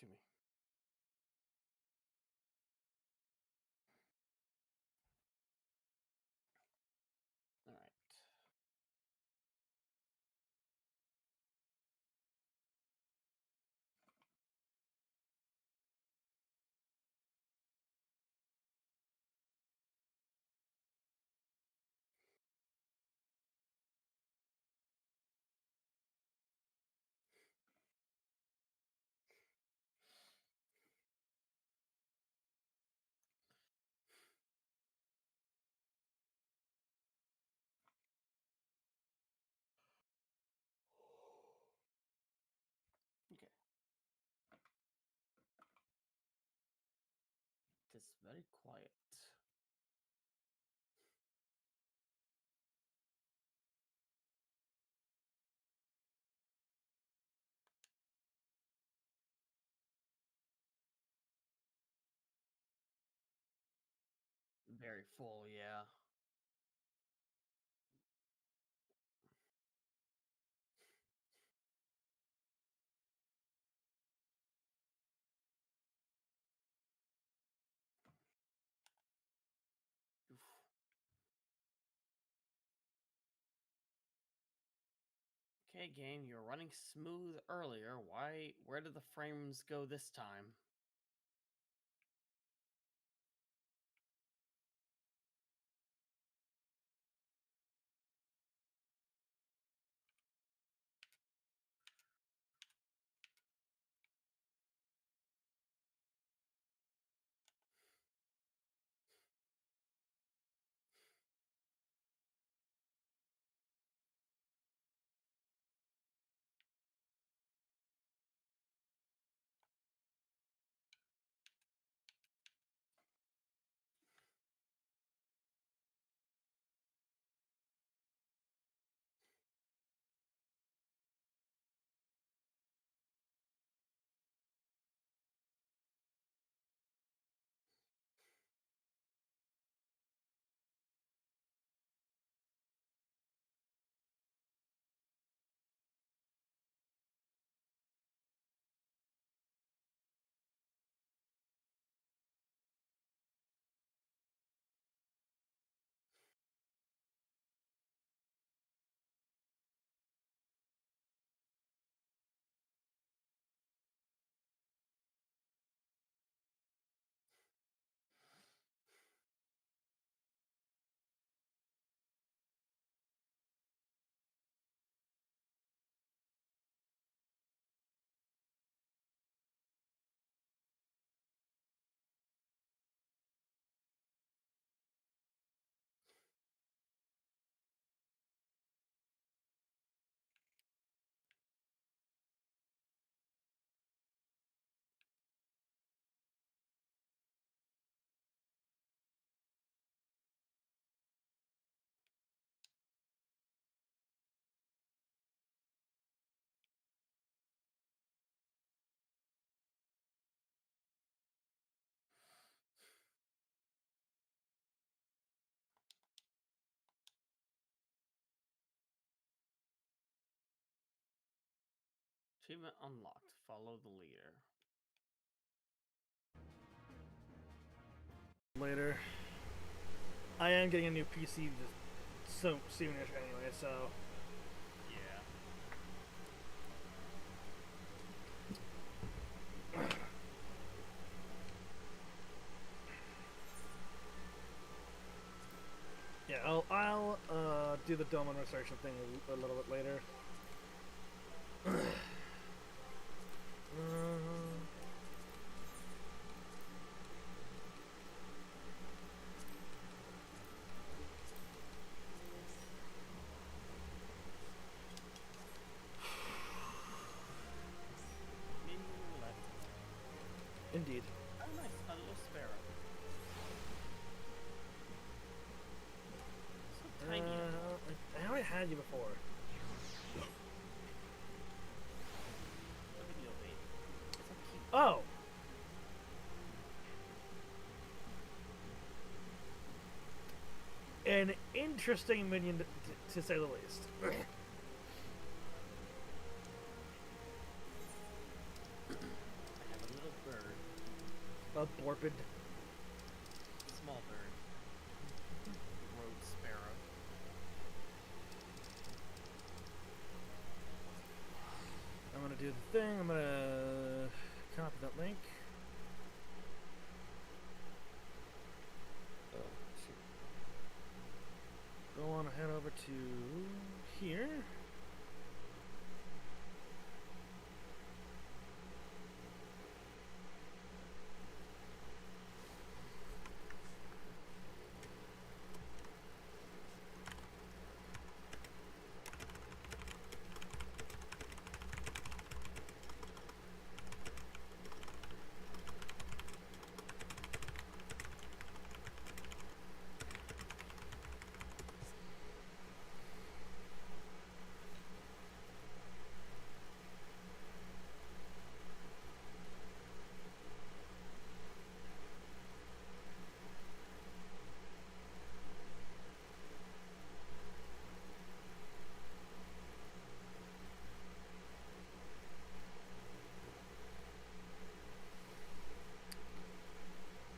to me. All right. Okay. It is very quiet. Very full, yeah. Oof. Okay, game, you were running smooth earlier. Where did the frames go this time? Achievement unlocked. Follow the leader. Later. I am getting a new PC so soonish anyway, so. Yeah. Yeah, I'll do the dome restoration thing a little bit later. Indeed. Oh, nice. A little sparrow. So tiny. I already had you before. Look at you, baby. It's so cute. Oh! An interesting minion, to say the least. I have a Borpid. Small bird. Road sparrow. I'm gonna do the thing. I'm gonna copy that link. Go on ahead over to here.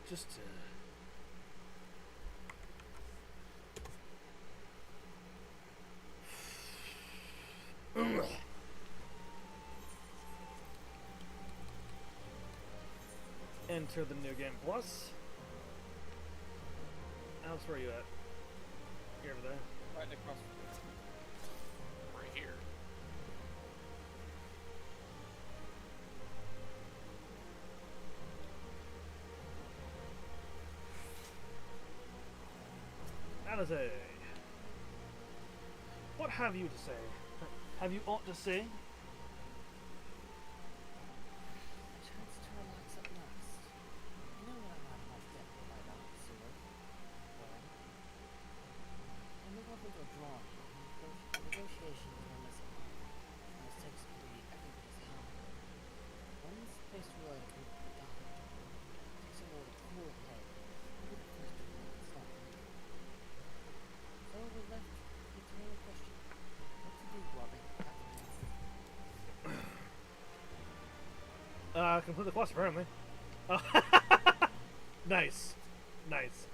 Just enter the new game plus. Alex, where are you at? You're over there. Right across from Right here. Alize, what have you to say? Have you aught to say? A chance to relax at last. You know what I'm not dead by now, Seward. Well, I move up into a drawing room. A negotiation with my missing line. This takes to be everybody's help. One's placed where I can put down. Takes a little cool head. Maybe the first to know it's not me. So we're left with the real question. What to do, Robbie? Complete the quest apparently. Nice. Nice.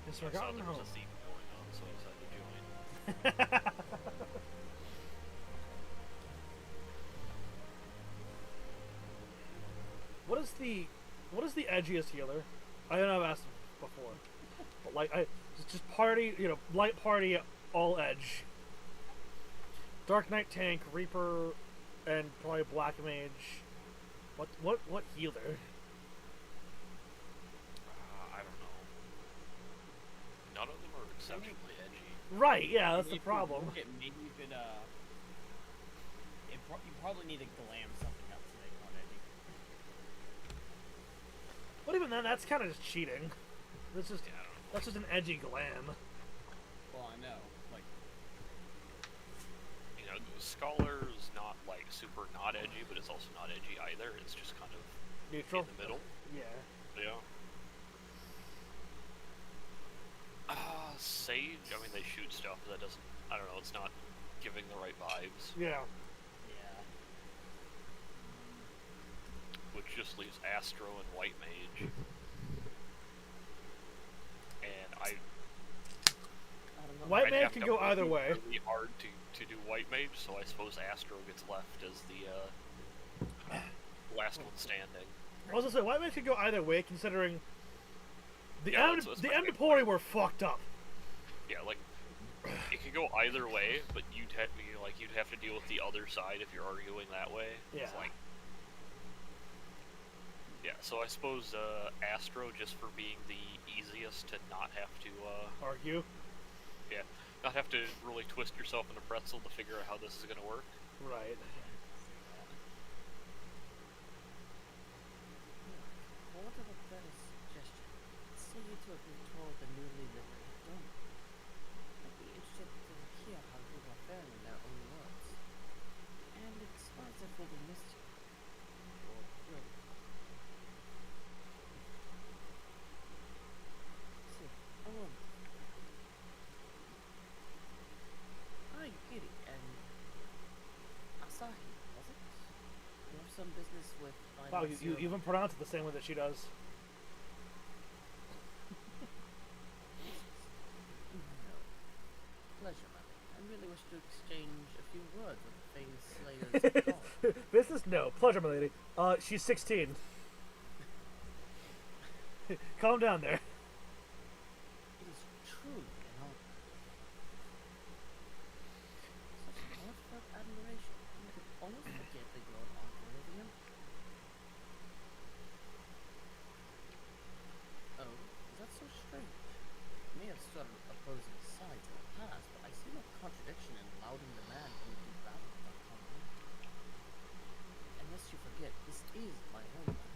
It's I saw forgotten there home. was a theme going on, so I decided to join. What is the edgiest healer? I know I've asked before, but like just party, light party, all edge. Dark Knight tank, Reaper, and probably Black Mage. What healer? I don't know. None of them are exceptionally edgy. Right, yeah, that's the If you problem. work it, maybe you could, you probably need to glam something up to make one edgy. But even then, that's kind of just cheating. That's just Yeah, I don't know. that's just an edgy glam. Well, I know. Like, You know, the Scholar is not like super not edgy, but it's also not edgy either. It's just kind of Neutral. in the middle. Yeah. Yeah. Sage, I mean, they shoot stuff, but that doesn't, I don't know, it's not giving the right vibes. Yeah. yeah. Which just leaves Astro and White Mage. And I don't know. White I'd Mage have can to go either work way. really hard to do White Mage, so I suppose Astro gets left as the last one standing. I was gonna say White Mage could go either way, considering the Yeah, end that's the my end favorite. Pori were fucked up. Yeah, like it could go either way, but you'd have to deal with the other side if you're arguing that way. Yeah. It's like, yeah. So I suppose Astro, just for being the easiest to not have to Argue. not have to really twist yourself in a pretzel to figure out how this is gonna work. Right. Well, what of a better suggestion? Say you two have been told the newly liberated donor. I'd be interested to hear how people are faring in their own words. And it's not as if we'll be missed you. Or will we? See, I wonder. Hi, Kitty, and Asahi, was it? Wow, What's you your- even pronounce it the same way that she does. No. Pleasure, my lady. I really wish to exchange a few words with the famous slayers of God. This is no pleasure, my lady. She's 16. Calm down there. It is truly an honor. Such heartfelt admiration. You could almost forget that you're an envoy of the Emperor. Oh, is that so strange? You may have stood on opposing sides in the past, but I see no contradiction in lauding the man who would do battle with our common enemy. And lest you forget, this is my homeland.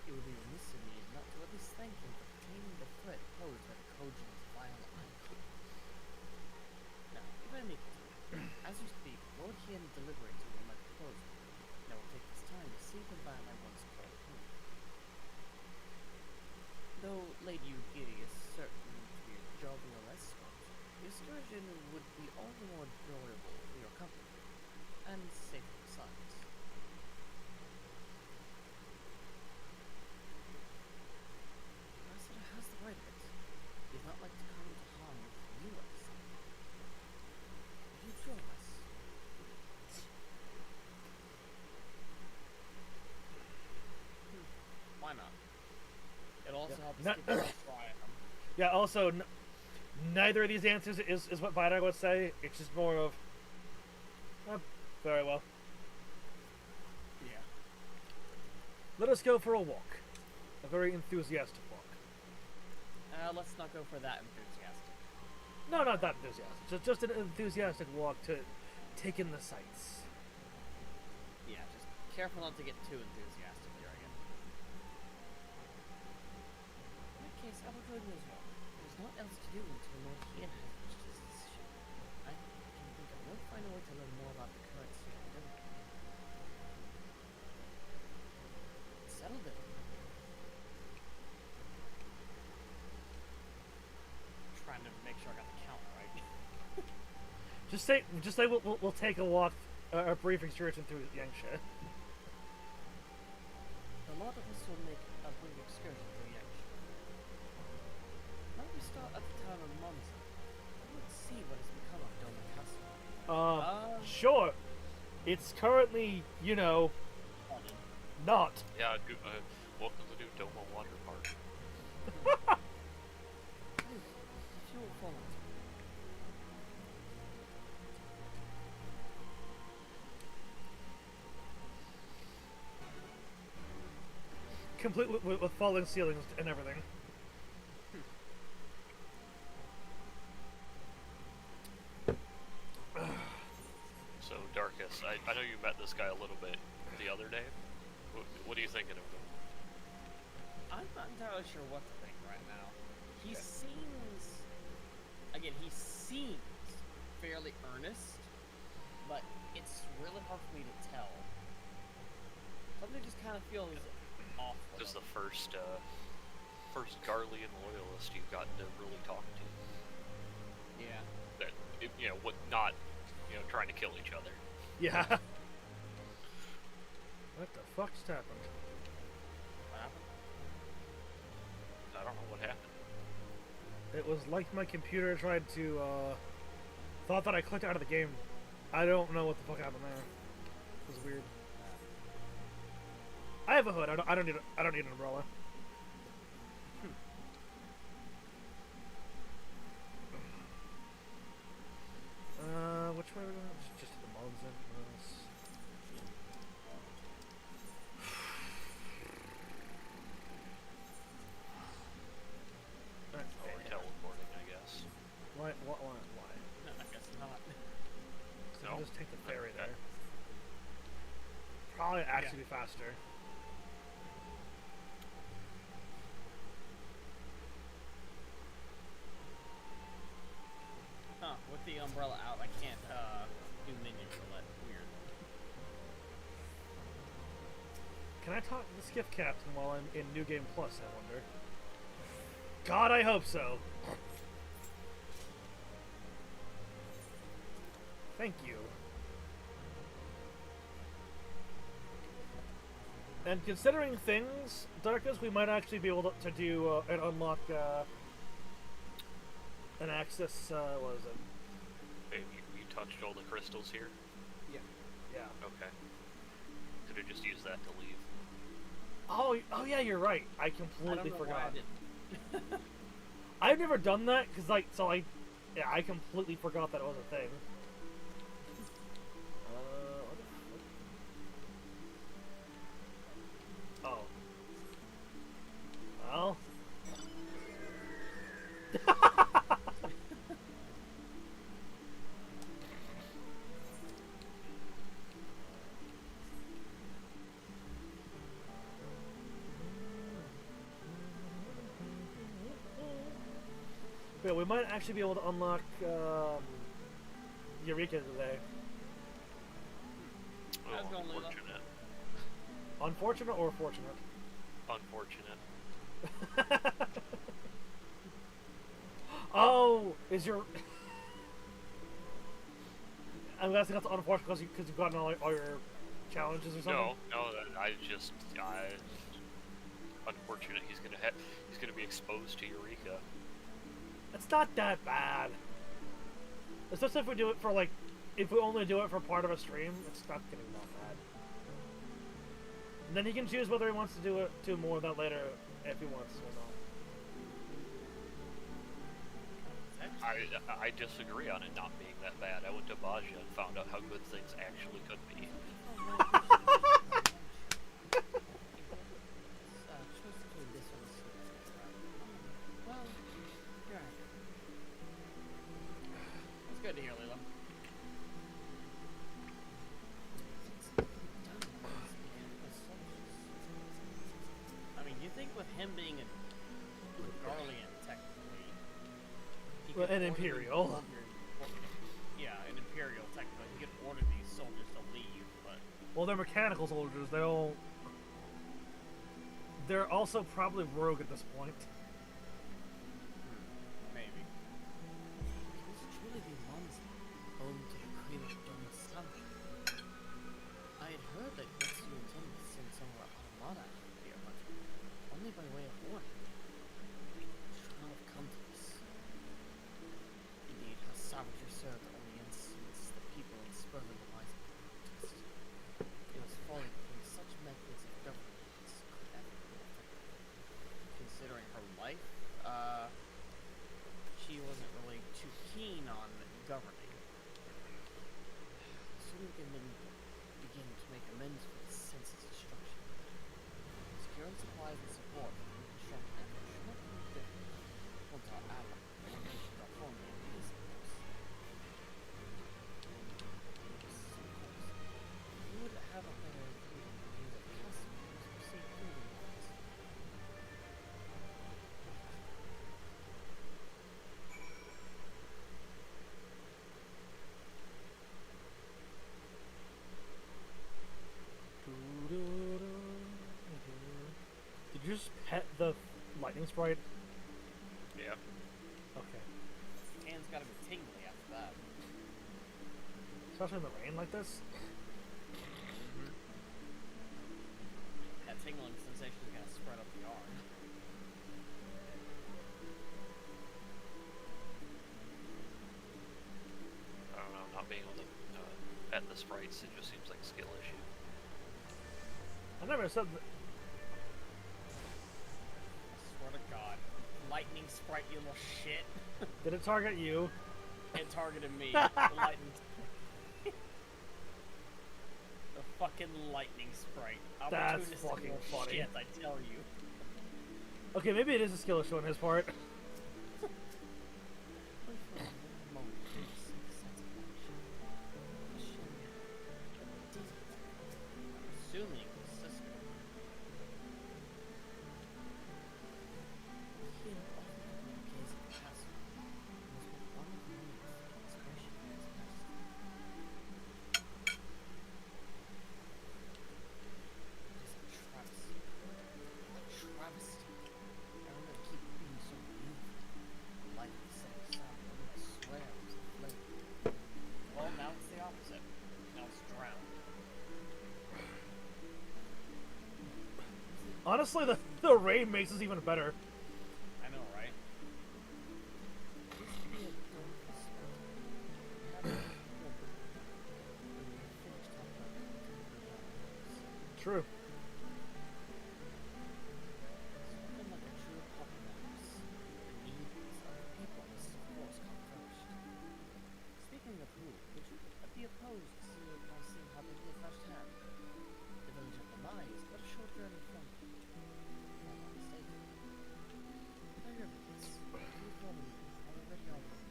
It would be remiss of me not to at least thank him for taming the threat posed by the Kojin's vile icon. Now, if I may continue, as you speak, Lord Hien deliberates over my proposal, and I will take this time to see the man I once called home. Though Lady Ugiri is certain to be a jovial escort, the excursion would be all the more enjoyable for your company, and safer besides. Ambassador has the right of it. He does not like to come into harm with you at his side. Would you join us? Why not? It'll also help us Not- get you try them. Yeah, also, neither of these answers is what Vidar would say. It's just more of, very well. Yeah. Let us go for a walk. A very enthusiastic walk. Let's not go for that enthusiastic. No, not that enthusiastic. Just an enthusiastic walk to take in the sights. Yeah, just careful not to get too enthusiastic here again. In that case, I will join you as well. There's naught else to do until Lord Hien has reached his decision. I can think of no finer way to learn more about the current state of Denmark. Settle then. Trying to make sure I got the count right. Just say we'll take a walk, a brief excursion through Yangsha. A lot of us will make a brief excursion through Yangsha. Why don't we start at the town of Monza? Let's see what has become of Doma Castle. Sure. It's currently, Haunted. not. Yeah, welcome to New Doma Water Park. Fuel falling. Complete with falling ceilings and everything. So, Darkus, I know you met this guy a little bit the other day. What are you thinking of him? I'm not entirely sure what to think right now. He Okay. seems... Again, he seems fairly earnest, but it's really hard for me to tell. Something just kind of feels off. with This is him. the first Garlean loyalist you've gotten to really talk to. Yeah. That, not, trying to kill each other. Yeah. What the fuck just happened? What happened? I don't know what happened. It was like my computer tried to, thought that I clicked out of the game. I don't know what the fuck happened there. It was weird. I have a hood. I don't need an umbrella. Which way are we going? Just to the mugs in. Or teleporting, I guess. Why? No, I guess not. So No. we just take the ferry Okay. there. Probably actually be faster. Huh, with the umbrella out, I can't, do minion roulette. Weird. Can I talk to the skiff captain while I'm in New Game Plus, I wonder? God, I hope so. Thank you. And considering things, Darkus, we might actually be able to do and unlock an access. What is it? Hey, you touched all the crystals here? Yeah. Yeah. Okay. Could have just used that to leave. Oh yeah, you're right. I I completely don't know why forgot. I didn't. I've never done that because I completely forgot that it was a thing. What the fuck? Oh. Well. Yeah, we might actually be able to unlock Eureka today. Oh, How's it going, Lila? unfortunate. Unfortunate or fortunate? Unfortunate. Oh, is your... I'm guessing that's unfortunate because you've gotten all your challenges or something? No, unfortunate. He's gonna be exposed to Eureka. It's not that bad. Especially if we do it for if we only do it for part of a stream, it's not getting that bad. And then he can choose whether he wants to do more of that later if he wants or not. I disagree on it not being that bad. I went to Baja and found out how good things actually could be. Choose to do this one. Well, you're right. That's good to hear, Leela. I mean, you think with him being a Garlean, technically, he Well, could an order Imperial. Yeah, an Imperial, technically. He could order these soldiers to leave, but... Well, they're mechanical soldiers. They're also probably rogue at this point. Maybe. This truly be monster, home to the Queen of Don's son. I had heard that Yetsu intended to send some of our armada here, but only by way of warning. Should not have come to this. Indeed, her savagery served only instance the people in spurning the wise protest. It was folly to bring such methods of government could ever be effective. Considering her life, she wasn't really too keen on governing. Soon we can then begin to make amends for the senseless destruction. Securing supplies and support for the construction effort should not be difficult once our allies and nations are formally in peace, of course. We would have a better view of the views of customers who see through the lies. Did you just pet the lightning sprite? Yeah. Okay. Hands gotta be tingly after that. Especially in the rain like this. That tingling sensation is gonna spread up the arm. I don't know. Not being able to pet the sprites, it just seems like a skill issue. I never said that. I swear to God. Lightning sprite, you little shit. Did it target you? It targeted me. The lightning. The fucking lightning sprite. That's Opportunistic fucking little funny. Shit, I tell you. Okay, maybe it is a skill issue on his part. Assuming sister. He and all the gaze of the castle was with one of the moves expression in his nest. It is a travesty. A travesty. I don't know, keep being so Honestly, the rain makes this even better. I know, right? It used to be a Darkus spot. We had a little bit when we had finished talking about contemporary Darkus. True. Spoken like a true puppy mouse. The needs of the people must of course come first. Speaking of who, would you be opposed to seeing how they live firsthand? The village of Lamai is but a short journey from here, if I'm not mistaken. By your means, you told me I'm already on board.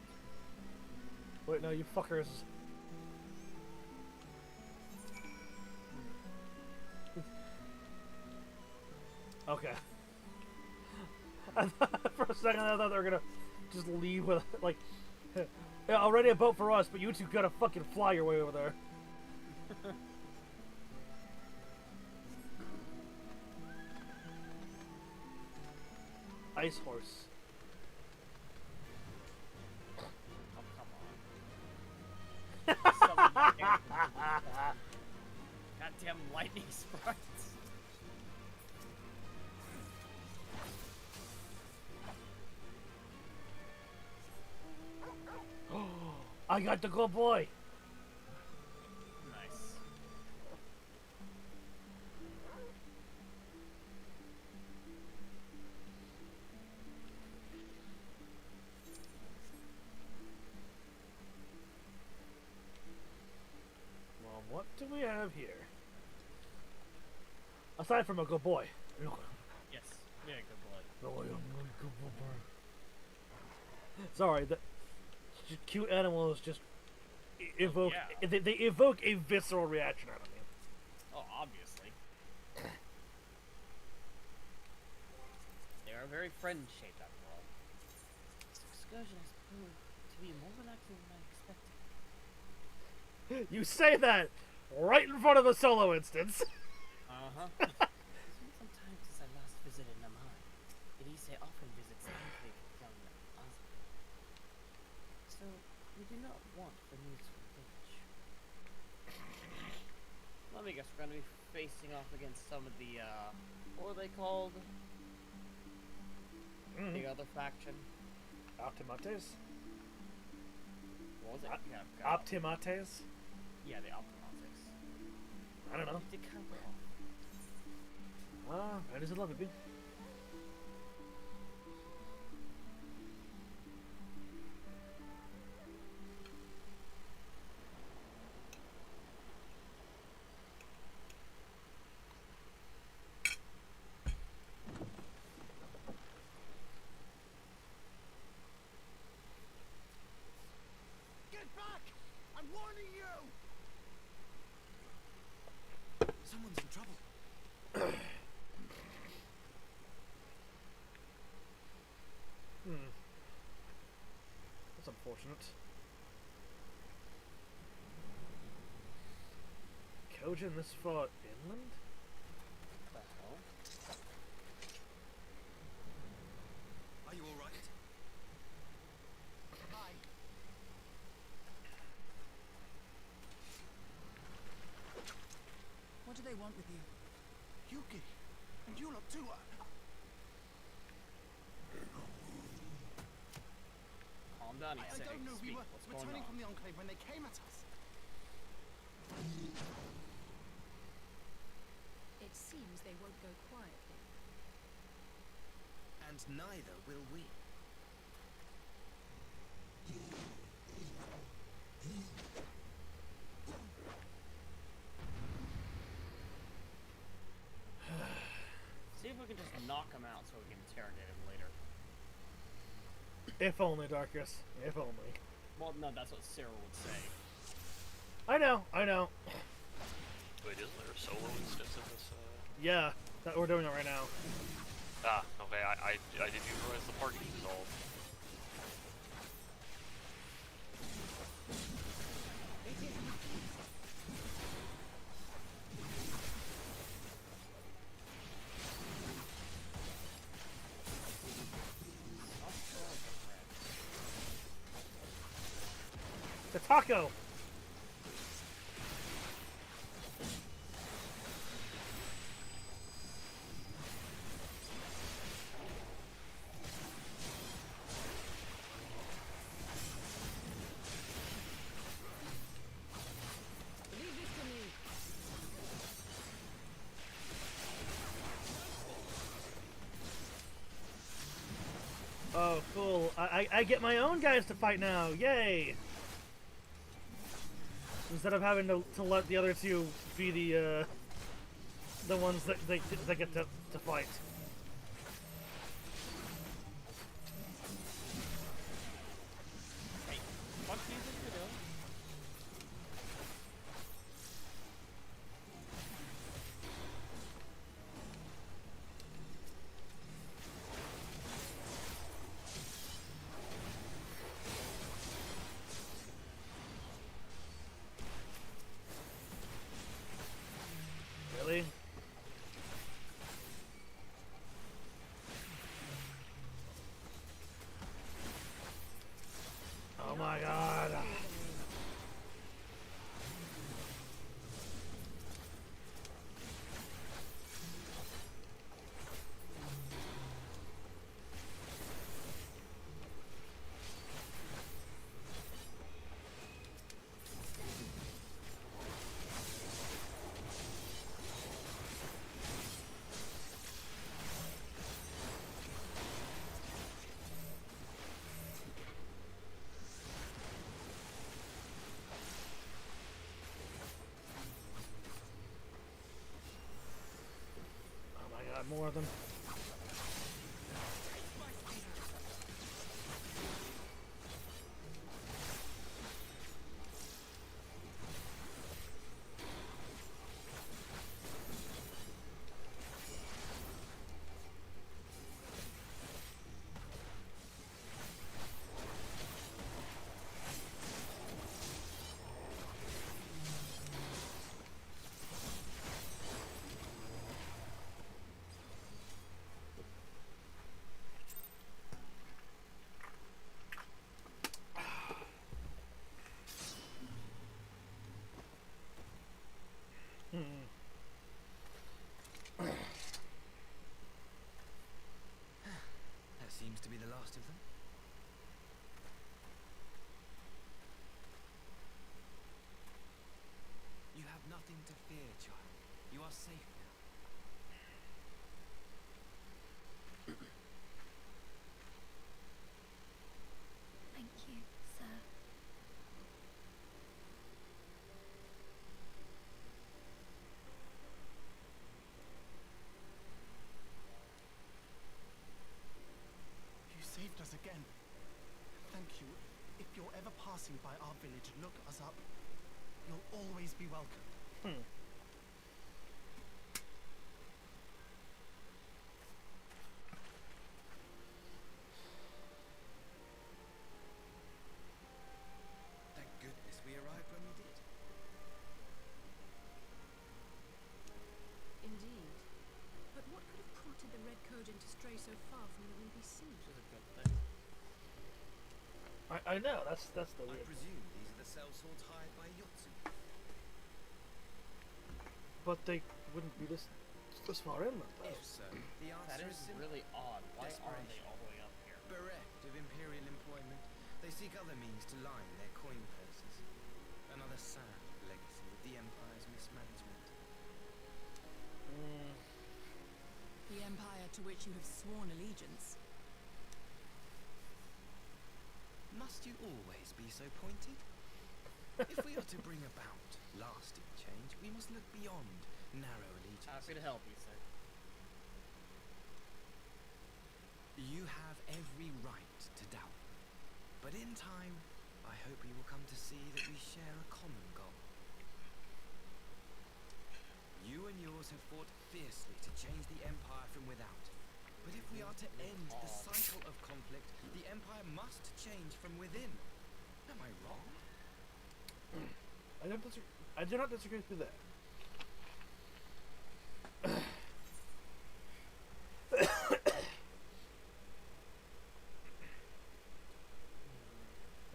Wait, no, you fuckers. Okay. For a second, I thought they were gonna just leave with, like, yeah, already a boat for us, but you two gotta fucking fly your way over there. Ice horse. Oh, come on. Some goddamn lightning sprites. I got the good boy. Nice. Well, what do we have here? Aside from a good boy. Yes, yeah, good boy. Sorry, the cute animals just evoke. yeah. They evoke a visceral reaction out of me. Oh, obviously. They are very friend-shaped after all. This excursion has proved to be more relaxing than I expected. You say that right in front of a solo instance. Uh-huh. It's been some time since I last visited Namai. Elise often visits the enclave with young Ozzy. So, we do not want the news from the village. Let me guess, we're going to be facing off against some of the, what were they called? The other faction? Optimates? What was it? Yeah, Optimates? yeah, the Optimatics. I don't know. They did kind of off. That is a lovely bit. Get back! I'm warning you! Someone's in trouble. That's unfortunate. Kojin this far inland? What the hell? Are you alright? Hi. What do they want with you? Yuki, and you lot too. Calm down, I he's saying. don't know. We Speak. were What's going returning on? from the Enclave when they came at us. It seems they won't go quietly. And neither will we. See if we can just knock him out so we can interrogate him later. If only, Darkus. If only. Well, no, that's what Cyril would say. I know, I know. Wait, isn't there a solo instance in this? Yeah, that we're doing it right now. Ah, okay. I didn't even realize the party dissolved. The taco! I get my own guys to fight now. Yay! Instead of having to let the other two be the ones that they get to fight. Hey, what do you think you're doing? Really? Oh my god. Oh my god, more of them. That seems to be the last of them. You have nothing to fear, child. You are safe now. Thank you, sir. You saved us again. Thank you. If you're ever passing by our village, look us up. You'll always be welcome. Thank goodness we arrived when we did. Indeed. But what could have prompted the Red Cogent to stray so far from the Ruby Sea? Which is a good thing. I know, that's the I weird. presume these are the sellswords hired by Yotsu. But they wouldn't be this far inland though. If so, the That answer is is simple. really odd. Why are they Desperation. all the way up here? Bereft of imperial employment, they seek other means to line their coin purses. Another sad legacy of the Empire's mismanagement. The Empire to which you have sworn allegiance. Must you always be so pointed? If we are to bring about lasting change, we must look beyond narrow allegiance. Happy to help you, sir. You have every right to doubt me, but in time, I hope you will come to see that we share a common goal. You and yours have fought fiercely to change the Empire from without. But if we are to end the cycle of conflict, the Empire must change from within. Am I wrong? I do not disagree with that.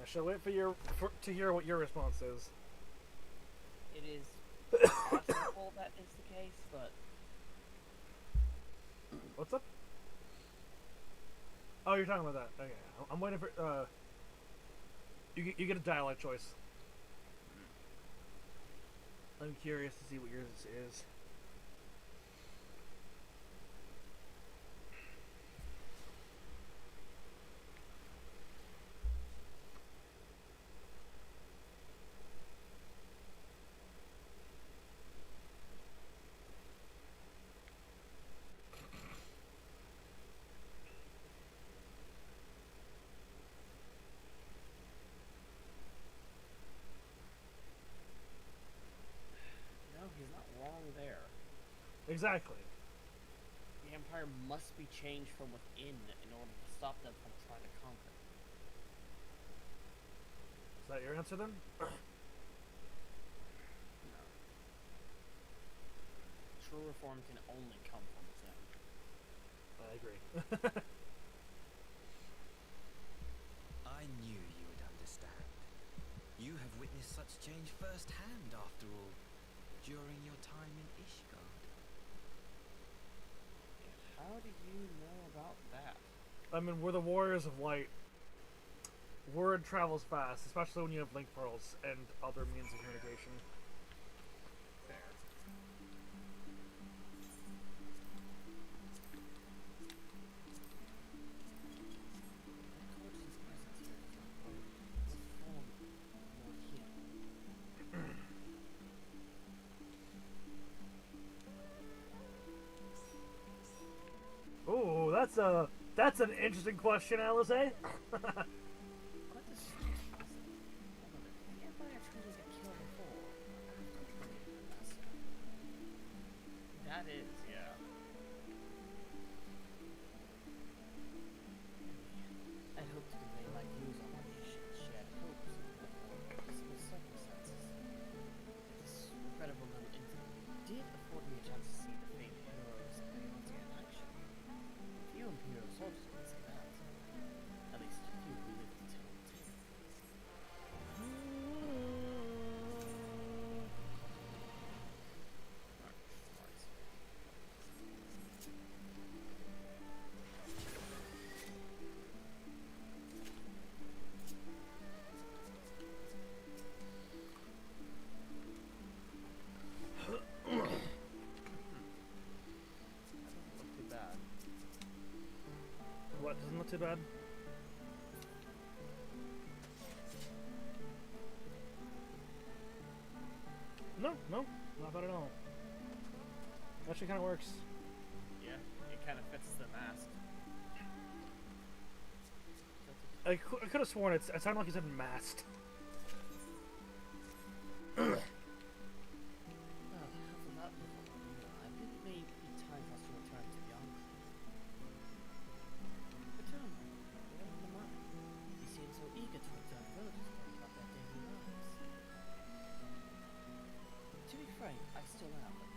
I shall wait to hear what your response is. It is possible that is the case, but What's up? Oh, you're talking about that. Okay, I'm waiting for. You get a dialect choice. I'm curious to see what yours is. Exactly. The Empire must be changed from within in order to stop them from trying to conquer. Is that your answer then? No. True reform can only come from within. I agree. I knew you would understand. You have witnessed such change firsthand, after all, during your time in Ishgard. How do you know about that? I mean, we're the Warriors of Light. Word travels fast, especially when you have link pearls and other means of communication. Fair. Ooh, that's an interesting question, Alice. What does the Empire treated to kill before? After turning into master. That is, yeah. I hope to convey my views on what these shared hopes and possible circumstances. This incredible little incident did afford me a chance to see the famed heroes of Leontia in action. Few Imperial soldiers can say that. At least few who live to tell the tale. That doesn't look too bad. What, doesn't look too bad? No, not bad at all. Actually kind of works. Yeah, it kind of fits the mask. I could have sworn it sounded like you said masked. Well, half of that little, I think it may be time for us to return to the Ark. Return? What in the matter? You seem so eager to return villagers going about their daily lives. To be frank, I still am, but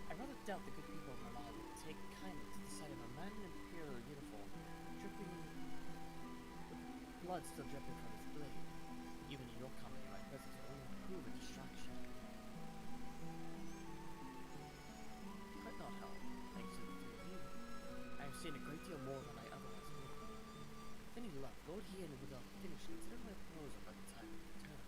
I rather doubt the good people of Milan would take kindly to the sight of a man in Imperial uniform dripping with blood still dripping from his blade. Even in your company, my presence will only prove a distraction. But not help, thanks to the three of you. I have seen a great deal more than I otherwise would. With any luck, Lord Hien would have finished considering my proposal by the time of return.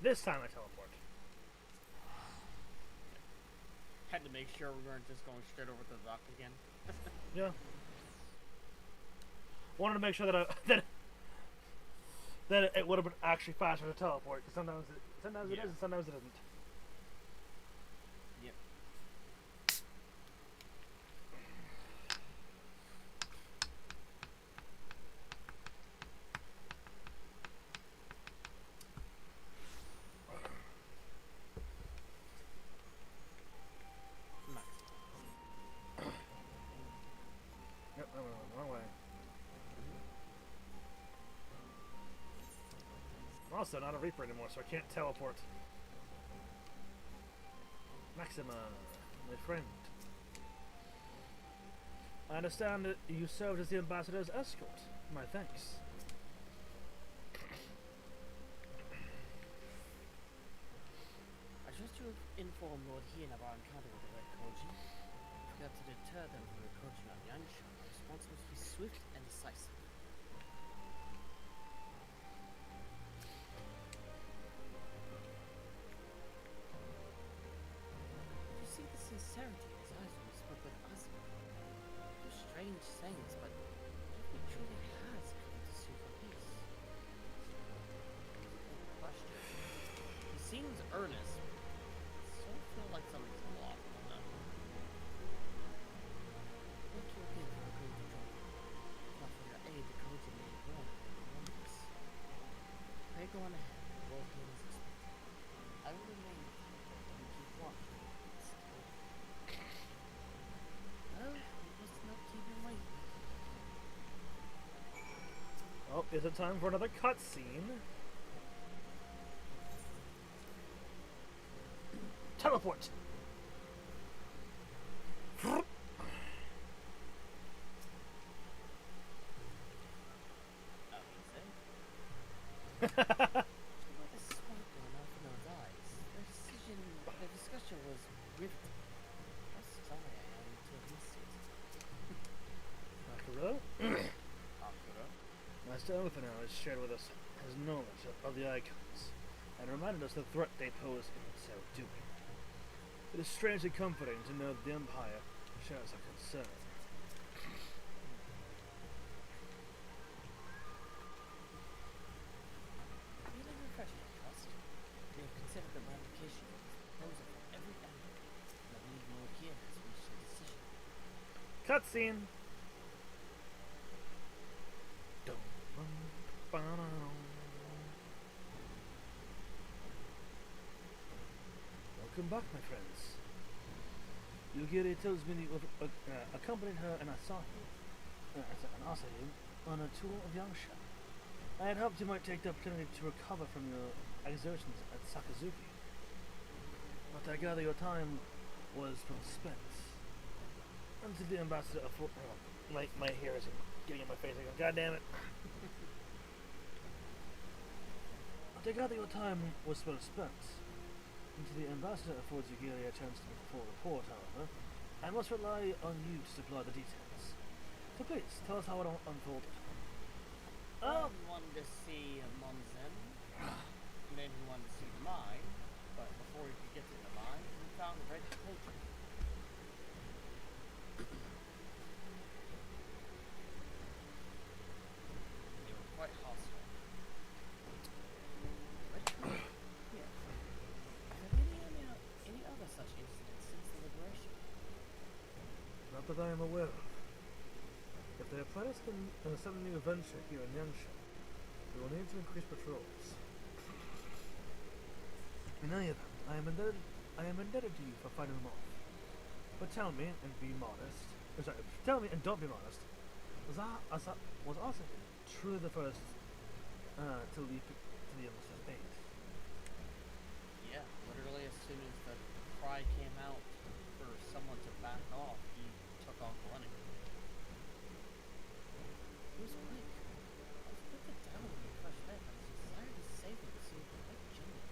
This time I teleport. Had to make sure we weren't just going straight over to the dock again. Yeah. Wanted to make sure that that it would have been actually faster to teleport. Because sometimes it is, and sometimes it isn't. Yep. Max. Yep, I went the wrong way. I'm also not a Reaper anymore, so I can't teleport. Maxima, my friend. I understand that you served as the ambassador's escort. My thanks. I trust you have informed Lord Hien of our encounter with the Red Koji. If we are to deter them from approaching our Yanshan, our response must be swift and decisive. Did you see the sincerity in his eyes when he spoke with Asma? Those strange sayings, but he truly has come to sue for peace. Question. He seems earnest, but I still feel like something's off on that. is it time for another cutscene? Teleport! Amazing. About the sparkle in Alphinaud's eyes. Their discussion was riveting. How sorry I am to have missed it. Akuro? Akura? Master Alphanau has shared with us his knowledge of the icons, and reminded us the threat they pose in so doing. It is strangely comforting to know that the Empire shares our concern. Feeling refreshed, I trust. We have considered the ramifications of this proposal from every angle, and I believe Lord Kian has reached a decision. Cutscene! Dum, bum, ba-dum. Welcome back, my friends. Yugiri tells me that you accompanied her and Asahi on a tour of Yangsha. I had hoped you might take the opportunity to recover from your exertions at Sakazuki. But I gather your time was well spent. Until the ambassador of my hair is getting in my face again. God damn it. But I gather your time was well spent. Until the ambassador affords Yugiri a chance to make a full report, however, I must rely on you to supply the details. So please, tell us how it unfolded. I wanted to see Monzen. Then he wanted to see the mine, but before he could get to the mine, he found the red cauldron. They were quite hostile. Red cauldron? Yes. Have there been any other such incidents since the liberation? Not that I am aware of. If they are planning some new venture here in Yangsha, we will need to increase patrols. In any event, I am indebted to you for fighting them off. But tell me, and be modest. Tell me, and don't be modest. Was Asahi truly the first to leap to the illustrious aid? Yeah, literally as soon as the cry came out for someone to back off, he took off running. He was quick. I was quick to doubt when he first met, but his desire to save him seemed quite genuine.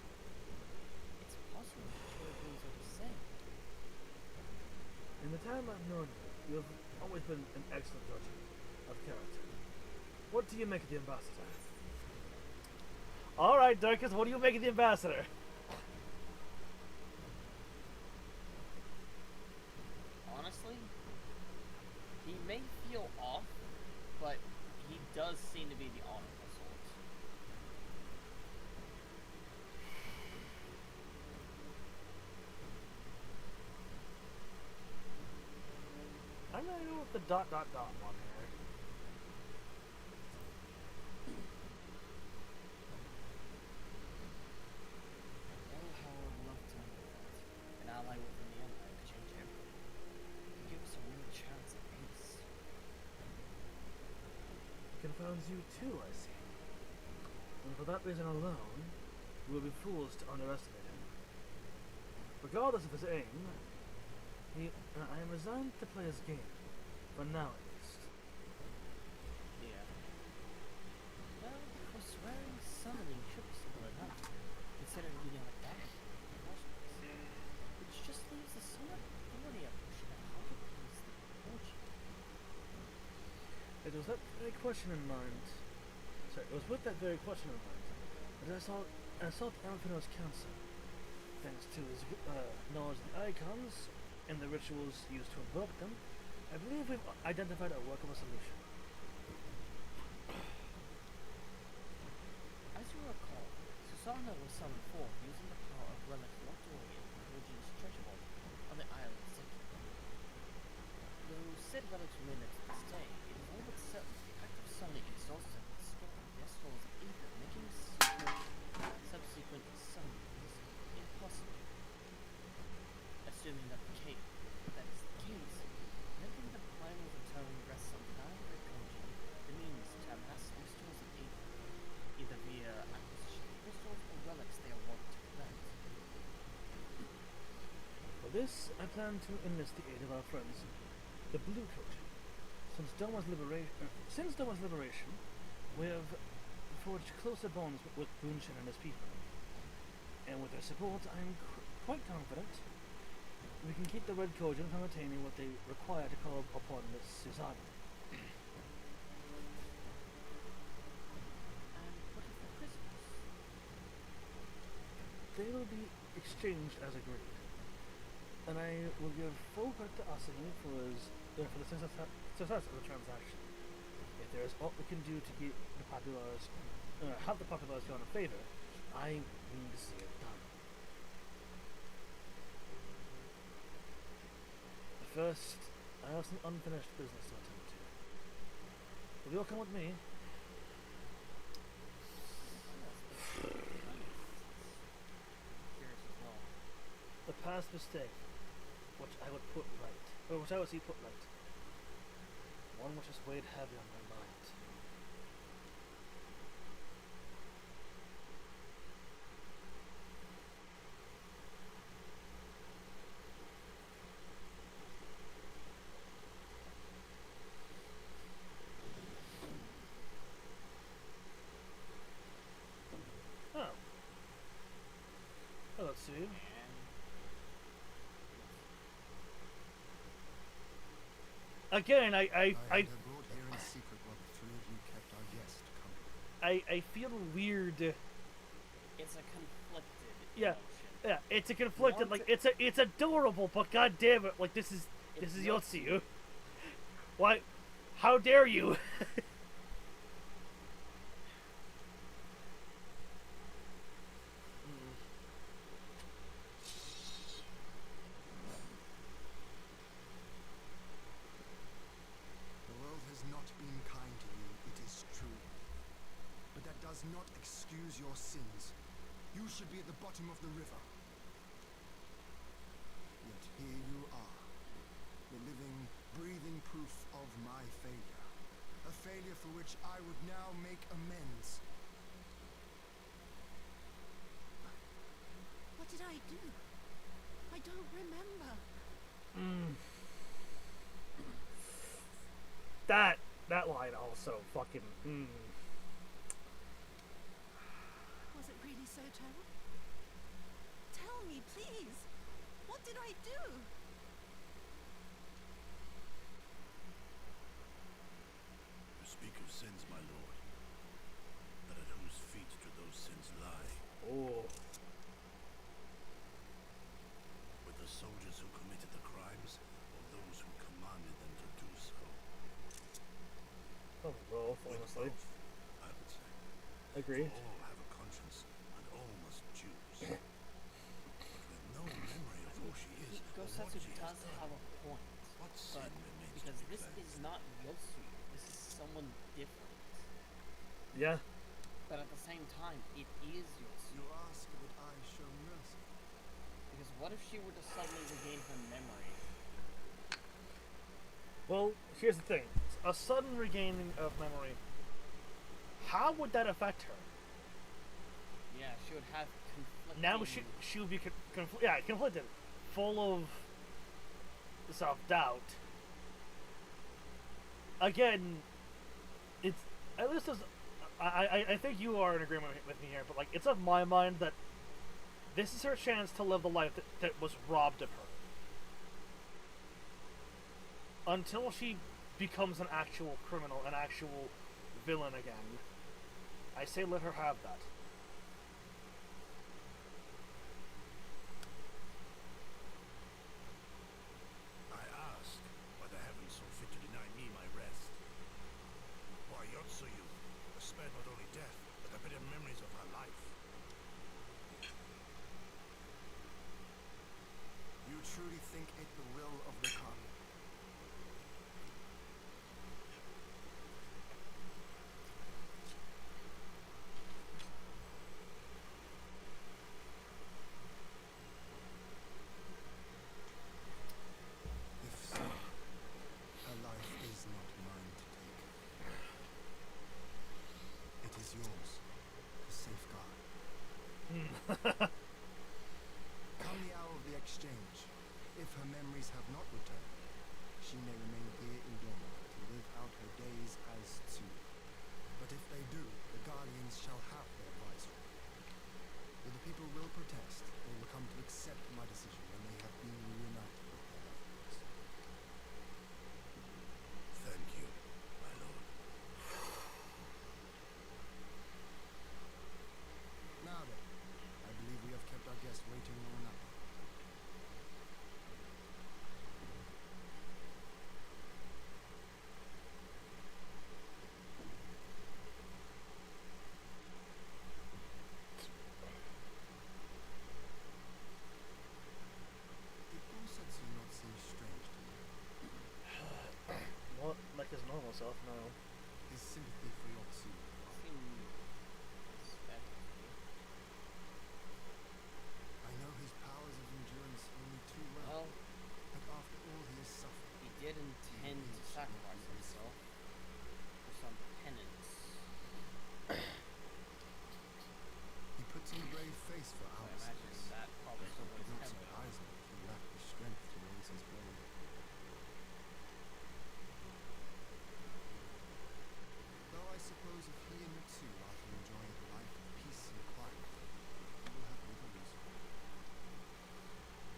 It's possible that Troy believes what he's saying. In the time I've known you, you have always been an excellent judge of character. What do you make of the ambassador? Alright, Darkus, what do you make of the ambassador? Honestly, he may feel off, but he does seem to be the honorable sort. I'm not know what the ... one here. Oh, how I would love to know that. An ally within the Empire could change everything. Could give us a real chance at peace. He confounds you too, I see. And for that reason alone, we will be fools to underestimate him. Regardless of his aim, I am resigned to play his game. For now, at least. Yeah. Well, for swearing, summoning should be simple enough, considering we know that. Which just leaves a somewhat thorny question of how to please the orgy. It was that very question in mind. Sorry, it was with that very question in mind that I sought Alphinaud's counsel. Thanks to his knowledge of the icons and the rituals used to invoke them, I believe we've identified a workable solution. As you recall, Susanna was summoned forth using the power of relic Lottorian from Virgin's treasure vault on the island of Zeki. Though said relics remain there to this day, it is all but certain that the act of summoning exhausts them with storing their stores of ether, making subsequent summonings impossible. Assuming that is the case, making the primal return rests on denying the Koji, the means to amass new stores of ether. this, I plan to enlist the aid of our friends, the Blue Coat. Since Doma's liberation, we have forged closer bonds with Boonshin and his people. And with their support, I'm quite confident we can keep the Red Kojin from attaining what they require to call upon Miss Susanna. And what is the prisoners? They will be exchanged as agreed. And I will give full credit to Asahi for the success of the transaction. If there is aught we can do to keep the populace, have the populace go in favor, I mean to see it done. But first, I have some unfinished business to attend to. Will you all come with me? Curious as well. The past mistake, which I would put right, or which I would see put right. One which has weighed heavy on my mind. Oh. Oh, let's see. And Again, I had her brought here in secret while the three of you kept our guest company. I feel weird. it's a conflicted Yeah. emotion. Yeah, it's a conflicted. Want Like it's adorable, but god damn it, like this is It's Yotsuyu. Why? How dare you? The world has not been kind to you, it is true. But that does not excuse your sins. You should be at the bottom of the river. Yet here you are, the living, breathing proof of my failure. A failure for which I would now make amends. What did I do? I don't remember. That line also fucking. Was it really so terrible? Tell me, please. What did I do? You speak of sins, my lord, but at whose feet do those sins lie? Oh. With the soldiers who committed the crimes, or those who commanded them to do so? Oh, both, With honestly. both, I would say. Agreed. For all have a conscience, and all must choose. But with no memory of who she is, or what Gosatsu she has does done, have a point, what sin but remains because to be this cleansed? is not Yotsuyu, this is someone different. Yeah. But at the same time, it is Yotsuyu. You ask that I show mercy. Because what if she were to suddenly regain her memory? Well, here's the thing: a sudden regaining of memory. How would that affect her? Yeah, she would have conflicting... Now she would be conflicted, full of self-doubt. Again, it's at least as I think you are in agreement with me here, but like it's of my mind that this is her chance to live the life that was robbed of her. Until she becomes an actual criminal, an actual villain again, I say let her have that. I ask why the heavens so fit to deny me my rest. Why Yotsuyu has spared not only death, but the bitter memories of her life. You truly think it the will of the Khan? If so, her life is not mine to take. It is yours to safeguard. Come the hour of the exchange, her memories have not returned, she may remain here in Doma to live out her days as two. But if they do, the Guardians shall have their advisory. Though the people will protest, they will come to accept my decision when they have been reunited with their loved ones. Thank you, my lord. Now then, I believe we have kept our guest waiting long enough. Did Gosetsu not seem strange to you? Not like his normal self, no. His sympathy for Yotsu. Seemed suspect to me. I know his powers of endurance only too well. Well, But after all he has suffered, he did intend to sacrifice himself for some penance. he puts on a brave face for So I hours. imagine that probably It still would weighs not heavily. surprise me if he lacked the strength to raise his blade. Though I suppose if he and Yotsu are to enjoy a life of peace and quiet, he will have little reason.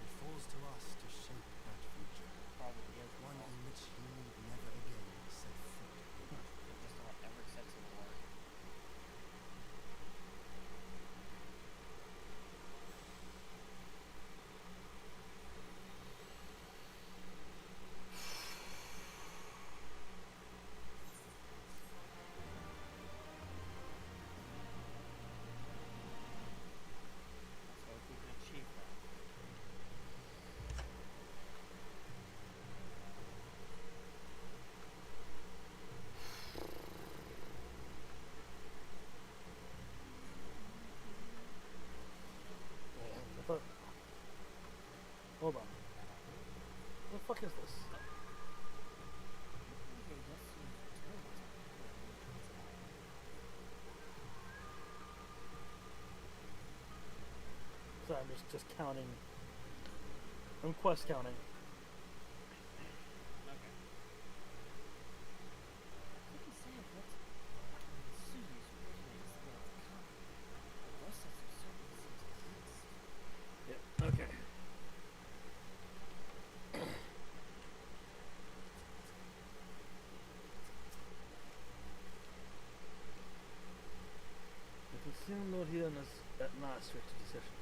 It falls to us to shape that future, Probably is one well, in which he need never again set foot in that but just about every sense of the word. So if we can achieve that. I thought. Hold on. What the fuck is this? Okay, let's see. Sorry, I'm just counting. I'm quest counting. Okay. Like you said, what's Suzu's weakness that come? The rest of them certainly seems to exist. Yep. Okay. You can see Lord Heaton has at last reached a decision.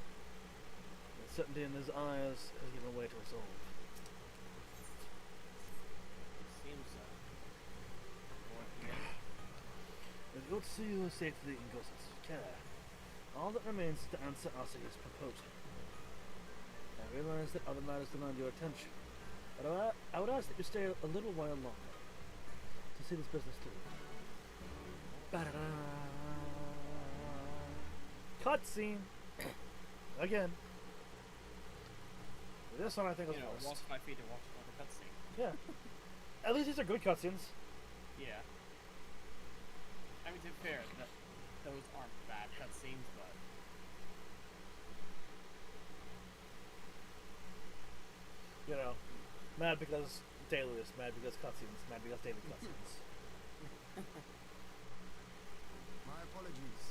The certainty in his eyes has given way to resolve. It seems so. Lord Ian, With Yotsuyu safely in Gosetsu's care, all that remains is to answer Asahi's proposal. I realize that other matters demand your attention, but I would ask that you stay a little while longer to see this business through. Ba-da-da. Cutscene! Again. This one I think was you know, worst. wash my feet to watch another cutscene. Yeah. At least these are good cutscenes. Yeah. I mean, to be fair, those aren't bad cutscenes, but You know, mad because dailies, mad because cutscenes, mad because daily cutscenes. My apologies.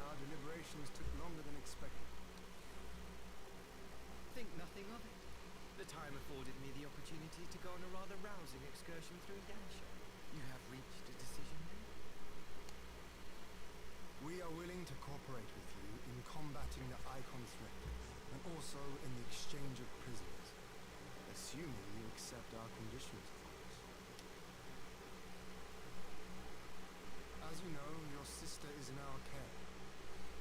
Our deliberations took longer than expected. Think nothing of it. The time afforded me the opportunity to go on a rather rousing excursion through Yansha. You have reached a decision then? We are willing to cooperate with you in combating the Icon threat, and also in the exchange of prisoners, assuming you accept our conditions, of course. As you know, your sister is in our care.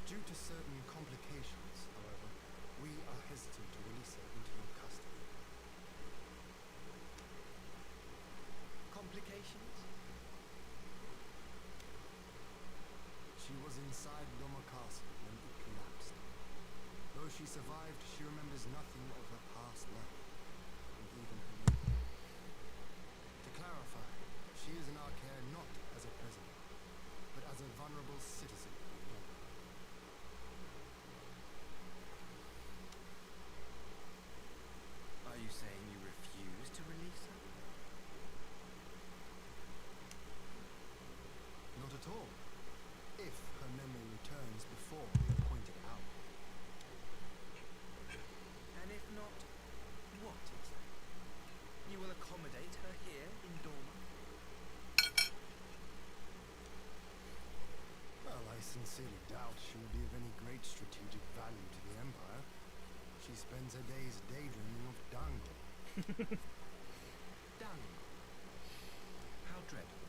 Due to certain complications, however, we are hesitant to release her into your custody. Complications? She was inside Doma Castle when it collapsed. Though she survived, she remembers nothing of her past life, and even her name. To clarify, she is in our care not as a prisoner, but as a vulnerable citizen of Doma. Are you saying great strategic value to the Empire. She spends her days daydreaming of Dango. Dango. How dreadful.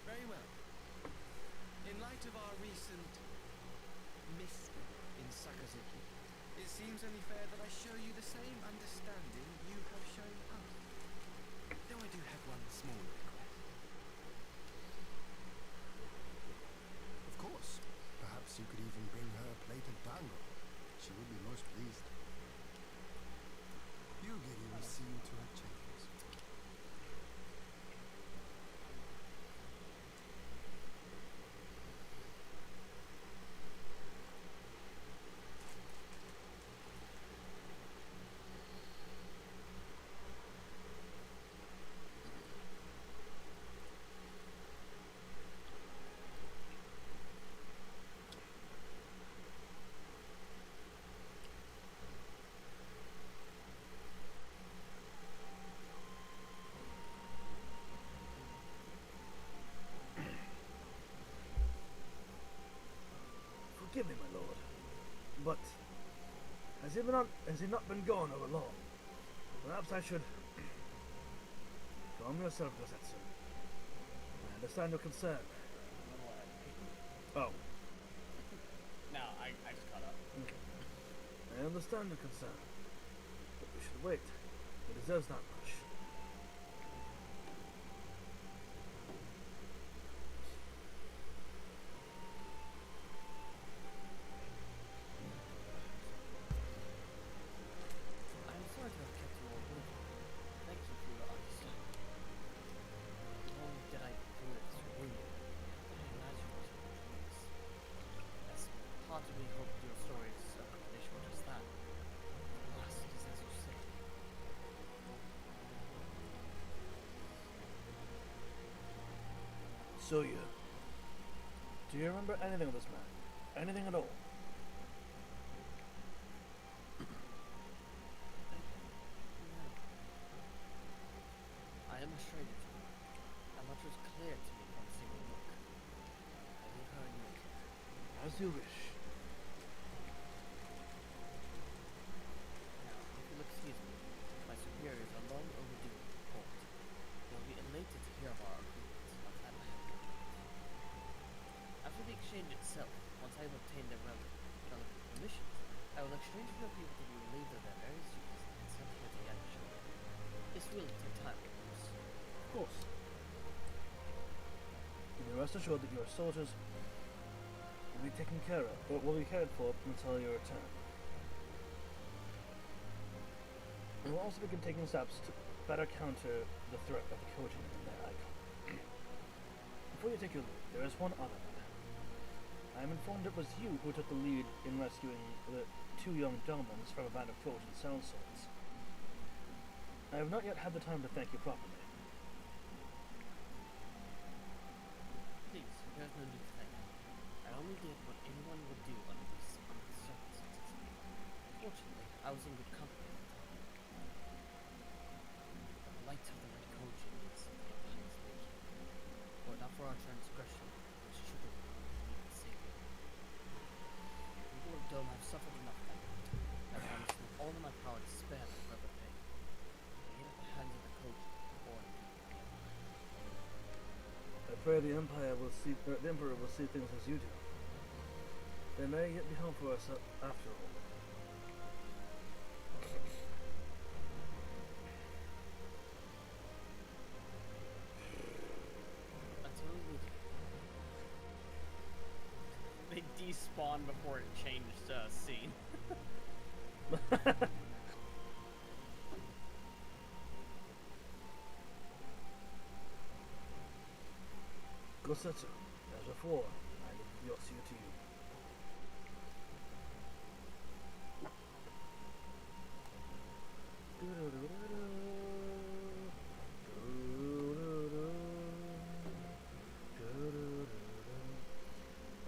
Very well. In light of our recent mishap in Sakazuki, it seems only fair that I show you the same understanding you have shown us. Though I do have one small request. Of course. Perhaps you could even bring her a plate of Dango. She would be most pleased. Yugiri will see you to her chambers. Forgive me, my lord, but has he not been gone over long? Perhaps I should calm yourself, Gosetsu. I understand your concern. Oh, No, I just caught up. okay. I understand your concern, but we should wait. He deserves that much. I'm sorry to have kept you all waiting. Thank you for your understanding. Not only did I bring this wound, I imagine it was your choice. As part of me hoped your story's explanation was just that. Alas, it is as you say. So do you remember anything of this man? Anything at all? No. I am a stranger to you, and much was clear to me from a single look. I leave her in your care. As you wish. Now, if you'll excuse me, my superiors are long overdue with the report. They'll be elated to hear of our agreement once I have it. After the exchange itself, once I have obtained their relevant permissions, I will exchange for your people to be relieved of their various duties and sent here to Yakusho. This will take time, of course. Of course. You may rest assured that your soldiers will be taken care of, or will be cared for until your return. We will also begin taking steps to better counter the threat of the Kojin and their icon. Before you take your leave, there is one other matter. I am informed it was you who took the lead in rescuing the two young gentlemen from a band of Kojin sellswords. I have not yet had the time to thank you properly. Please, there's no need to thank me. I only did what anyone would do under these circumstances. Fortunately, I was in good company at the time. The light of the Red Kojin is the Empire's making. Were it not for our transgression, which should have been the savior. The people of Dome have suffered enough by now. I promise them all in my power to spare them further pain. Be it at the hands of the Kojin or in the Empire. I pray the Emperor will see things as you do. They may yet be home for us after all. Until we meet again. They despawn before it changed scene. Gosetsu, as before, I leave Yotsuya to you.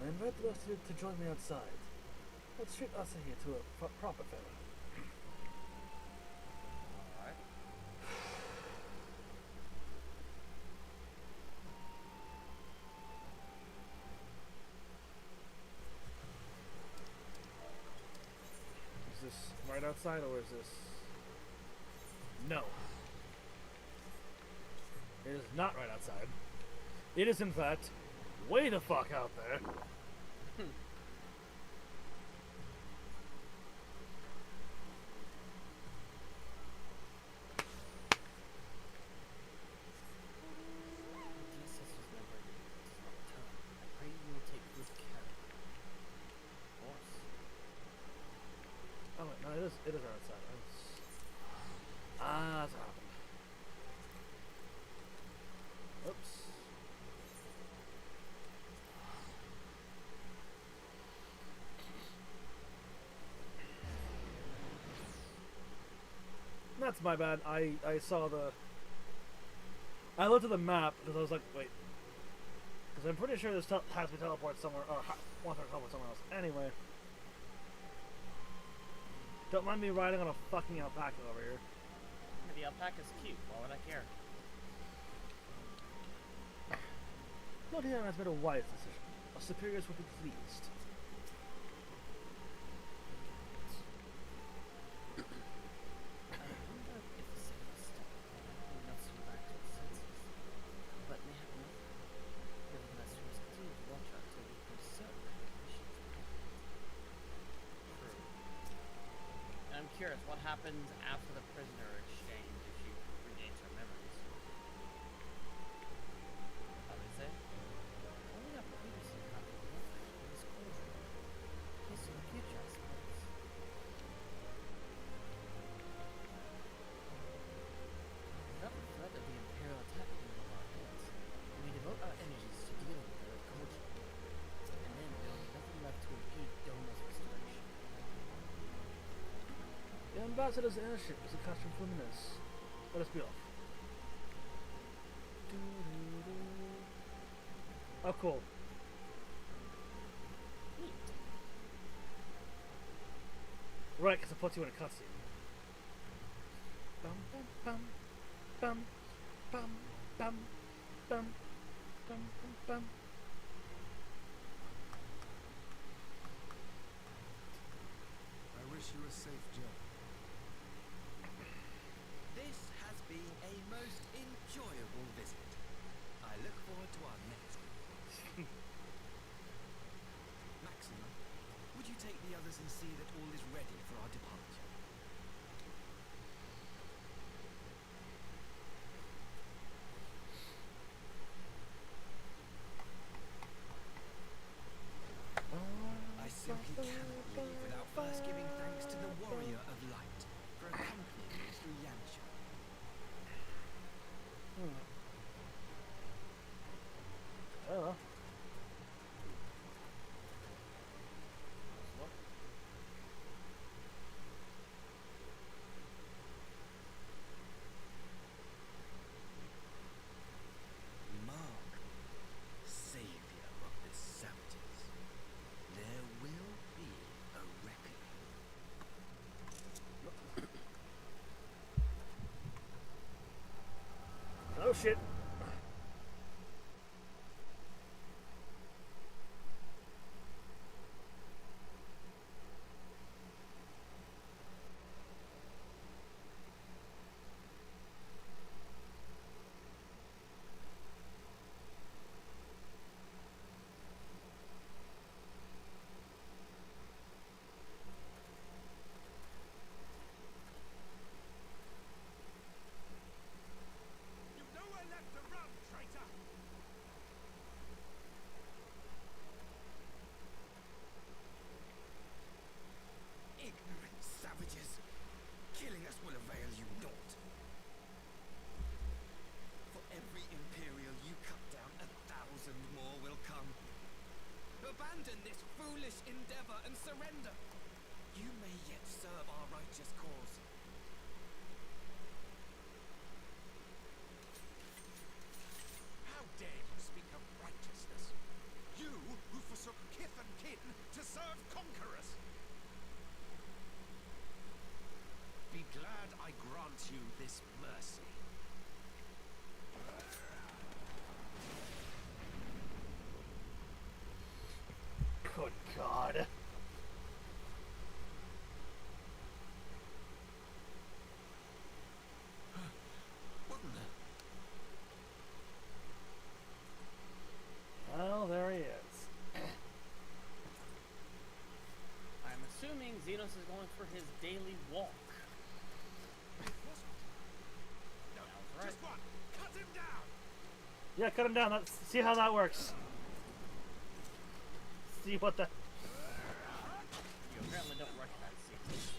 I invite the rest of you to join me outside. Let's treat Asahi to a proper farewell. Alright. outside, or is this? No. It is not right outside. It is, in fact, way the fuck out there. The ancestors never return. I pray you will take good care of them. Of course. Oh wait, no, it is right outside. That's what happened. Oops. That's my bad. I saw the... I looked at the map because I was like, wait. Because I'm pretty sure this has to be teleported somewhere, or wants to teleport somewhere else. Anyway. Don't mind me riding on a fucking alpaca over here. Yeah, the alpaca's cute. Why would I care? Not here has made a wise decision. Our superiors will be pleased. I wonder if a single step will nuts you back to your senses. But may have nothing. Nevertheless, we must continue to watch out till we become certain that the mission is perfect. True. And I'm curious, what happens after the prisoner exchange if she regains her memories? How they say? Only our previously encountered warfare in this cauldron. Case of the future, I suppose. Without the threat of the Imperial attack being over our heads, we may devote our energies to dealing with the cauldron. And then there will be nothing left to impede Doma's restoration. The ambassador's airship is a custom from this. Let us be off. Oh, cool. Neat. Right, because it puts you in a cutscene. Bum bum bum bum bum bum bum bum bum. I wish you a safe journey. This has been a most enjoyable visit. I look forward to our next one. Maxima, would you take the others and see that all is ready for our departure? I simply cannot leave without first giving thanks to the Warrior of Light for accompanying me through Yansha. Oh. Mark, savior of the savages, there will be a reckoning. Oh shit. You've nowhere left to run, traitor! Ignorant savages! Killing us will avail you naught. For every Imperial you cut down, 1,000 more will come. Abandon this foolish endeavor and surrender. You may yet serve our righteous cause. How dare you speak of righteousness? You who forsook kith and kin to serve conquerors! Be glad I grant you this mercy. Good God. his daily walk. No, Sounds right. just one. Cut him down. Yeah, cut him down. Let's see how that works. See what the. You apparently don't recognize Caesar.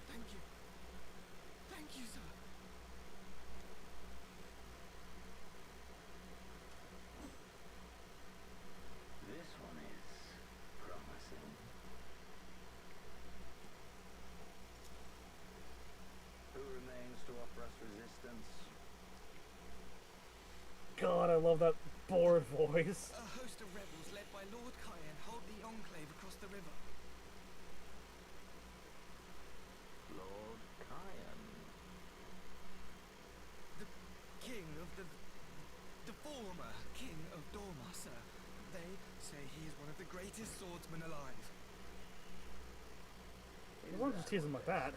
Thank you. Thank you, sir. This one is promising. Who remains to offer us resistance? God, I love that bored voice. A host of rebels led by Lord Cayenne hold the enclave across the river. Lord Cayenne. The king of the former king of Dorma, sir. They say he is one of the greatest swordsmen alive. You won't just tease him like that.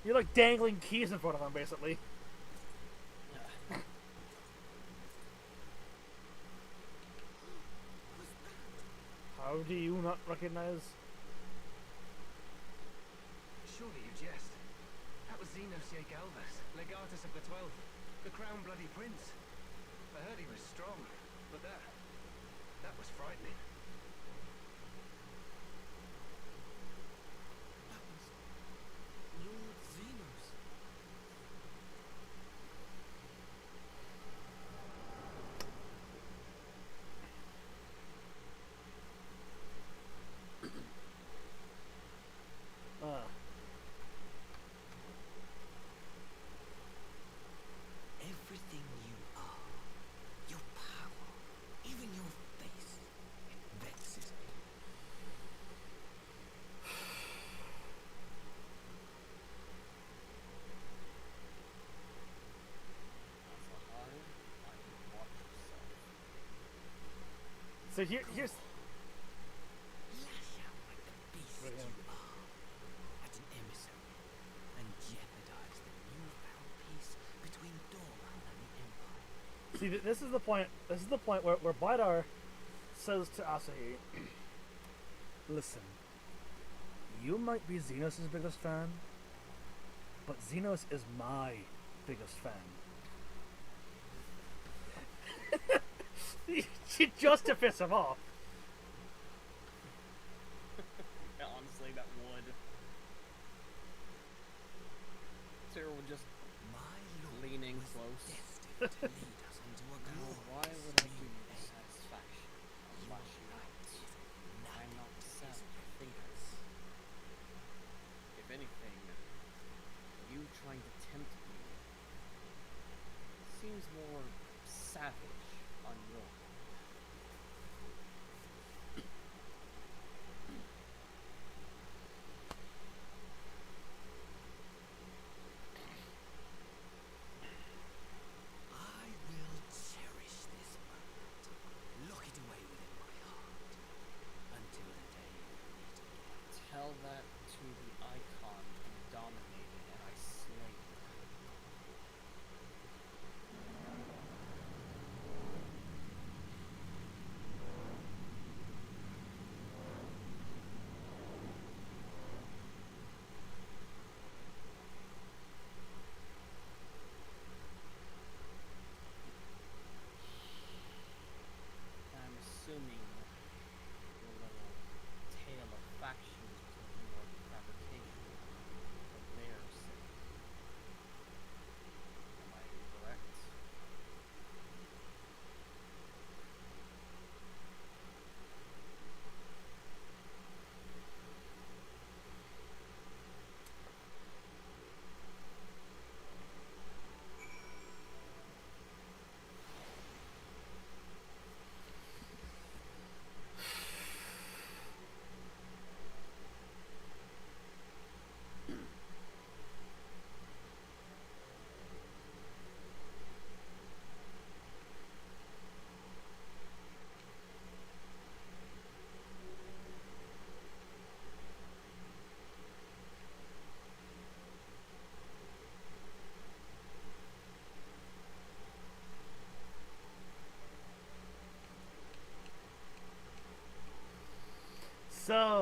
You're like dangling keys in front of him, basically. How do you not recognize? Surely you jest. That was Zenos Galvas, legatus of the 12th, the crown bloody prince. I heard he was strong, but that was frightening. That was Lord Zenos. Everything you are, your power, even your face, it vexes me. That's a hard. I can watch yourself. So here's. Lash out like the beast Right you here. are, at an emissary, and jeopardize the newfound peace between Dorma and the Empire. See, this is the point. This is the point where Bidar says to Asahi, "Listen, you might be Zenos' biggest fan, but Zenos is my biggest fan." Just to piss him off. Yeah, honestly, that would. Sarah would just My lord leaning was close. destined to lead us into a Now, glorious why would I give new you the age. satisfaction of Your lashing out? light is I'm not nothing sad is to think of. If anything, you trying to tempt me seems more savage on your part. I will cherish this moment, lock it away within my heart, until the day we meet again. Tell that to the icon who dominated and I slayed.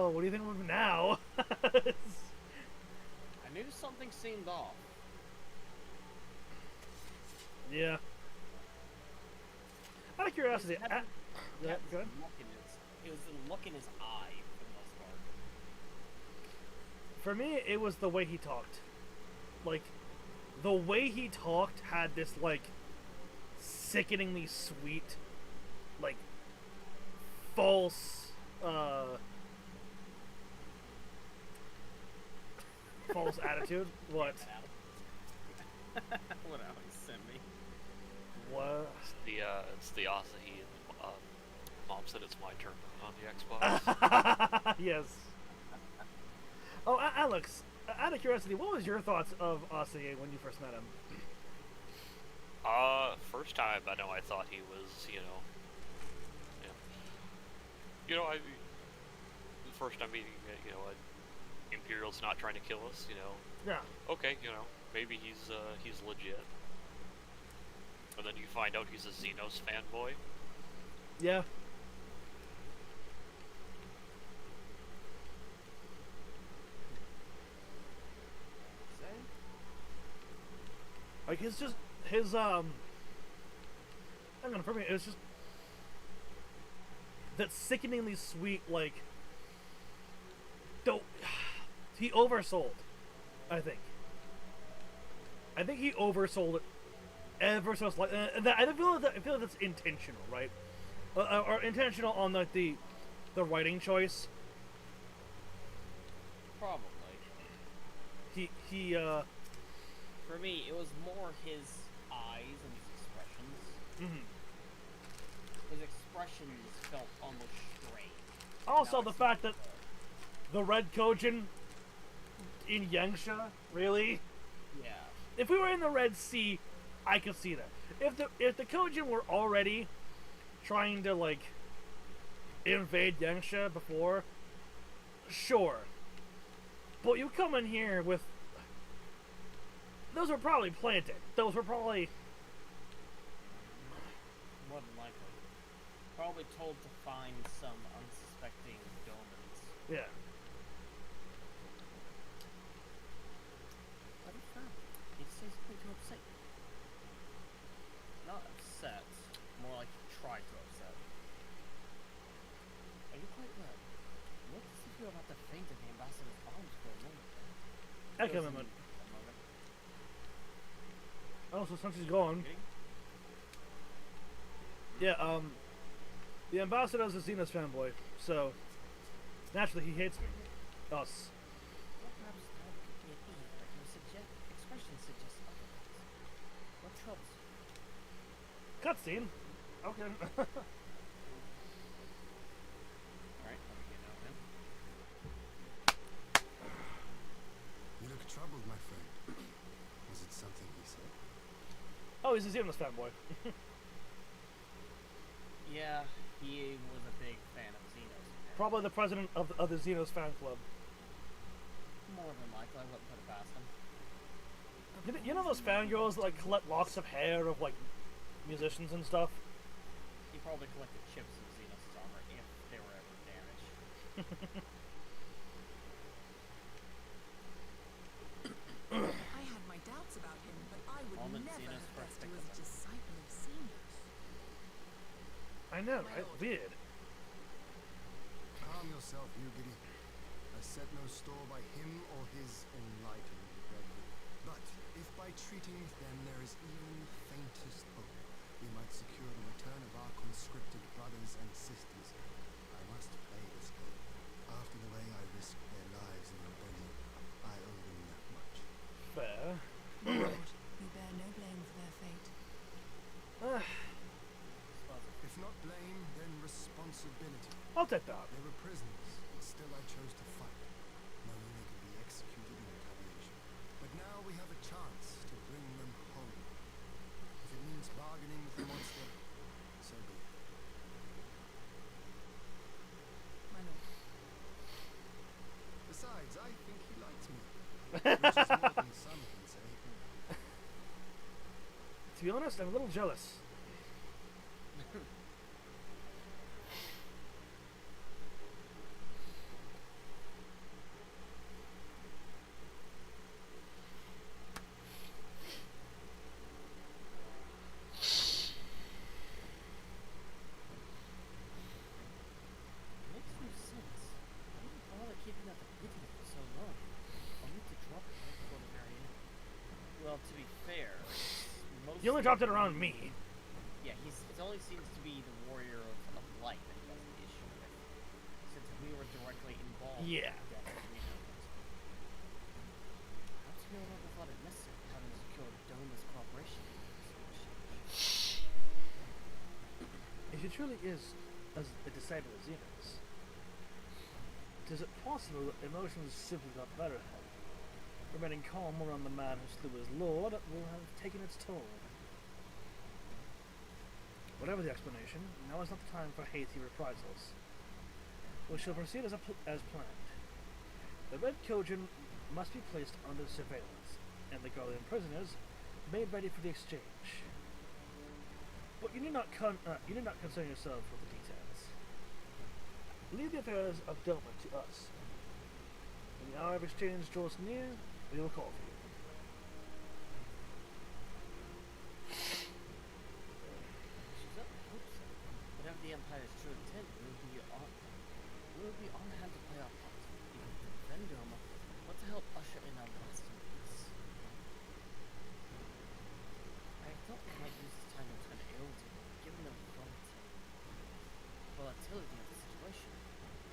well, what do you think of him now? I knew something seemed off. Yeah. Out of curiosity, It yeah, go ahead. It was the look in his eye for the most part. For me, it was the way he talked. Like, the way he talked had this, like, sickeningly sweet, like, false, false attitude. What? What Alex sent me. What? It's the Asahi. Mom said it's my turn on the Xbox. Yes. Oh, Alex, out of curiosity, what was your thoughts of Asahi when you first met him? First time I thought he was, the first time meeting, Imperial's not trying to kill us, Yeah. okay, maybe he's legit. And then you find out he's a Xenos fanboy. Yeah. Like, it's just his I don't know, for me, it was just that sickeningly sweet, like, don't he oversold, I think he oversold it ever so slightly, and I feel like that's intentional, right? Or intentional on like the writing choice. Probably. He For me, it was more his eyes and his expressions. mhm. His expressions felt almost strange. Also, Now the I see fact that the- the Red Kojin in Yangsha, really? Yeah. If we were in the Red Sea, I could see that. If the Kojin were already trying to, like, invade Yangsha before, sure. But you come in here with... Those were probably planted. Those were probably... More than likely. Probably told to find some unsuspecting domins. Yeah. What he found? He seems pretty upset. Not upset. More like he tried to upset. Are you quite well? Look as if you're about to faint in the ambassador's arms for a moment. Heck of a moment. Oh, so since he's gone... Yeah, the ambassador's a Xenos fanboy, so... Naturally, he hates me. Us. Well, perhaps that could be a theme, but your expression suggests otherwise. What troubles you? Cutscene. Okay. Alright, let me get out then. You look troubled, my friend. Was it something he said? Oh, he's a Xenos fanboy. Yeah, he was a big fan of Xenos. Probably the president of the Xenos fan club. More than likely, I wouldn't put it past him. You know those fangirls that, like, collect locks of hair of, like, musicians and stuff? He probably collected chips in Xenos' armor if they were ever damaged. I had my doubts about him, but I would Almond never Xenos have first guessed he pick was a of them. disciple of Xenos. I know, right? Weird. Calm yourself, Yugiri. I set no store by him or his enlightened brethren. But if by treating with them there is even the faintest hope, we might secure the return of our conscripted brothers and sisters, I must play this game. After the way I risked their lives in rebellion, I owe them that much. Fair. My lord, we bear no blame for their fate. If not blame, then responsibility. I'll take that. They were prisoners, and still I chose to fight, knowing they could be executed in retaliation. But now we have a chance to bring them home. If it means bargaining with the monster, so be it. My lord. Besides, I think he likes me, which is more than some can say. To be honest, I'm a little jealous. only dropped it around me. Yeah, it only seems to be the warrior of light that he has an issue with. Since we were directly involved Yeah. in the death of Reno. Perhaps we no longer thought it necessary having secured Doma's cooperation in this exchange. If he truly is as a disciple of Xenos, is it possible that emotions simply got better at him? Remaining calm around the man who slew his lord will have taken its toll. Whatever the explanation, now is not the time for hasty reprisals. We shall proceed as planned. The Red Kojin must be placed under surveillance, and the Guardian prisoners made ready for the exchange. But you need not concern yourself with the details. Leave the affairs of Doma to us. When the hour of exchange draws near, we will call for you. She's up, I hope so. Whatever the Empire's true intent, we'll be on hand to play our part. Even to defend Doma, but to help usher in our lasting peace. I thought we might use this time to turn ill to given the volatility of the situation.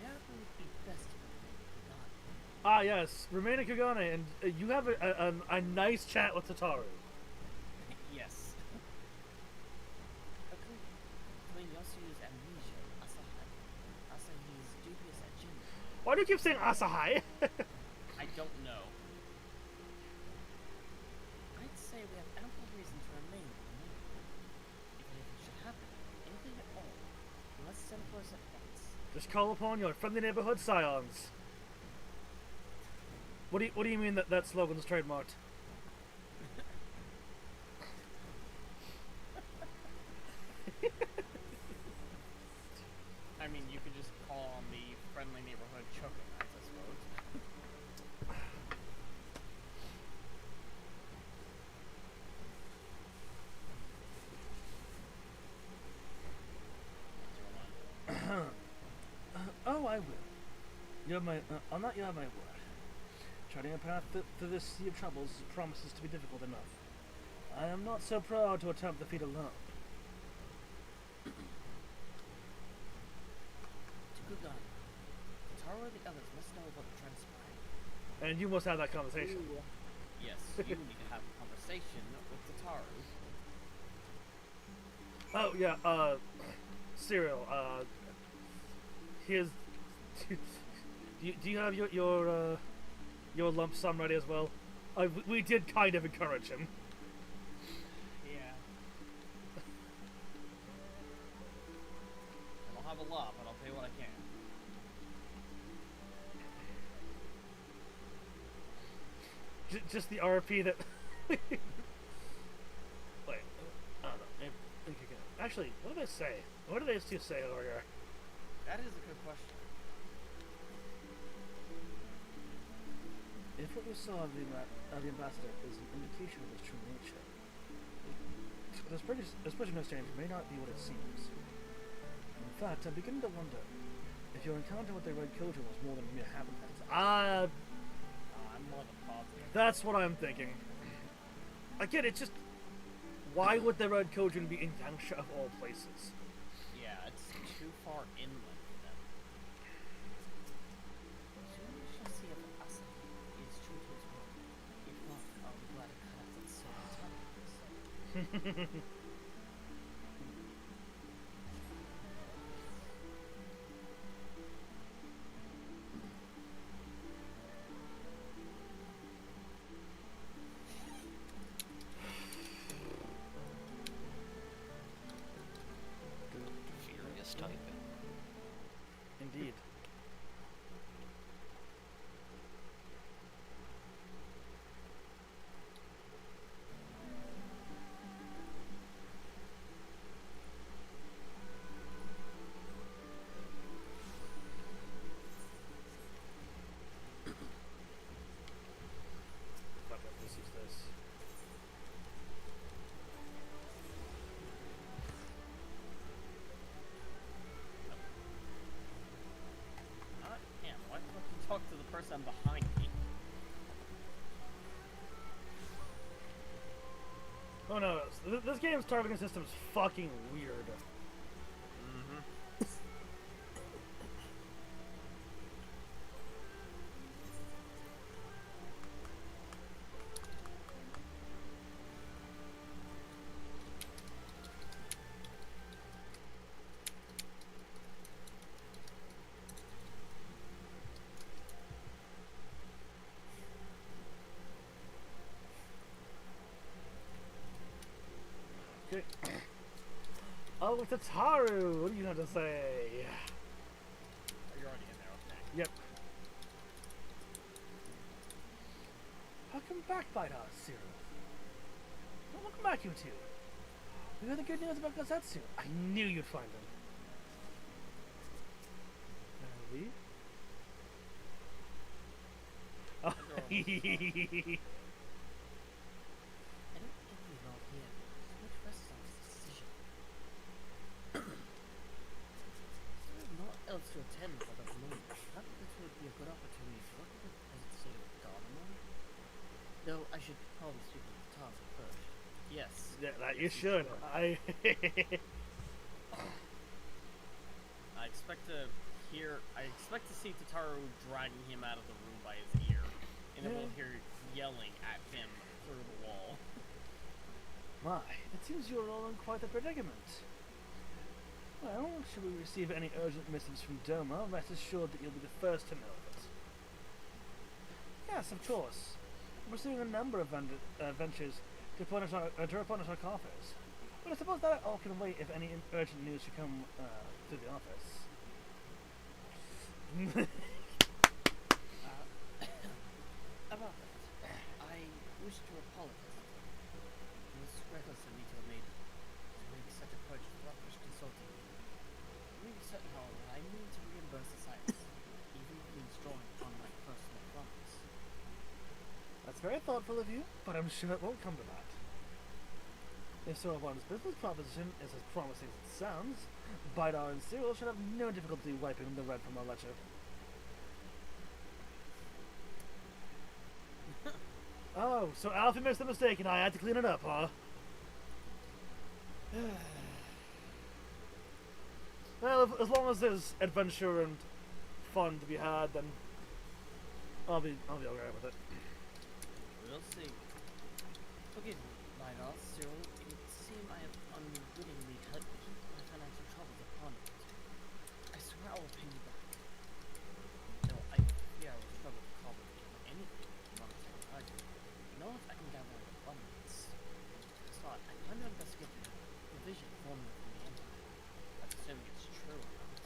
Perhaps it would be best to remain Kugane. Ah, yes, remain at Kugane, and you have a nice chat with Tataru. Yes. Between Yosu's amnesia and Asahi's dubious agenda, Why do you keep saying Asahai? I don't know. I'd say we have ample reason to remain in the neighborhood. If anything should happen, anything at all, you must send for us at once. Just call upon your friendly neighborhood scions. What do you mean that slogan's trademarked? I mean, you could just call on the friendly neighborhood choking knives, I suppose. Oh, I will. I'll not you have my word. Charting a path through this sea of troubles promises to be difficult enough. I am not so proud to attempt the feat alone. To Kugane, Taro and the others must know about the transpiring. And you must have that conversation. Yes, you need to have a conversation with Tataru. Oh yeah, Cyril, here's do you have your lump sum ready as well? We did kind of encourage him. Yeah. I don't have a lot, but I'll pay what I can. Just the RP that. Wait, I don't know. Actually, what did they say? What did they just say over here? That is a good question. If what you saw of the ambassador is an indication of his true nature, this prisoner exchange may not be what it seems. In fact, I'm beginning to wonder if your encounter with the Red Killjoy was more than mere happenstance. I'm more than positive. That's what I'm thinking. Again, it's just, why would the Red Kojin be in Yangsha of all places? Yeah, it's too far inland for them. Soon we shall see if Asahi is true to his word. If not, I'll be glad to cut out that silver tongue. Furious typing. Indeed. Fuck it, let's use this. This game's targeting system is fucking weird. Mm-hmm. Okay. Oh, it's a Taru! What do you have to say? Oh, you're already in there, okay. Yep. Welcome back, Bidar, Cyril. Well, welcome back, you two. We heard the good news about Gazetsu. I knew you'd find him. Leave? Oh. I don't envy Lord here. So much rests on his decision. There is not else to attend for the moment. I think this would be a good opportunity to look at the present state of Garlemald. Though I should probably speak with the task first. Yes. Yeah, that you should. I expect to see Tataru dragging him out of the room by his ear. And then we'll hear yelling at him through the wall. My, it seems you're all in quite a predicament. Well, should we receive any urgent missives from Doma, rest assured that you'll be the first to know of it. Yes, of course. We're pursuing a number of ventures to replenish our coffers. But I suppose that all can wait if any urgent news should come through the office. About that, I wish to apologize. It was reckless of me to have made such a purchase without first consulting you. To be certain, however, I mean to reimburse the science, even if it means drawing upon my personal funds. That's very thoughtful of you, but I'm sure it won't come to that. If Sir One's business proposition is as promising as it sounds, Bidar and Cyril should have no difficulty wiping the red from our ledger. Oh, so Alfie made the mistake and I had to clean it up, huh? Well, as long as there's adventure and fun to be had, then I'll be alright with it. We'll see. Forgive me, Bidar, Cyril. It would seem I have unwittingly helped keep my financial troubles upon it. I swear I will pay you back. Though I fear I will struggle to call it anything monetary value. Nor if I can gather an abundance. Besides, I plan to investigate the vision formula from the Empire. That's assuming it's true or not.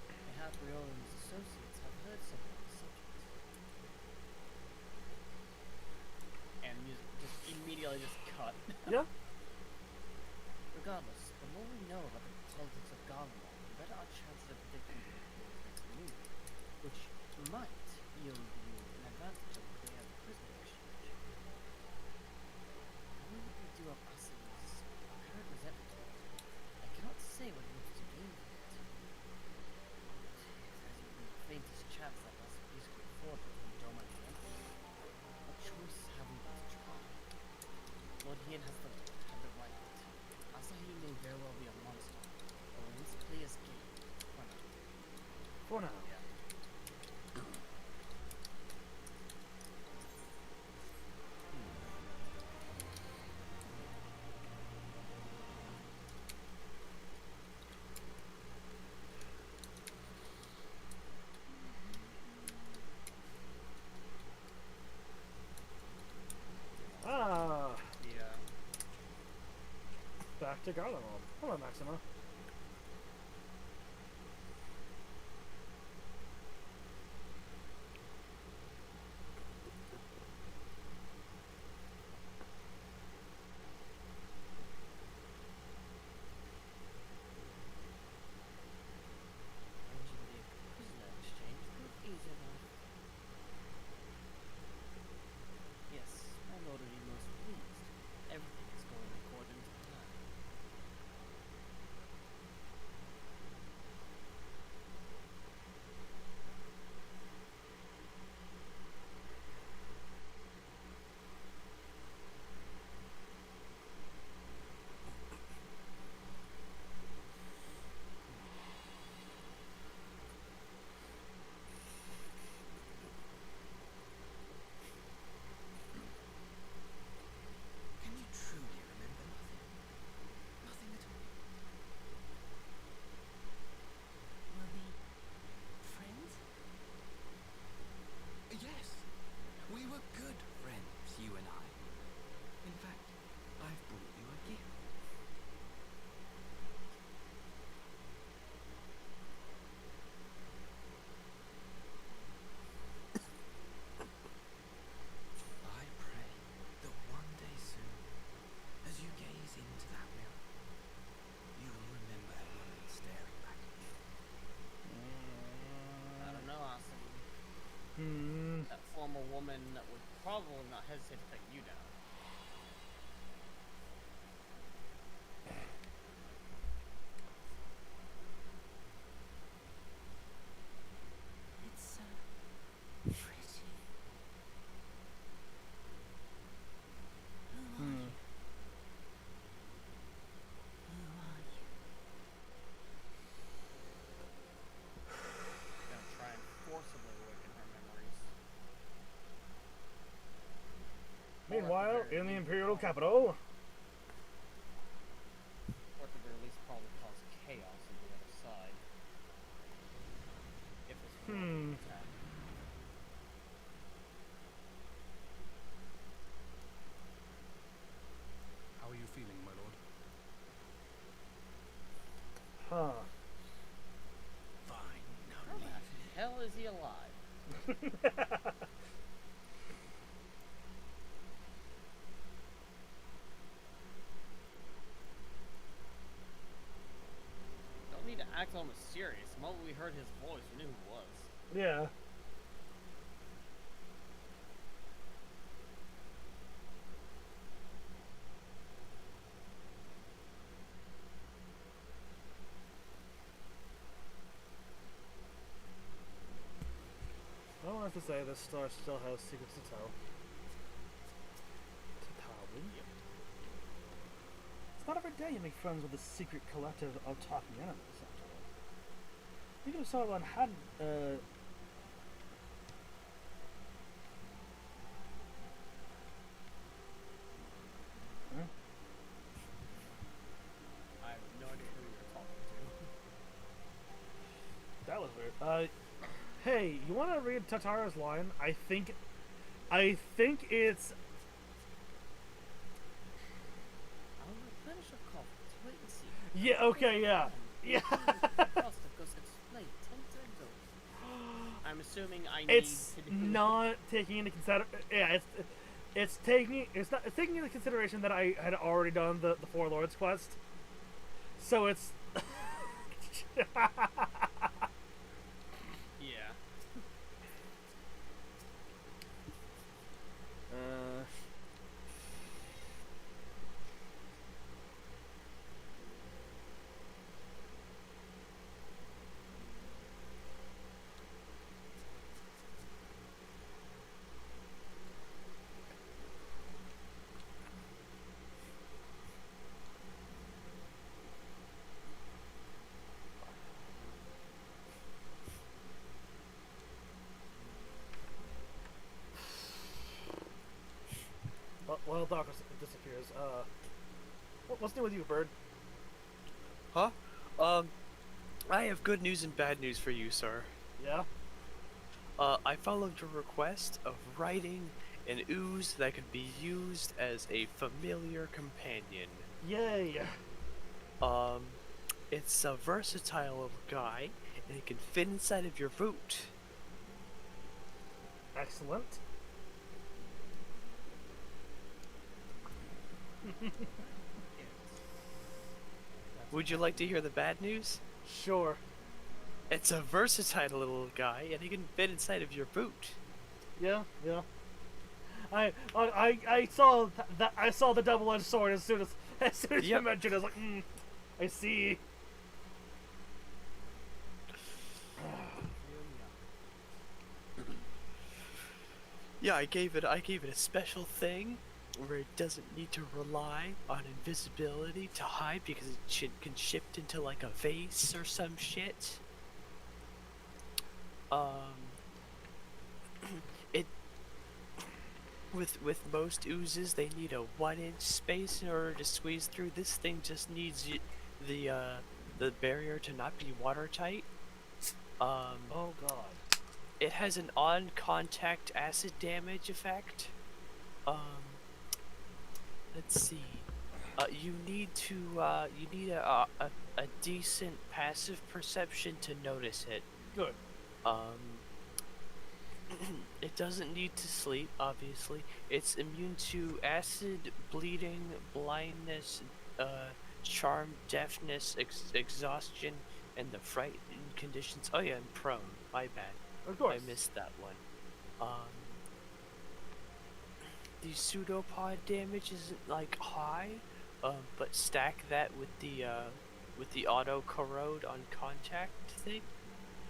Perhaps Riol and his associates have heard something on the subject. And music just immediately just cut. Yeah? Regardless, the more we know about the politics of Garlemald, the better our chances of predicting the next move, which might yield you an advantage over the day of prisoner exchange. Only what we do of us is apparent resentment. I cannot say what it looks to gain from it. There's even the faintest chance that us peace could afford between Doma and the Emperor. What choice have we but to try? Lord Hien has the right. Asahi may very well be a monster, but we must play his game for now. For now. Yeah. Ah, Yeah. back to Garlemald. Hello, Maxima. Arranging the prisoner exchange proved easy enough. Yes, my lord will be most pleased. Everything is going according to plan. woman would probably not hesitate to take you down. It's so pretty. Who are you? Who are you? Gonna try and forcibly awaken her memories. Meanwhile, in the Imperial capital. Or at the very least, probably cause chaos on the other side. If it's really attack. How are you feeling, my lord? Huh. Fine, now How leave. the hell is he alive? Don't need to act all mysterious. The moment we heard his voice, we knew who it was. Yeah. I don't have to say this star still has secrets to tell. It's not every day you make friends with the secret collective of talking enemies, after all. Even if someone had, I have no idea who you're talking to. that was weird. Hey, you want to read Tatara's line? I think it's. I'll replenish your coffee. Wait and see. Yeah. Okay. Yeah. Yeah. I'm assuming I need It's to do not taking into yeah, it's taking into consideration that I had already done the Four Lords quest. So it's Yeah. well, Darkus disappears. What's new with you, Bird? Huh? I have good news and bad news for you, sir. Yeah. I followed your request of writing an ooze that could be used as a familiar companion. Yay. It's a versatile little guy, and it can fit inside of your boot. Excellent. Would you like to hear the bad news? Sure. It's a versatile little guy, and he can fit inside of your boot. Yeah. Yeah. I saw that I saw the double-edged sword as soon as you Yep. mentioned it. I was like, I see. Yeah, I gave it a special thing where it doesn't need to rely on invisibility to hide because it can shift into like a vase or some shit. It with most oozes they need a 1-inch space in order to squeeze through. This thing just needs the barrier to not be watertight. Oh god. It has an on-contact acid damage effect. Let's see. You need a decent passive perception to notice it. Good. It doesn't need to sleep, obviously. It's immune to acid, bleeding, blindness, charm, deafness, exhaustion, and the frightened conditions. Oh yeah, and prone. My bad. Of course. I missed that one. the pseudopod damage isn't like high, but stack that with the auto corrode on contact thing,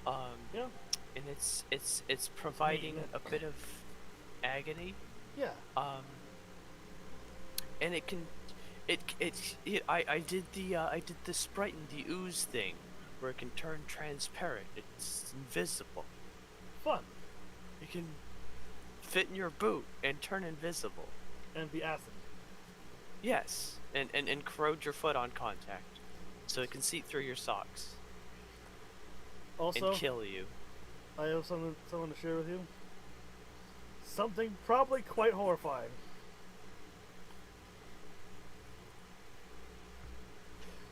Yeah. and it's providing a bit of agony. Yeah. And it can, I did the sprite and the ooze thing, where it can turn transparent. It's invisible. Fun. It can fit in your boot and turn invisible. And be acid. Yes, and corrode your foot on contact, so it can seep through your socks Also, and kill you. I have something to share with you. Something probably quite horrifying.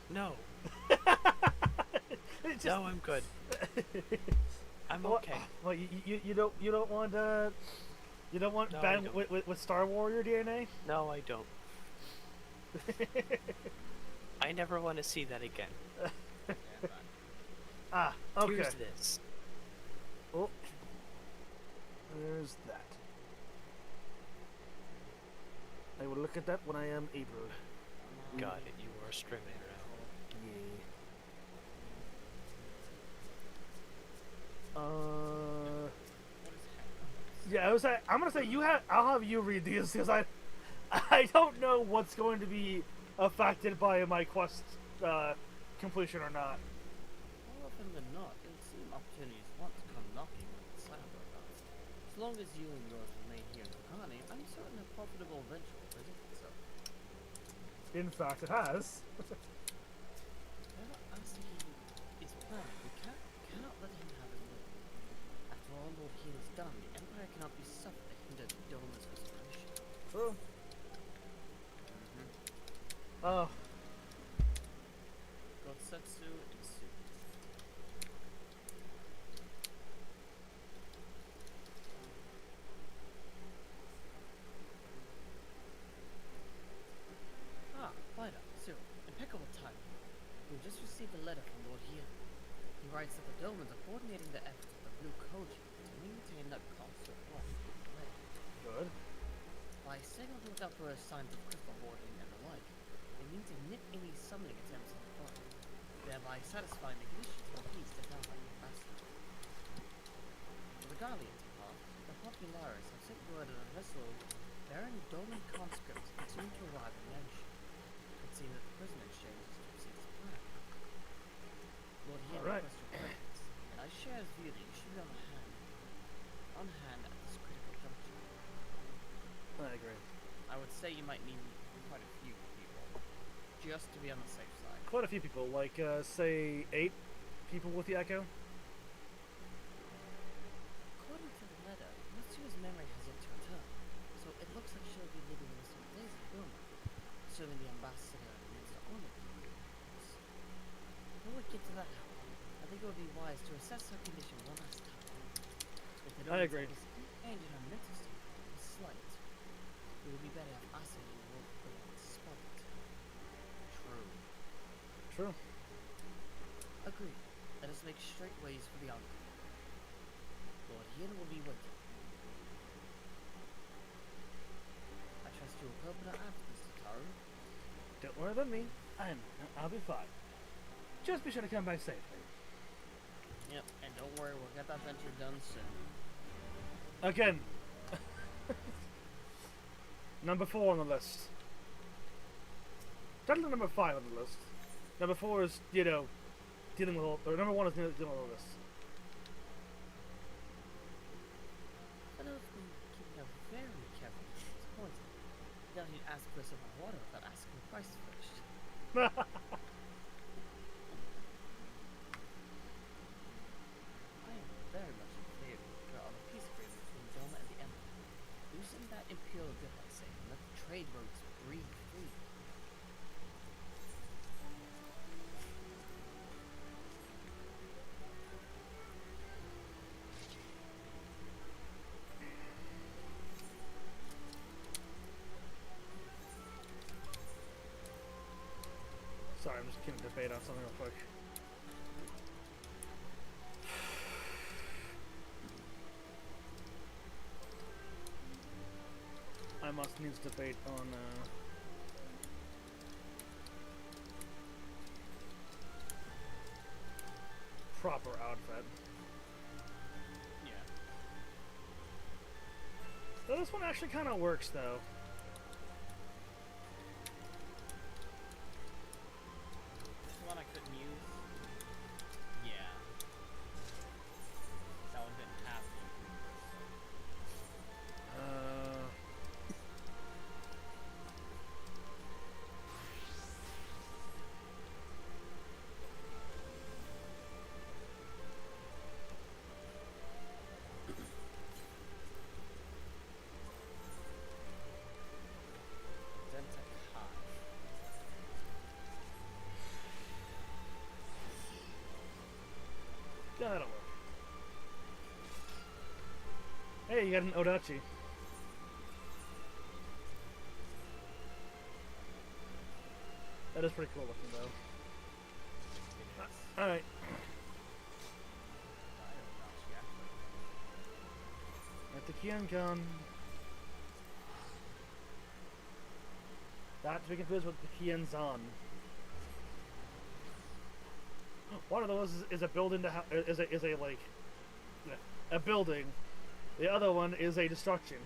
No. Just, No, I'm good. I'm What- okay. Well, you don't want you don't want No, I bad don't. with Star Warrior DNA. No, I don't. I never want to see that again. Ah, okay. Here's this. Oh, there's that. I will look at that when I am able. Got it. You are streaming now. Yeah. Yeah, I'm gonna say I'll have you read these because I don't know what's going to be affected by my quest completion or not. More often than not, it would seem opportunities want to come knocking when the cyber arrives. As long as you and yours remain here in Tahani, I'm certain a profitable venture will present itself. In fact, it has. Whatever Asuki is planning, we cannot let him have his way. After all Lord Hill has done, the Empire cannot be suffered to hinder the Doma's restoration. True. Oh. Gotsetsu Isu. Ah, Lida, Cyril, impeccable timing. We've just received a letter from Lord Hill. He writes that the Domans are coordinating the efforts of the Blue Koji to maintain that constant life with the plague. Good. By staying on the lookout for signs of crystal hoarding and the like, they mean to nip any summoning attempts in the fire, thereby satisfying the conditions for peace to down by the ambassador. For the Guardians part, the Popularis have sent word that a vessel bearing Doman conscripts is soon to arrive in Yanshin. It seems that the prison exchange is to proceed as planned. Lord Hill Alright. requests your presence, and I share his view that you should be on hand at this critical juncture. I agree. I would say you might need quite a few people, just to be on the safe side. Quite a few people, like say 8 people with the Echo. According to the letter, Mitsu's memory has yet to return, so it looks like she'll be living with some days in Burma, assuming the ambassador needs to honor the agreements. Before we get to that, however, I think it would be wise to assess her condition one last time. If the I agree. and in her mental state is slight, it would be better if Asa and the world go on spot it. True. True. Agreed. Let us make straight ways for the outcome. Lord Hien will be waiting. I trust you will cope with our absence, Tataru. Don't worry about me. I'll be fine. Just be sure to come back safely. Yep, and don't worry, we'll get that venture done soon. Again. Number 4 on the list. Technically number 5 on the list. Number 4 is, dealing with all, or number 1 is dealing with all this. Fenno's been keeping a very careful eye on his points. Now he'd ask for some water without asking the price first. I am very much in favor of a peace agreement between Doma and the Empire. Loosen that imperial grip, I say, and let the trade routes breathe free. Sorry, I'm just getting a debate on something real quick. must needs debate on proper outfit. Yeah. So this one actually kind of works though. This one I couldn't use. Yeah. That one didn't have the Dentec High. Yeah, that'll work. Hey, you got an Odachi. That is pretty cool looking, though. It is. Alright. At the Kian gun. Not to be confused with the Kian Zan. One of those is a building to is a like a building. The other one is a destruction.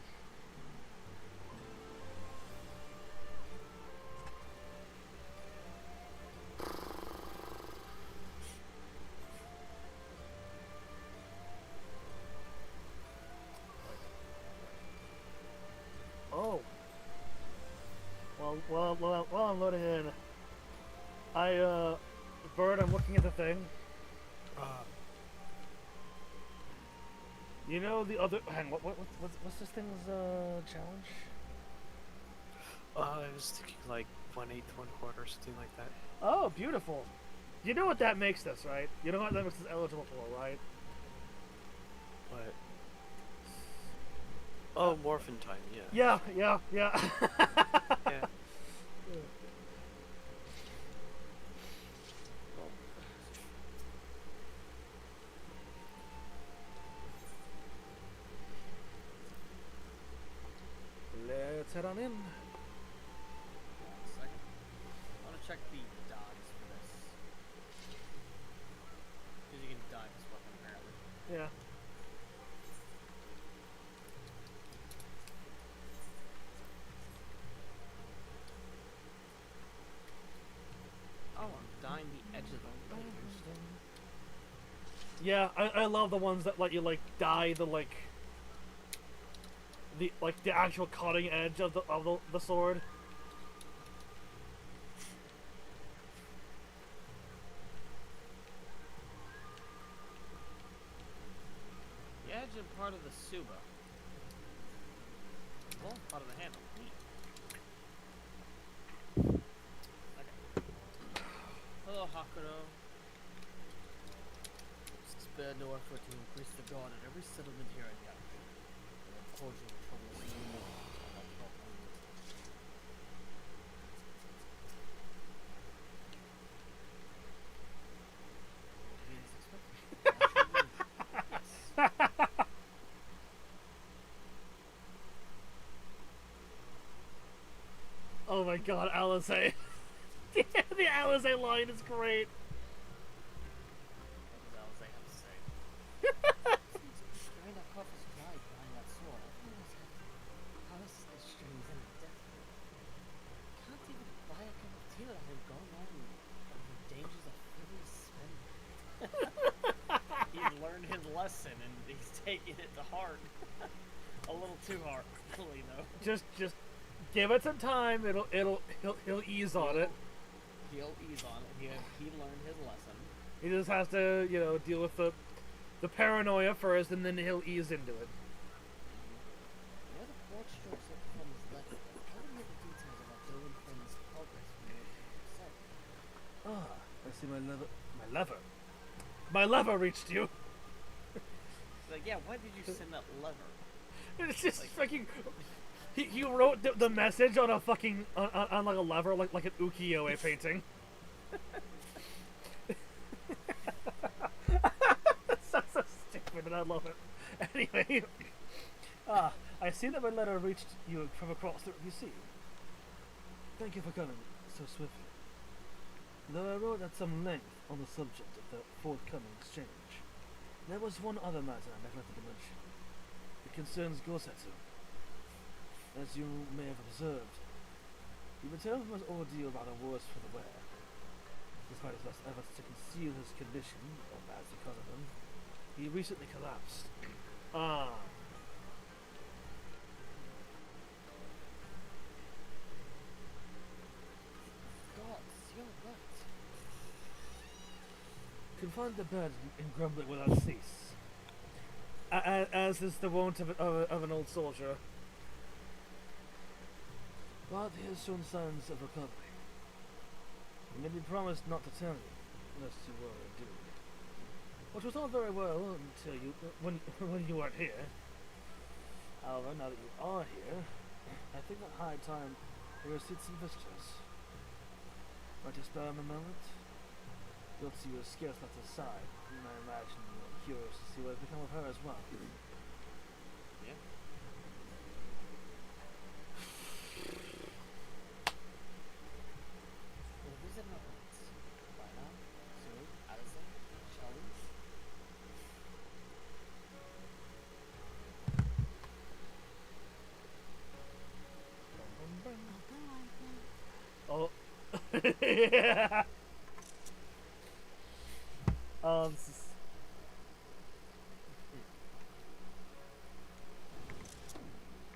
Oh. While I'm loading in, Bird, I'm looking at the thing. You know the other. Hang on, what's this thing's challenge? I was thinking like 1/8, 1/4, something like that. Oh, beautiful. You know what that makes this, right? You know what that makes us eligible for, right? What? Oh, morphin time, yeah. Yeah. Yeah. Let's head on in. 1 second. I want to check the dodge for this. Because you can dodge this weapon apparently. Yeah. Oh, I'm dying the edge of the lasers. Yeah, I love the ones that let you like dye the the actual cutting edge of the sword. The edge and part of the Suba. Well, part of the handle. Neat. Okay. Hello, Hakuro. Spare no effort to increase the guard at every settlement here in Yaku. It will cause you trouble even more. Oh my god, Alizé. The Alizé line is great. What does Alizé have to say? Straight up Coffer's guide behind that sword. How is this strings in death? Can't even buy a cup of tea without him going on of the dangers of frivolous spending. He learned his lesson and he's taking it to heart. A little too hard, really, though. Just give it some time. He'll ease on it. He'll ease on it. He learned his lesson. He just has to, deal with the paranoia first, and then he'll ease into it. Where the broad strokes look from his letter, how do you get the details about Joe and Finn's progress from your side? Ah, I see my lever reached you. Like, yeah, why did you send that lever? It's just fucking. He wrote the message on a fucking on like a lever, like an ukiyo-e painting. That's so stupid, and I love it. Anyway, I see that my letter reached you from across the sea. Thank you for coming so swiftly. Though I wrote at some length on the subject of the forthcoming exchange, there was one other matter I neglected to mention. It concerns Gorsetsu. As you may have observed, he returned from his ordeal rather worse for the wear. Despite his best efforts to conceal his condition, or as because of them, he recently collapsed. Ah. Gods, you're right. Confined to bed and grumbling without cease. As is the wont of an old soldier. But he has shown signs of recovery. And then he promised not to tell you, lest you were doomed. Which was all very well until you, when you weren't here. However, now that you are here, I think that high time we received some visitors. Might you spare him a moment? Yotsu was scarce left aside, and I imagine you are curious to see what has become of her as well. Yeah. Well, who's in our ranks? Rhino, Sue, Addison, Shelly? I'll go either. Oh. Yeah. This is...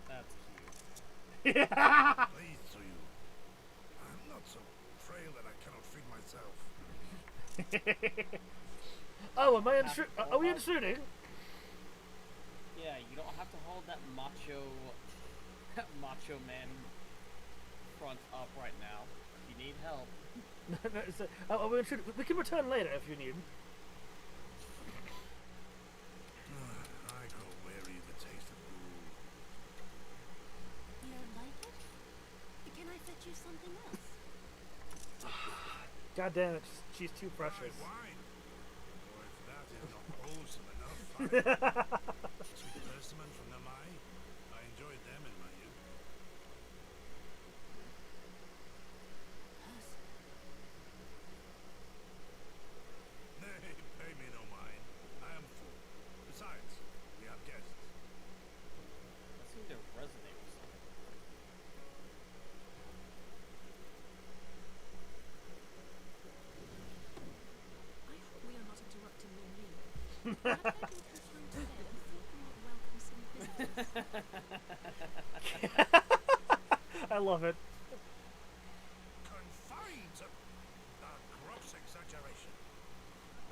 That's cute. Yeah. Pleased to you. I'm not so frail that I cannot feed myself. Oh, am I are we intruding? Yeah, you don't have to hold that macho man front up right now. If you need help. No, so, are we intruding? We can return later if you need. I grow weary of the taste of gruel. You don't like it? Can I fetch you something else? God damn it, she's too precious. Wine. Or if that is not wholesome enough, sweet persimmon from Namai. I enjoyed them in my youth. Nay, pay me no mind. I am full. Besides, we have guests. That seemed to resonate with something. I hope we are not interrupting your meal. Have I been confined to bed? I think we might welcome some visitors. I love it. Confined to a gross exaggeration.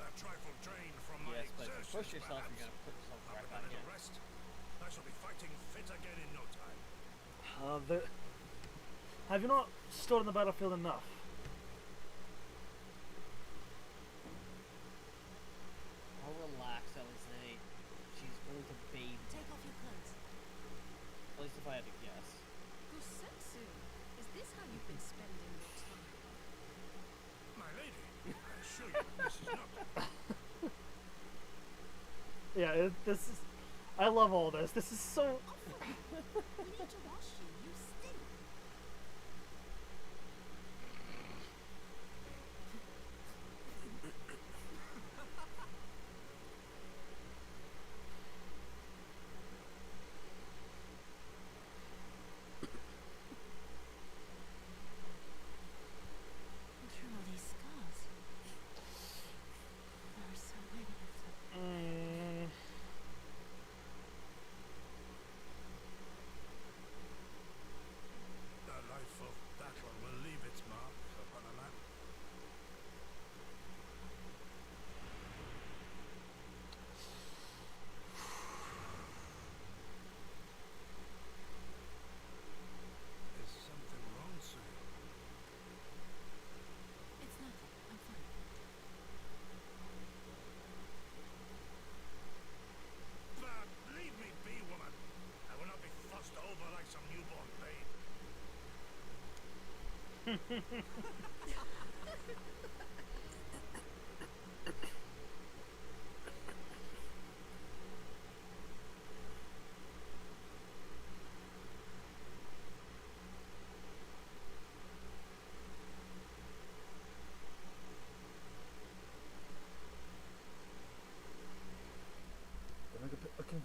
That trifle drained from my Yes, but if you exertions, push yourself, perhaps. you're gonna put yourself After right a back little in. rest, I shall be fighting fit again in no time. Have you not stood on the battlefield enough? I'll relax, Alize. She's going to bathe. Take off your clothes. At least if I had to guess. Gosetsu, is this how you've been spending your time? My lady, I assure you this is not. Yeah, this is. I love all this. This is so. We need to wash you. You stink. What are all these scars? There are so many of them. The life of battle will leave its mark upon a man. Is something wrong, sir? It's nothing. I'm fine. But leave me be, woman. I will not be fussed over like some newborn babe.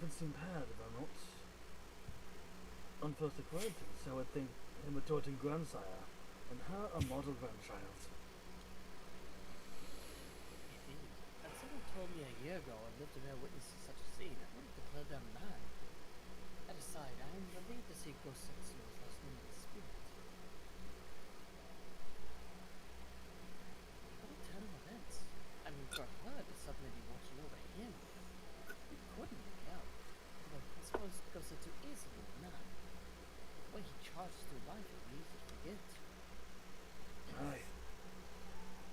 doesn't seem paired, if I'm not. On first acquaintance, I would think him a doting grandsire, and her a model grandchild. Indeed. Had someone told me a year ago I lived to bear witness to such a scene, I would have declared them mad. That aside, I am relieved to see Gosetsu's last name in spirit. What a turn of events. I mean, for her to suddenly be watching over him, you couldn't make out. Although I suppose Gosetsu is a good man. The way he charges through life is easy to forget. Aye.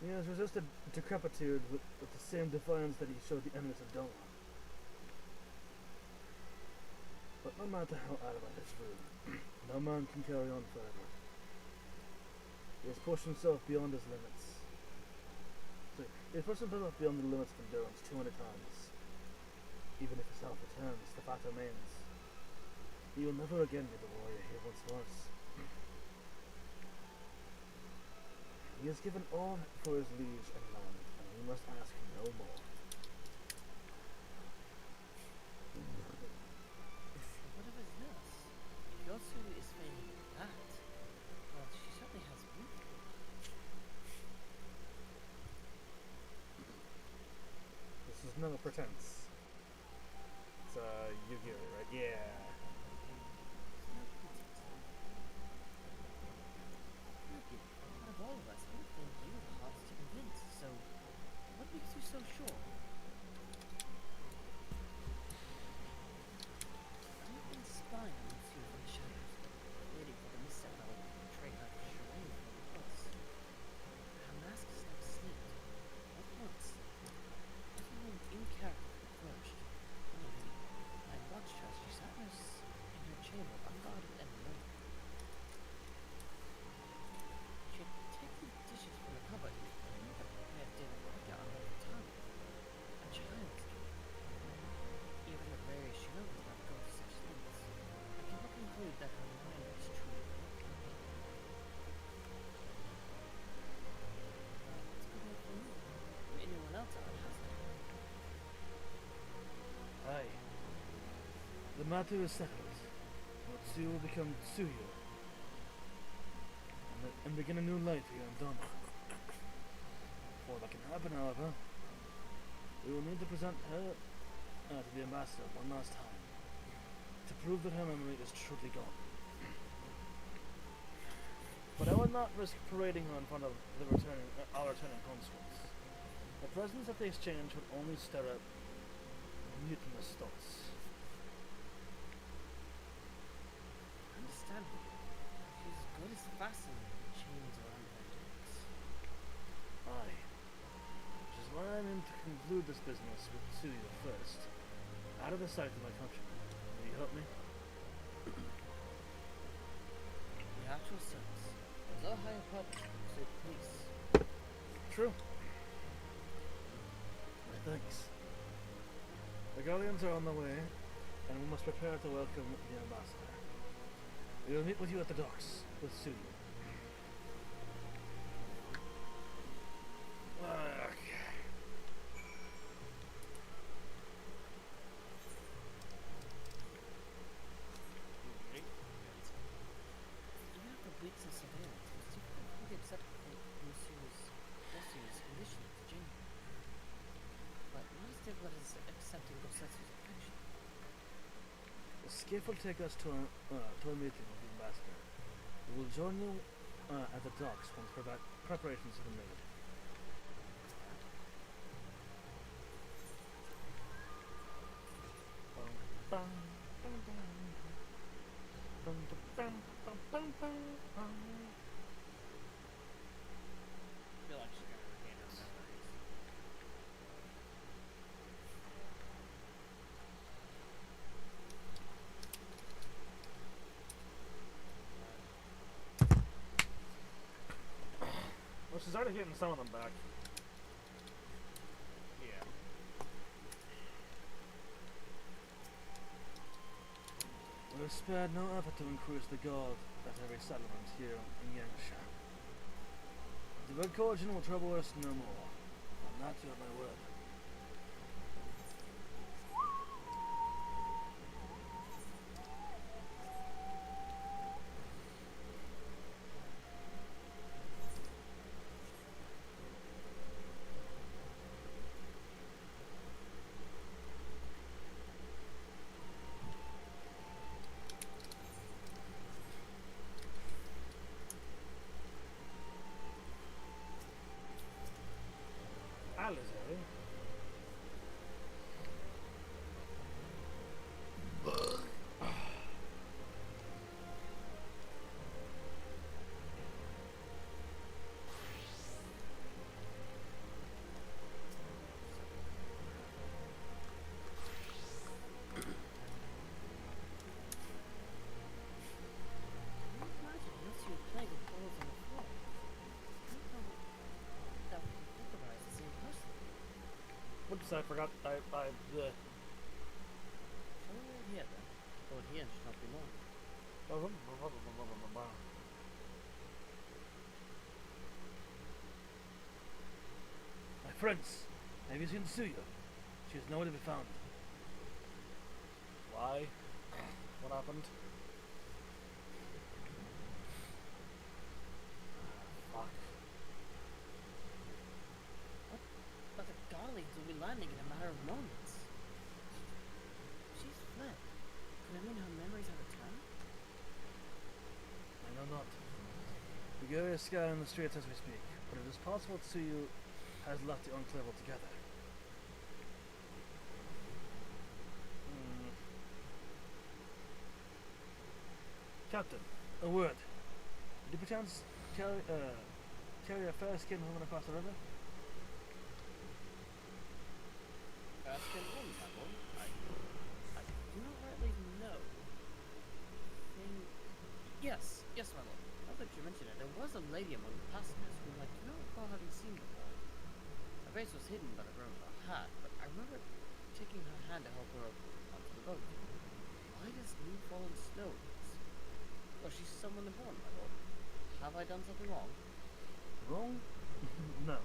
He has resisted decrepitude with the same defiance that he showed the enemies of Doma. But no matter how adamant his will, no man can carry on forever. He has pushed himself beyond his limits. He has pushed himself beyond the limits of endurance too many times. Even if his health returns, the fact remains. He will never again be the warrior he once was. He has given all for his liege and land, and we must ask no more. What of his nurse? If Yosu is feigning that, well, she certainly has beauty. This is no pretense. It's Yu-Gi-Oh, right? Yeah. No pretense. Yuki, out of all of us, I would think you were the hardest to convince, so what makes you so sure? I've been spying on you from the shadows, waiting for the misstep that will betray her charade from the pulse. Her mask is like slipped. At once. I remained in character from the first. Indeed, I watched her as she sat in her chamber, unguarded and alone. She had taken dishes from the cupboard and never prepared dinner right out of her tongue. A child's game. Even the rarest she knows would not go to such lengths. I cannot conclude that her mind was truly broken. It's good enough for me. And anyone else out has that. Aye. The matter is settled. Matsuo will become Tsuyu. And begin a new life here in Doma. Before that can happen, however, we will need to present her to the ambassador one last time, to prove that her memory is truly gone. But I would not risk parading her in front of our returning consuls. The presence at the exchange would only stir up mutinous thoughts. Understandable. She's as good as fascinating with chains around her necks. Aye. Which is why I'm in to conclude this business with Tsuyu first, out of the sight of my countrymen. Will you help me? The actual service. There's no higher purpose than to save peace. True. My thanks. The galleons are on the way, and we must prepare to welcome the ambassador. We will meet with you at the docks with Tsuyu. Okay. Even after weeks of surveillance, it was difficult for me to accept Gossu's condition to Jane. But what is there what is accepting Gosetsu's affection? The skiff will take us to a meeting with the ambassador. We will join you at the docks once preparations have been made. I feel like she's gonna regain her memories. Well, she's already getting some of them back. Yeah. We have spared no effort to increase the guard at every settlement here in Yangsha. The Red Cordian will trouble us no more. On that you have my word. Oops, I forgot. The. Shall we wait here then? Hold here should not be long. My friends, have you seen Suyo? She is nowhere to be found. Why? What happened? Fuck. But the Garleys will be landing in a matter of moments. She's fled. Could I mean her memories have returned? I know not. The area is scouring the streets as we speak, but it is possible Tsuyu has left the enclave altogether. Captain, a word. Did you perchance carry a fair-skinned woman across the river? Fair-skinned woman, my lord? I do not rightly know. Yes, my lord. Now that you mention it, there was a lady among the passengers whom I do not recall having seen before. Her face was hidden by the brim of her hat, but I remember taking her hand to help her onto the boat. Why does new fallen snow? Was she someone important, my lord? Have I done something wrong? Wrong? No.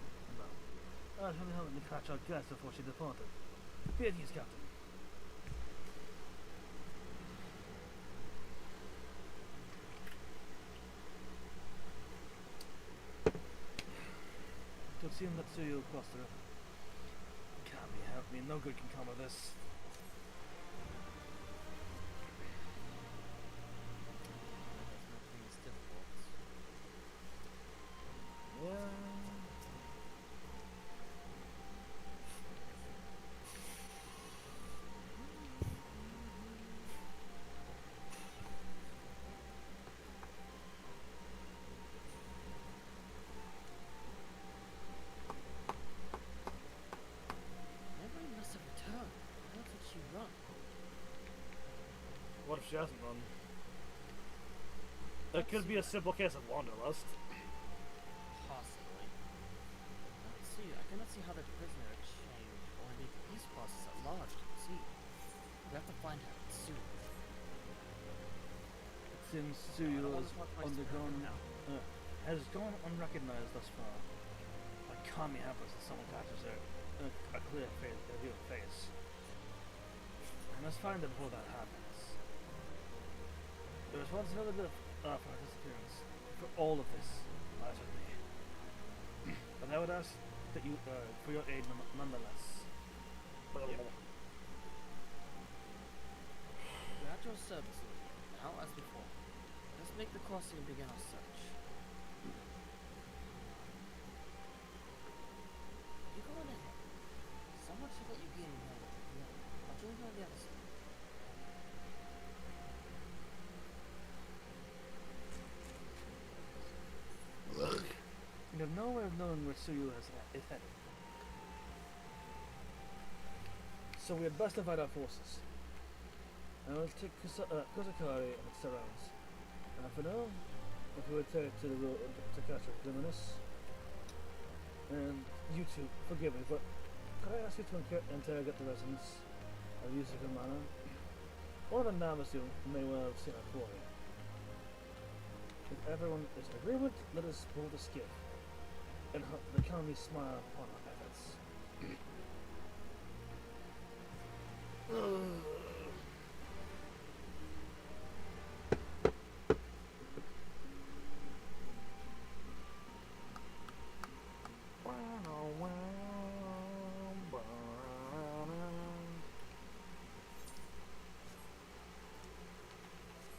I was only helping to catch our guest before she departed. Be at ease, Captain. It would seem that Tsuyu crossed the river. Kami, help me. No good can come of this. Memory must have returned. How did she run? What if she hasn't run? It could be a simple case of wanderlust. Possibly. Let's see. I cannot see how the prisoner exchange or indeed the peace process at large can see. We have to find her soon. It seems Tsuyu has gone unrecognized thus far. But Kami happens that someone catches her in a clear face. I must find her before that happens. There was once another bit of her disappearance. For all of this lies with me. But I would ask that you for your aid nonetheless. Yep. We're at your service, Lord. Now as before. Let's make the crossing and begin our search. You go on ahead. Someone should let you get in there. I'll join you on the other side. You have no way of knowing where Tsuyu is headed. So we had best divide our forces. I will take Kusakari and its surrounds. And for now, if we would take to the road to catch a criminals. And you two, forgive me, but could I ask you to interrogate the residents of Yusuka Manor? One of the Namasu may well have seen our quarry. If everyone is in agreement, let us pull the skiff. And the county smile upon our efforts.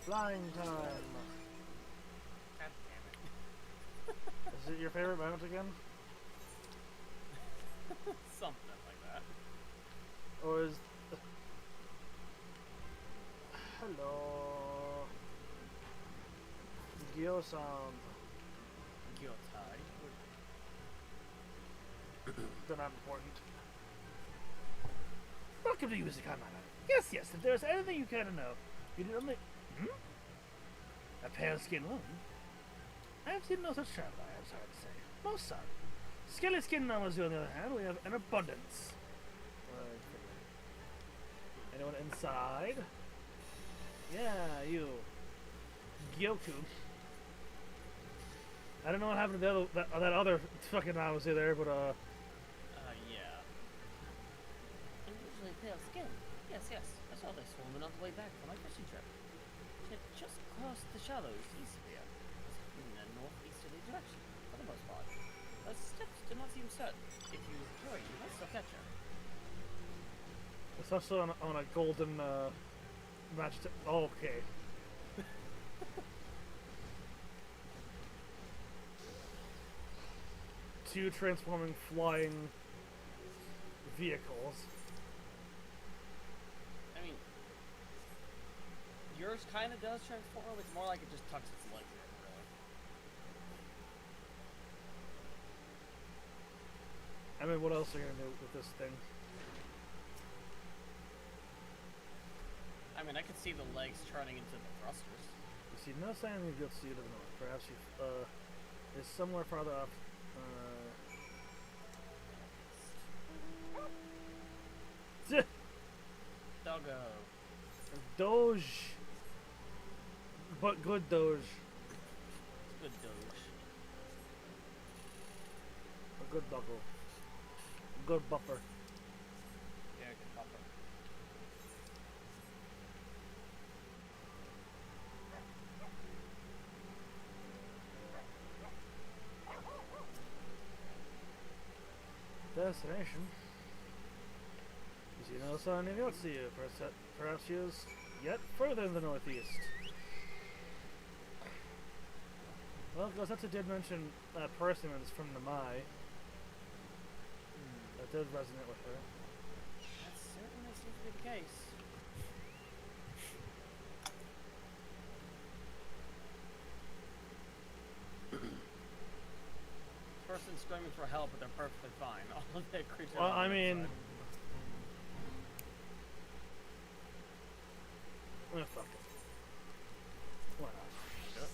Flying time! God damn it. Is it your favorite moment again? Something like that. Or is... Hello... Gyo-san. Gyotai. They're not important. Welcome to Yusuka Manor. Yes, if there's anything you care to know, you need only... A pale-skinned woman? I have seen no such traveler, I am sorry to say. Most so. Scaly-skinned Namazu, on the other hand, we have an abundance. side. Yeah, you. Gyoku. I don't know what happened to the other, that other fucking Naozu there, but Yeah. Unusually pale skin. Yes, yes. I saw this woman on the way back from my fishing trip. She had just crossed the shallows east of here, in a northeasterly direction, for the most part. Her steps do not seem certain. If you hurry, you might still catch her. it's also on a golden magic. Oh, okay. Two transforming flying vehicles. I mean, yours kind of does transform. It's more like it just tucks its legs in, really. I mean, what else are you gonna do with this thing? I mean, I could see the legs turning into the thrusters. You see no sign of you'll see to the north. Perhaps you is somewhere farther off. Doggo. Doge, but good Doge, Good doge. a good doggo, good buffer. Yeah, good buffer. Destination. You see no sign of Yotsuyu. Perhaps she is yet further in the northeast. Well, Gosetsu did mention persimmons from the Mai. That did resonate with her. That certainly seems to be the case. Person screaming for help, but they're perfectly fine. All of the creatures. Well, on I the mean, outside. fuck it. Why not?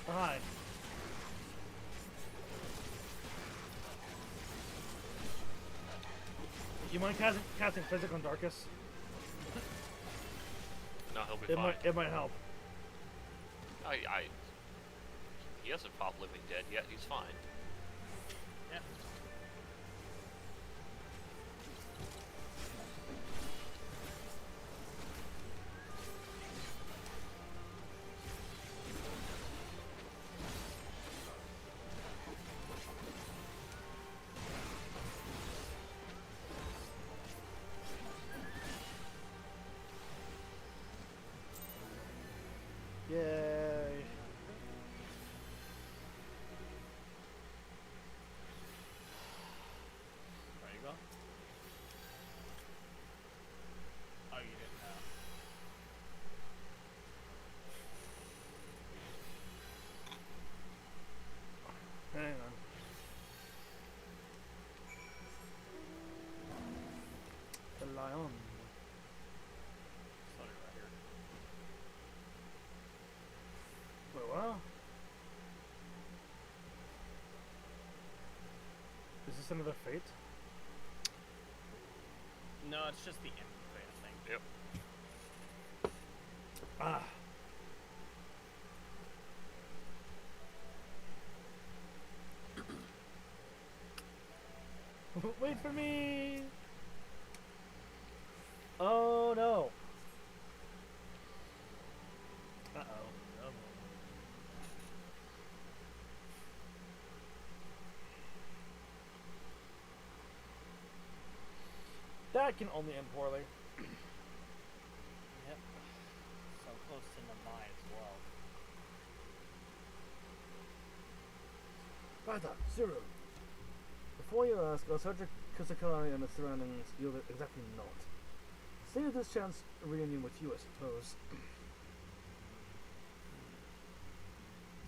Hi. You mind casting physic on Darkus? No, he'll be fine. It might help. He hasn't popped living dead yet. He's fine. Yeah. Yay. of their fate? No, it's just the end of it, I think. Yep. Ah. Wait for me! Oh no! Uh oh. That can only end poorly. Yep. So close to Namai as well. Bada, Zero. Before you ask, was Sergeant Kusakarari and the surroundings yield exactly not? Save this chance reunion with you, I suppose.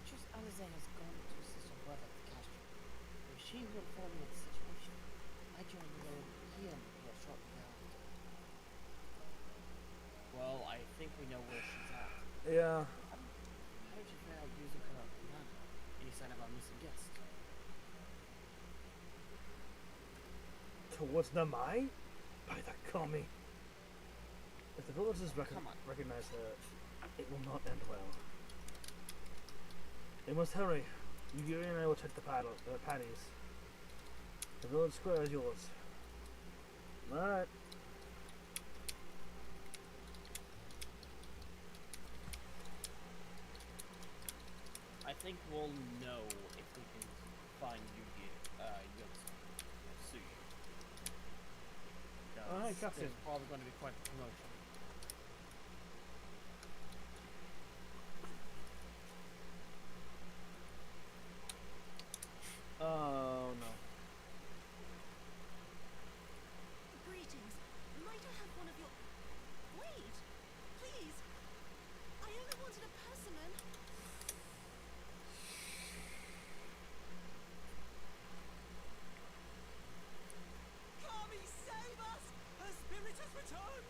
Just Alize has gone to assist her brother at the castle. It was she who informed me of the situation. I joined the road here shortly thereafter. Well, I think we know where she's at. Yeah. How did you feel using her up in Nana? Any sign of our missing guest? Towards Namai? By the kami. If the villagers recognize her, it will not end well. We must hurry. Yuri and I will check the patties. The village square is yours. Alright. I think we'll know if we can find Yugi, Suyu. Alright, got There's it. probably going to be quite a promotion. Oh no. Greetings. Might I have one of your... Wait! Please! I only wanted a persimmon. Kami, save us! Her spirit has returned!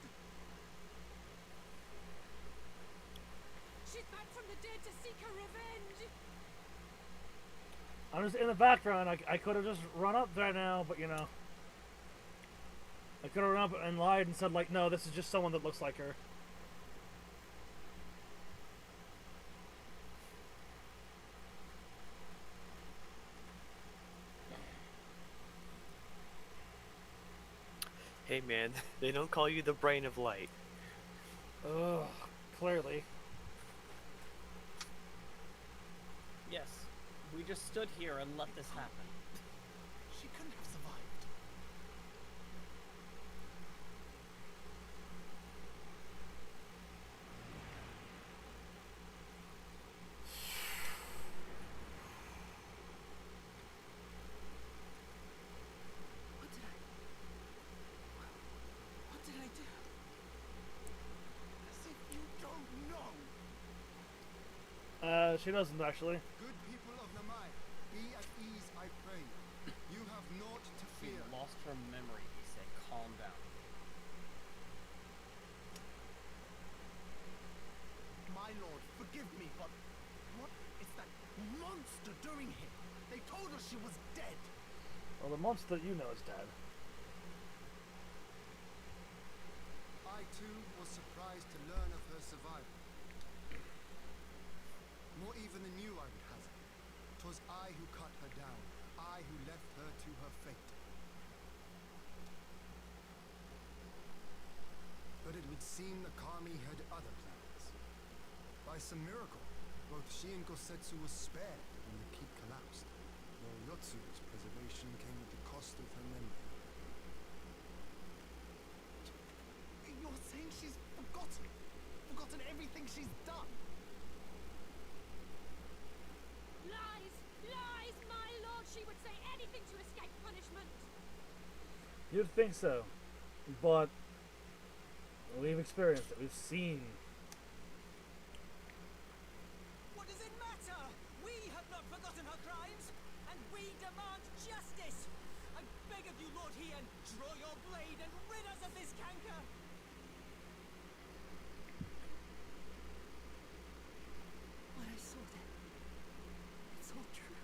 She's back from the dead to seek her revenge! I'm just in the background. I could have just run up there now, but you know. I could have run up and lied and said, like, no, this is just someone that looks like her. Hey man, they don't call you the brain of light. Ugh, clearly. Yes, we just stood here and let this happen. She couldn't have survived. What did I do? As if you don't know. She doesn't actually. Good people of Namai, be at ease, I pray. You have naught to She fear. lost her memory, he said. Calm down. My lord, forgive me, but what is that monster doing here? They told us she was dead. Well, the monster that you know is dead. I too was surprised to learn of her survival. More even than you, I would hazard. 'Twas I who cut her down, I who left her to her fate. But it would seem the Kami had other plans. By some miracle, both she and Gosetsu were spared when the keep collapsed, though Yotsu's preservation came at the cost of her memory. You're saying she's forgotten everything she's done? Lies! Lies, my lord! She would say anything to escape punishment! You'd think so, but we've experienced it. We've seen. What does it matter? We have not forgotten her crimes, and we demand justice. I beg of you, Lord Hien, draw your blade and rid us of this canker. What I saw then, it's all true.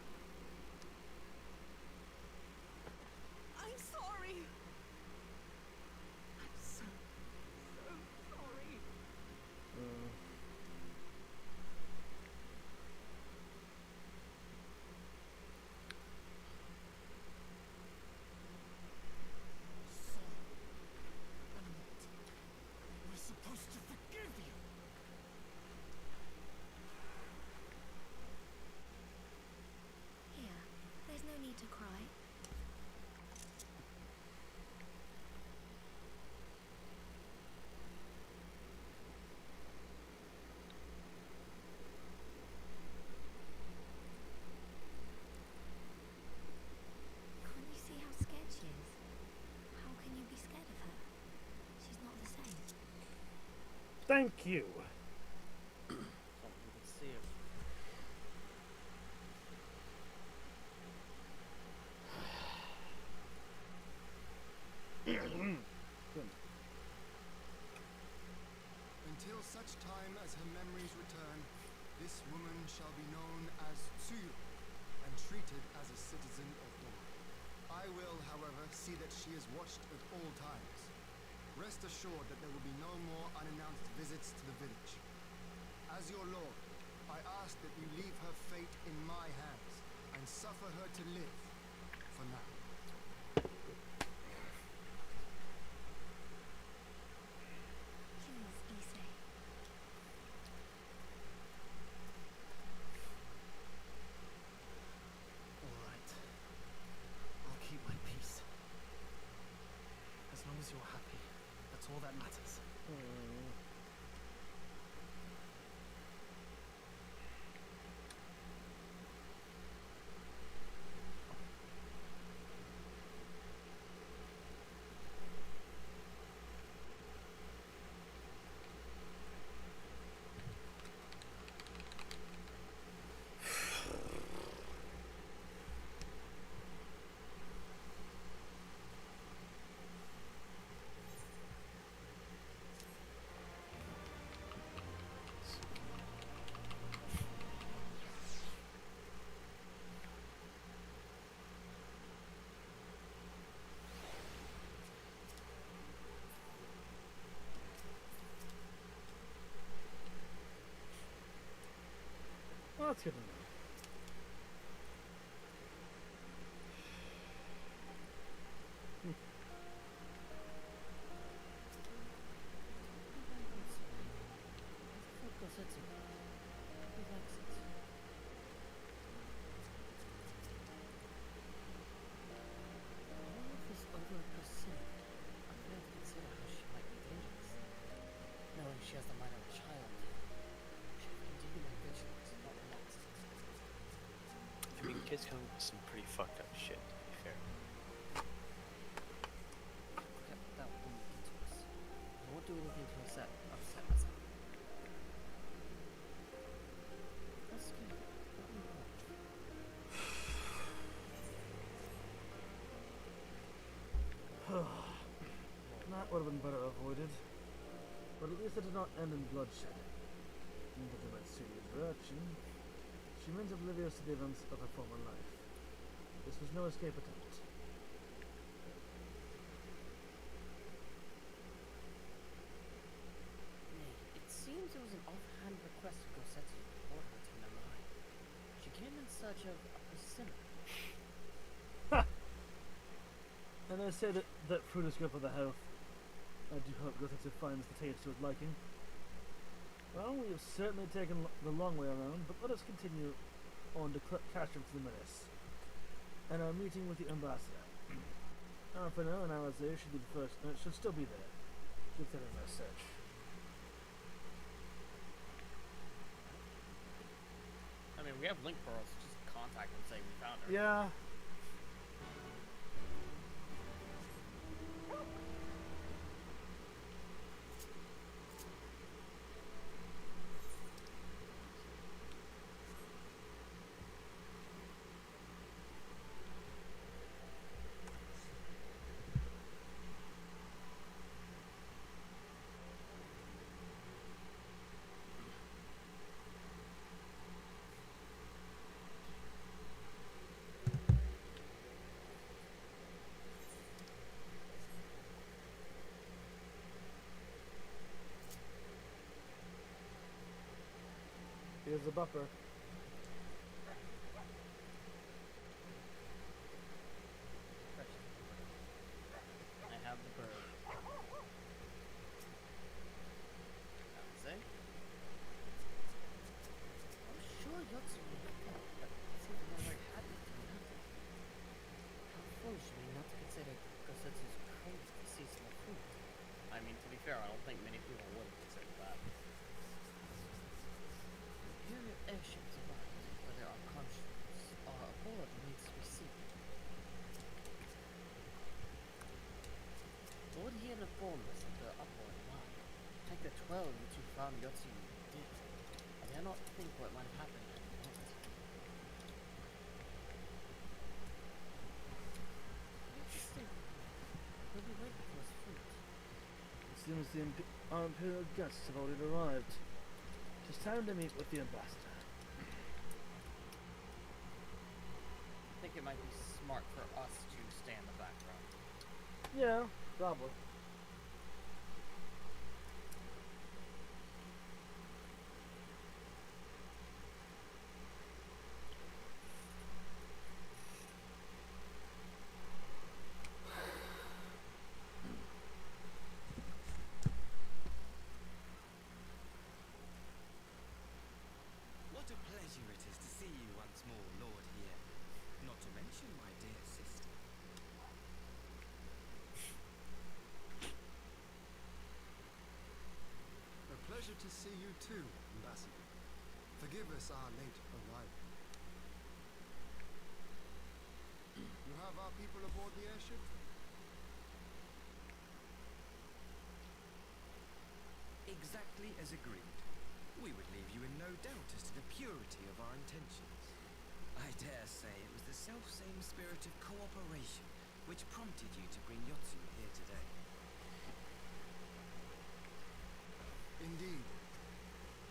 Thank you. So you can see it. Until such time as her memories return, this woman shall be known as Tsuyu and treated as a citizen of Doma. I will, however, see that she is watched at all times. Rest assured that there will be no more unannounced visits to the village. As your lord, I ask that you leave her fate in my hands and suffer her to live for now. Please, Issei. All right. I'll keep my peace. As long as you're happy, that's all that matters. Well, that's good to know. Gosetsu. He likes it. I wonder if he's over pursuing. I'm going to consider how she might be dangerous. Knowing she has the mind of a child, should continue my vigilance, not relax. I mean, kids come with some pretty fucked up shit, to be fair. Forget that one detours. I won't do anything to upset myself. That's good. Let me know. That would have been better avoided. But at least it did not end in bloodshed. And that about Tsuyu's reaction, she remains oblivious to the events of her former life. This was no escape attempt. Nay, it seems it was an offhand request of Gosetsu to report her to Namai. She came in search of a persimmon. And I say that through the scope of the health, I do hope Gosetsu finds the taste to his liking. Well, we have certainly taken the long way around, but let us continue on to catch up to the menace. And our meeting with the ambassador. For now, an Alizé should be the first. Should still be there. Should fit in our search. I mean, we have link pearls. Just contact and say we found her. Yeah. Here's the buffer. I have the bird. Alizé? I'm sure Yotsu will look up, but it seems to have very happy to nothing. How foolish of me not to consider Gosetsu's praise for seasonal food. I mean, to be fair, I don't think many people would consider that. Imperial airships arrived, where there are conscripts. A bullet remains to be seen. Lord He informed us of the uproar in Mali. Take the 12 you two found Yotsu did, I dare not think what might have happened had you not. Interesting. We'll be waiting for his fruit. It seems our Imperial guests have already arrived. Just time to meet with the ambassador. I think it might be smart for us to stay in the background. Yeah, probably. What a pleasure it is to see you once more, Lord here. Not to mention my dear sister. A pleasure to see you too, Ambassador. Forgive us our late arrival. You have our people aboard the airship? Exactly as agreed. We would leave you in no doubt as to the purity of our intentions. I dare say it was the self-same spirit of cooperation which prompted you to bring Yotsu here today. Indeed.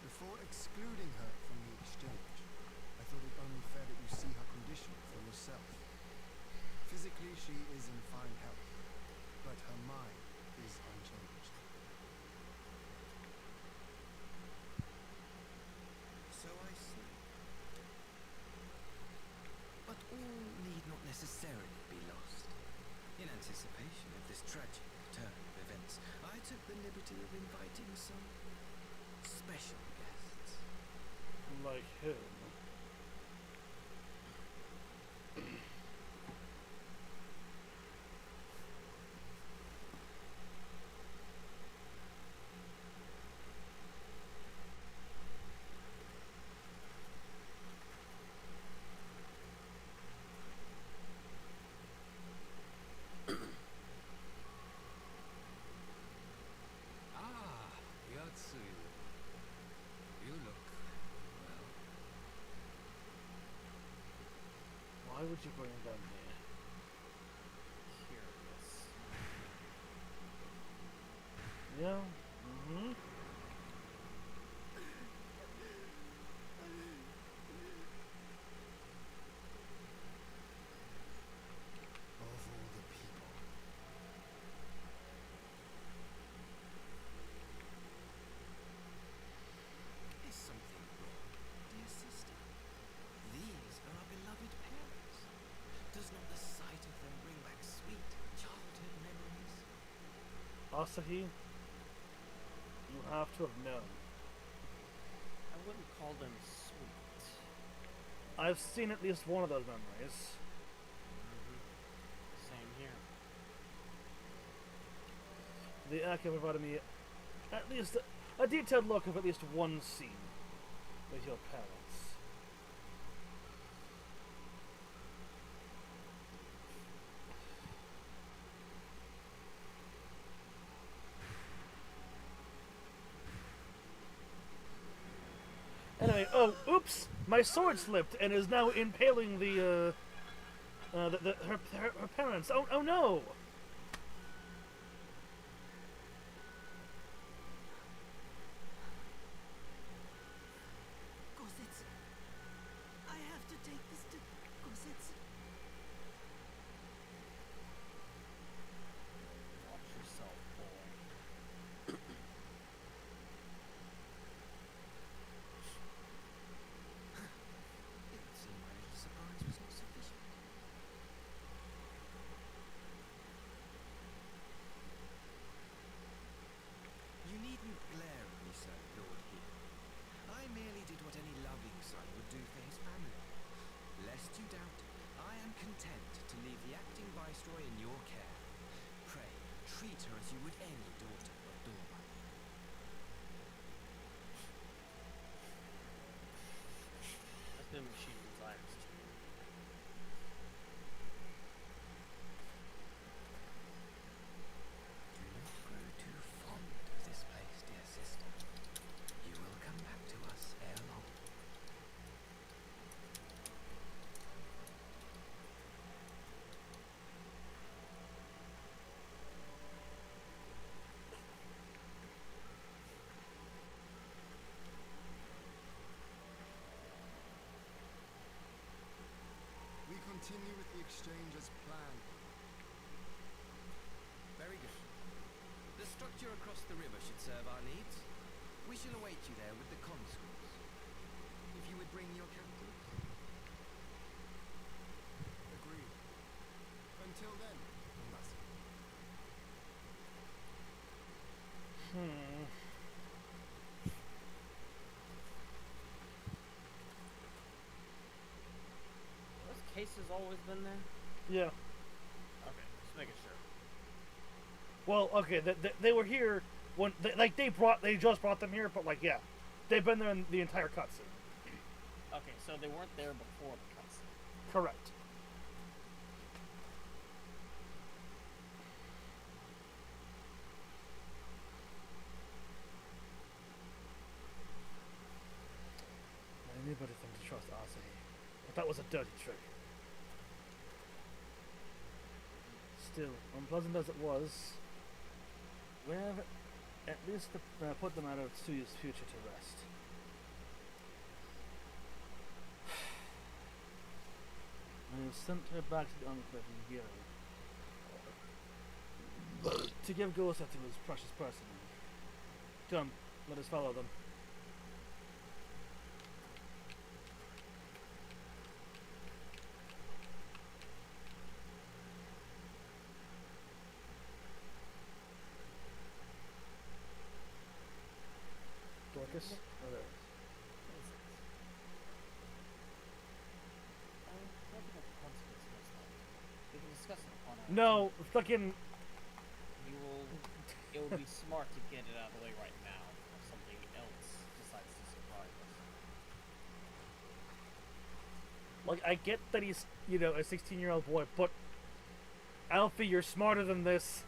Before excluding her from the exchange, I thought it only fair that you see her condition for yourself. Physically, she is in fine health, but her mind is unchanged. So I see. But all need not necessarily be lost. In anticipation of this tragic turn of events, I took the liberty of inviting some special guests. Like whom? Ah, Yotsu. You look well. Why would you bring them here? Curious. Yeah. Mm-hmm. Of all the people. Is something wrong, dear sister? These are our beloved parents. Does not the sight of them bring back sweet childhood memories? Asahi, you have to have known. I wouldn't call them sweet. I've seen at least one of those memories. Same here. The Aka provided me at least a detailed look of at least one scene with your parents. Anyway, oh, oops! My sword slipped and is now impaling her parents. Oh no! Gossets. I have to take this to Gossets. Watch yourself, boy. It would seem my little surprise was not sufficient. You needn't glare at me so, Lord here. I merely did what any loving son would do for his family. Lest you doubt, I am content to leave the acting viceroy in your care. Pray, treat her as you would any daughter of Dorma. Assuming she desires to. Do not grow too fond of this place, dear sister. exchange as planned. Very good. The structure across the river should serve our needs. We shall await you there with the consuls. If you would bring your captives. Agreed. Until then, Ambassador. Those cases always been there? Yeah. Okay, just making sure. Well, okay, they were here when they just brought them here, but like yeah, they've been there in the entire cutscene. Okay, so they weren't there before the cutscene. Correct. Anybody thinks to trust Asahi, but that was a dirty trick. Still, unpleasant as it was, we have at least put them out of Tsuyu's future to rest. I have sent her back to the Enclave in Giri to give Gosa to his precious person. Come, let us follow them. Darkus? Oh, there it is. What is it? What about the consequences of this? We can discuss it upon our No, fucking. It would be smart to get it out of the way right now before something else decides to surprise us. Like, I get that he's, you know, a 16-year-old boy, but Alfie, you're smarter than this.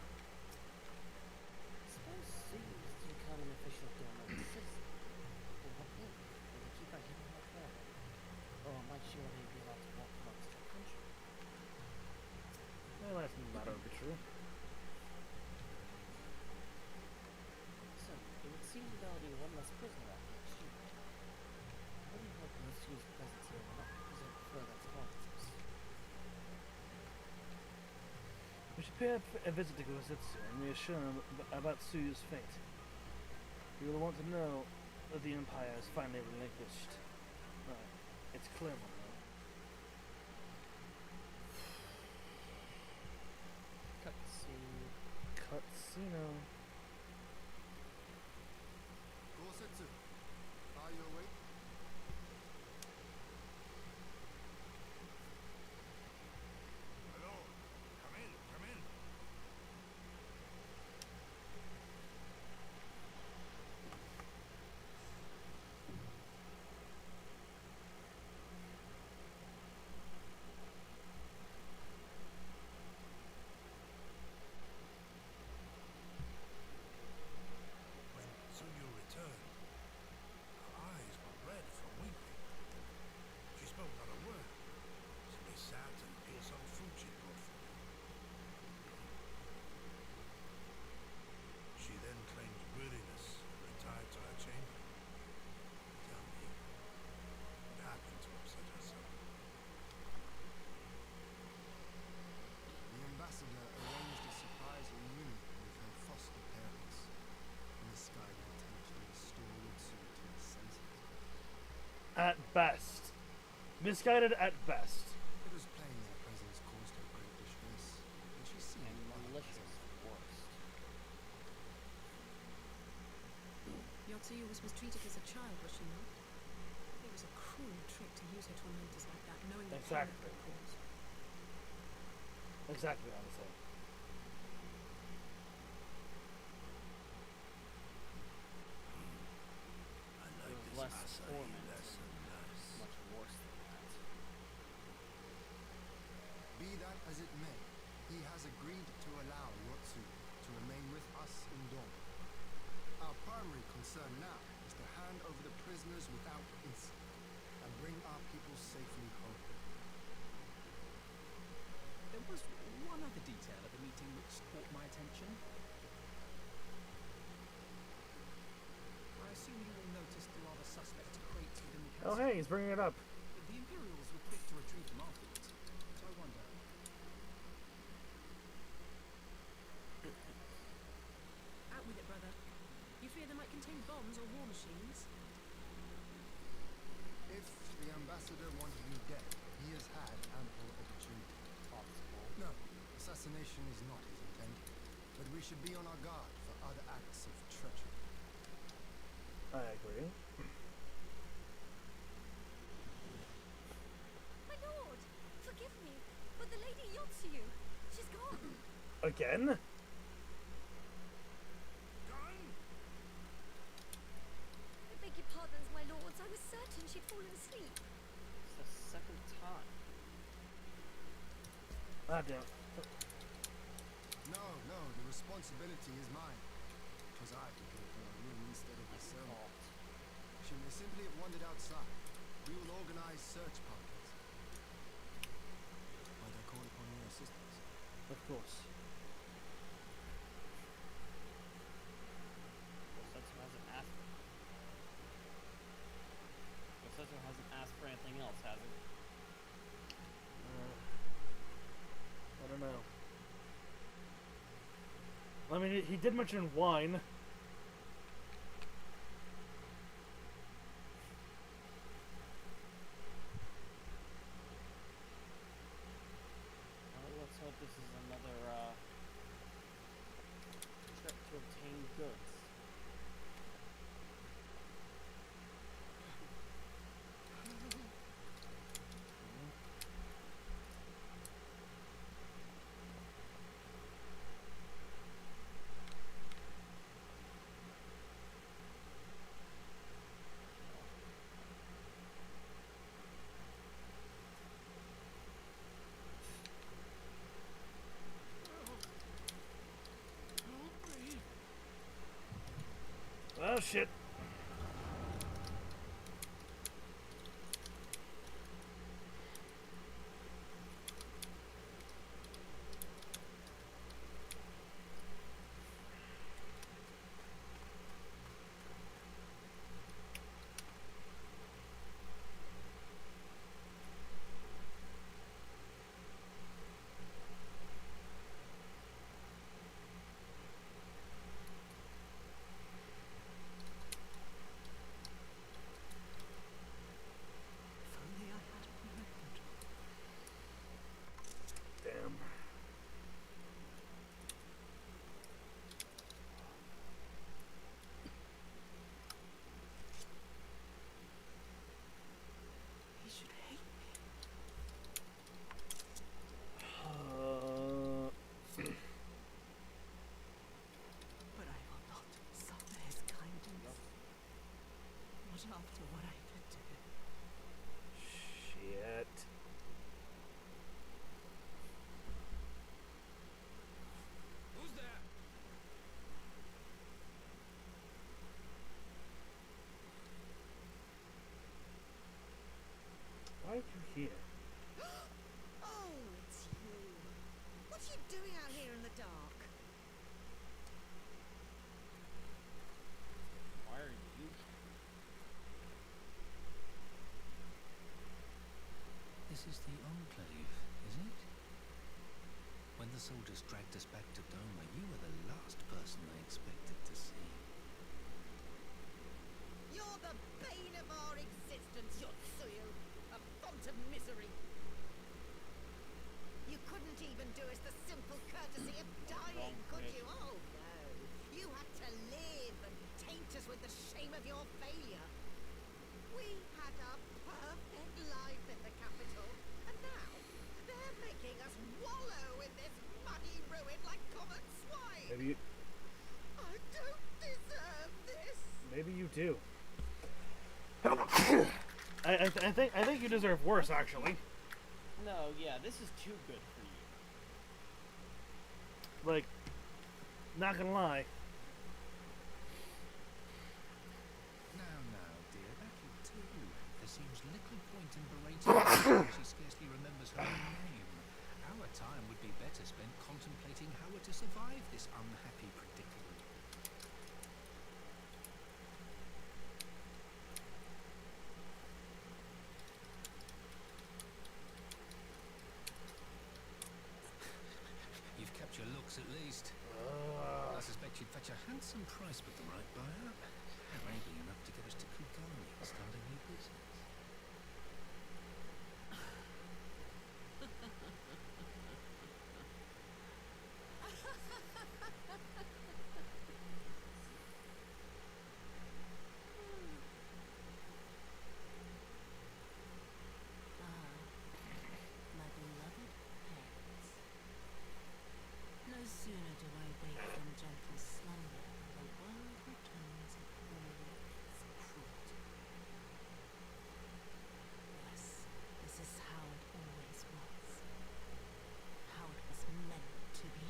Suppose Sue is to become an official Dormo citizen. Then what then? Will we keep her hidden here forever? Or might she already be allowed to walk amongst our country? Well, that's not be true. So, it would seem there will be one less prisoner after the exchange. How do you hope Masu's presence here will not present further problems? We should pay a visit to Gosetsu and reassure him about Tsuyu's fate. He will want to know that the Empire is finally relinquished. It's Claremont, though. Cutscene. Cutscene. Gosetsu, are you awake? Hello. Come in, come in. When Tsuyu returned, her eyes were red from weeping. She spoke not a word, simply sat and peeled some fruit she brought for me. She then claimed weariness and retired to her chamber. Tell me, what happened to upset her so? The ambassador arranged a surprise reunion with her foster parents. Misguided attempt to restore Mitsuru to his senses. At best. Misguided at best. It was plain their presence caused her great distress, and she And seemed malicious at worst. Yotsuyu was mistreated as a child, was she not? It was a cruel trick to use her tormentors like that, knowing the pain Exactly. it would cause. Exactly what I'm saying. I It like was this less Asahi torment less and and less. much worse than that. Be that as it may, he has agreed to allow Yotsu to remain with us in Dom. Our primary concern now is to hand over the prisoners without incident and bring our people safely home. There was one other detail of the meeting which caught my attention. I assume you all noticed the rather suspect crates within the Oh, castle. hey, he's bringing it up. The Imperials were quick to retrieve them afterwards, so I wonder, contain bombs or war machines. If the ambassador wanted you dead, he has had ample opportunity. Possible. No, assassination is not his intent, but we should be on our guard for other acts of treachery. I agree. My lord, forgive me, but the lady yachts you. She's gone. Again? I beg your pardons, my lords. I was certain she'd fallen asleep. It's the second time. Ah, damn. No, the responsibility is mine. 'Twas I who gave her a room instead of a cell. She may simply have wandered outside. We will organize search parties. Might I call upon your assistance? Of course. Gosetsu hasn't asked. Gosetsu hasn't asked for anything else, has he? I don't know. I mean, he did mention wine. Well, let's hope this is another trip to obtain goods. Oh shit. If only I had a weapon. Damn. He should hate me. But I will not suffer his kindness. Not after what I did to him. Shit. Who's there? Why are you here? Oh, it's you. What are you doing out here in the dark? Why are you? This is the Enclave, is it? When the soldiers dragged us back to Doma, you were the last person I expected to see. You're the bane of our existence, Yotsuyu. A font of misery. You couldn't even do us the simple courtesy of dying, could you? Oh, no. You had to live and taint us with the shame of your failure. We had a perfect life in the capital, and now they're making us wallow in this muddy ruin like common swine. Maybe you, I don't deserve this. maybe you do. I think you deserve worse, actually. No, yeah, this is too good for you. Like, not gonna lie. Now, dear, that'll do. There seems little point in berating her. She scarcely remembers her own name. Our time would be better spent contemplating how we're to survive this unhappy predicament. You've kept your looks at least. I suspect you'd fetch a handsome price with the right buyer. Maybe enough to get us to Kugani and start a new business. My beloved parents. No sooner do I wake from gentle slumber than the world returns with all its cruelty. Yes, this is how it always was. How it was meant to be.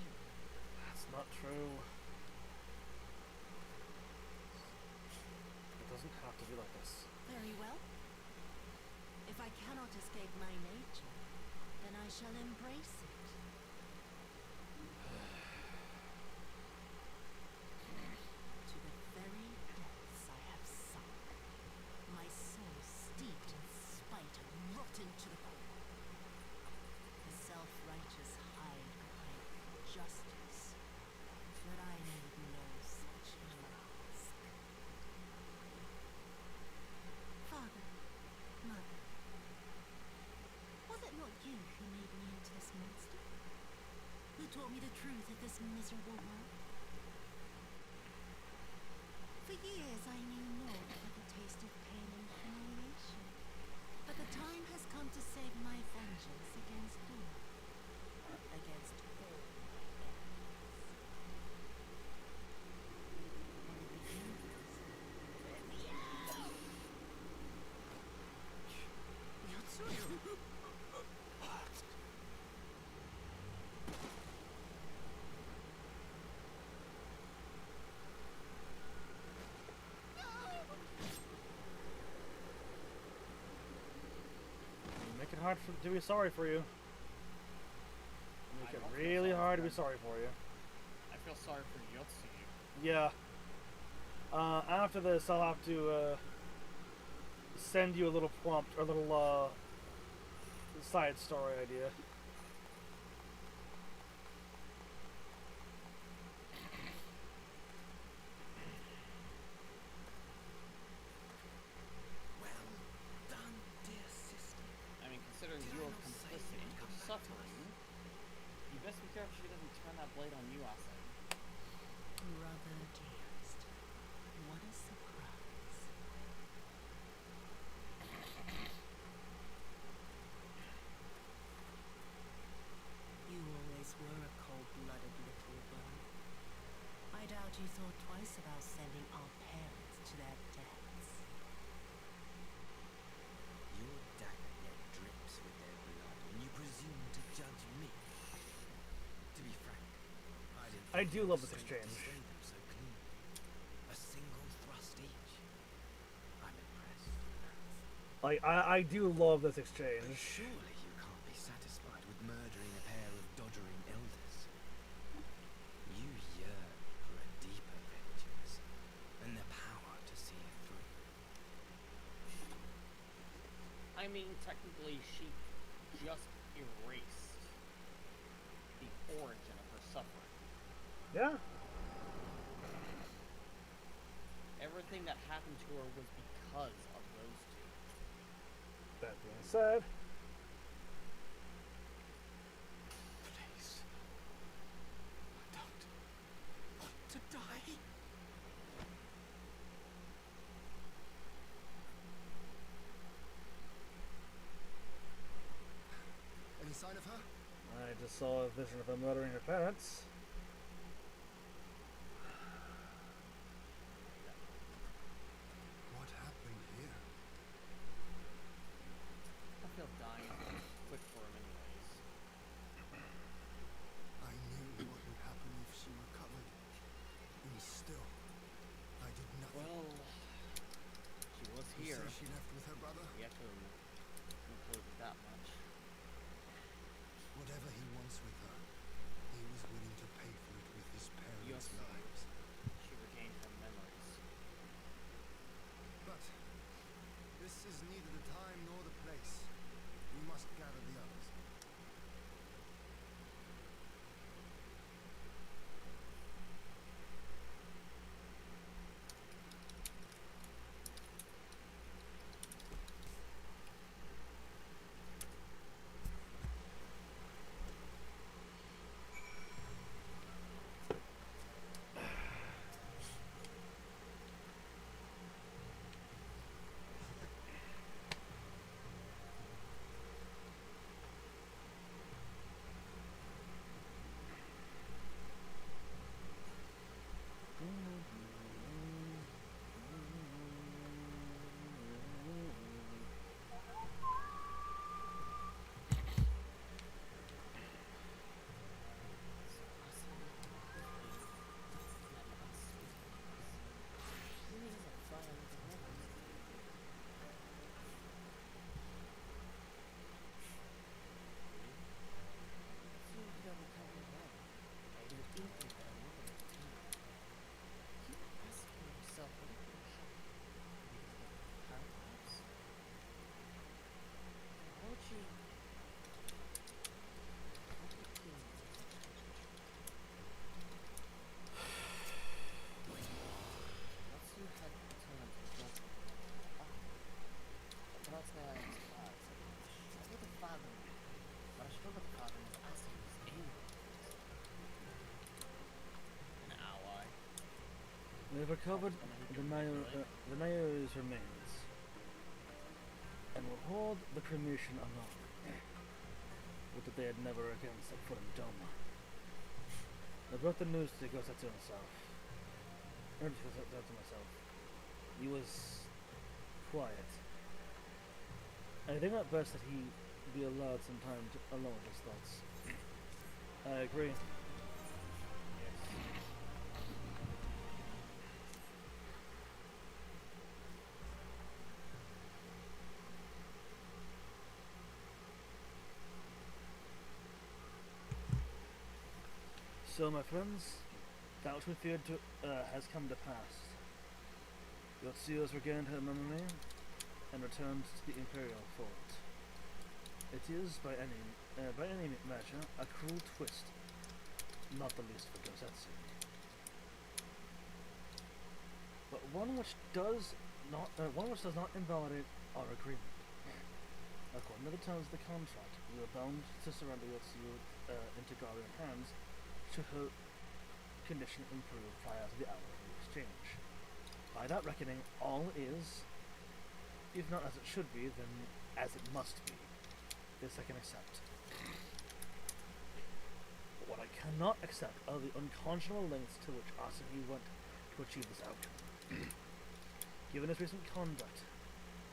That's not true. It doesn't have to be like this. Very well. If I cannot escape my nature, then I shall embrace it. To the very depths I have sunk, my soul steeped in spite and rotten to the core. The self-righteous hide behind justice, but I need no such mask. Father, Mother, was it not you who made me into this monster? Who taught me the truth of this miserable world? For years I knew naught but the taste of pain and humiliation. But the time has come to save my vengeance against you. Against all my enemies. And it begins with you! Yotsuyo! You make it hard to be sorry for you. Make it really hard to be sorry for you. I feel sorry for Yotsuyu. Yeah. After this, I'll have to send you a little prompt, or a little side story idea. Well done, dear sister. I mean, considering Did I your not say complicity you'd in come her back to suffering, you best be careful she doesn't turn that blade on you, I say. Brother dearest, what a surprise. You always were a cold-blooded little bird. I doubt you thought twice about sending our parents to their deaths. Your dagger yet drips with their blood, and you presume to judge me. To be frank, I didn't do think love it this was safe exchange. to slay them so clean. A single thrust each. I'm impressed. Like, I do love this But exchange. surely you can't be satisfied with murdering a pair of doddering elders. You yearn for a deeper vengeance, and the power to see it through. I mean, technically, she just erased the origin of her suffering. Yeah. Everything that happened to her was because of those two. That being said, Please. I don't want to die. Any sign of her? I just saw a vision of her murdering her parents. What happened here? I feel dying is quick for him anyways. I knew what would happen if she recovered. And still, I did nothing. Well, she was You here. say she left with her brother? We have to conclude that much. Whatever he wants with her, he was willing to pay for it with his parents' Yes. lives. She regained her memories. But this is neither the time nor the place. We must gather the others. They've recovered the Nayo's remains and will hold the cremation alone. Would that they had never again set foot in Doma. I brought the news to Gosetsu himself. Or to Gosetsu myself. He was quiet. I think at best that he be allowed some time to alone with his thoughts. I agree. So, my friends, that which we feared has come to pass. Yotsuyo has regained her memory and returned to the Imperial Fort. It is, by any measure, a cruel twist, not the least for Gosetsu. But one which does not invalidate our agreement. According to the terms of the contract, we are bound to surrender Yotsuyo into guardian hands should her condition improve prior to the hour of the exchange. By that reckoning, all is, if not as it should be, then as it must be. This I can accept. But what I cannot accept are the unconscionable lengths to which Asahi went to achieve this outcome. Given his recent conduct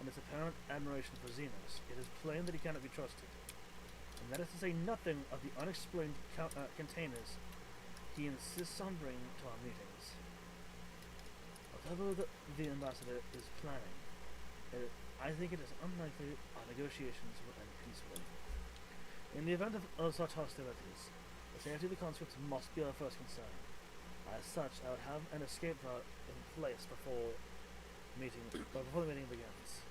and his apparent admiration for Xenos, it is plain that he cannot be trusted. And that is to say nothing of the unexplained containers he insists on bringing to our meetings. Whatever the ambassador is planning, I think it is unlikely our negotiations will end peacefully. In the event of such hostilities, the safety of the conscripts must be our first concern. As such, I would have an escape route in place before the meeting begins.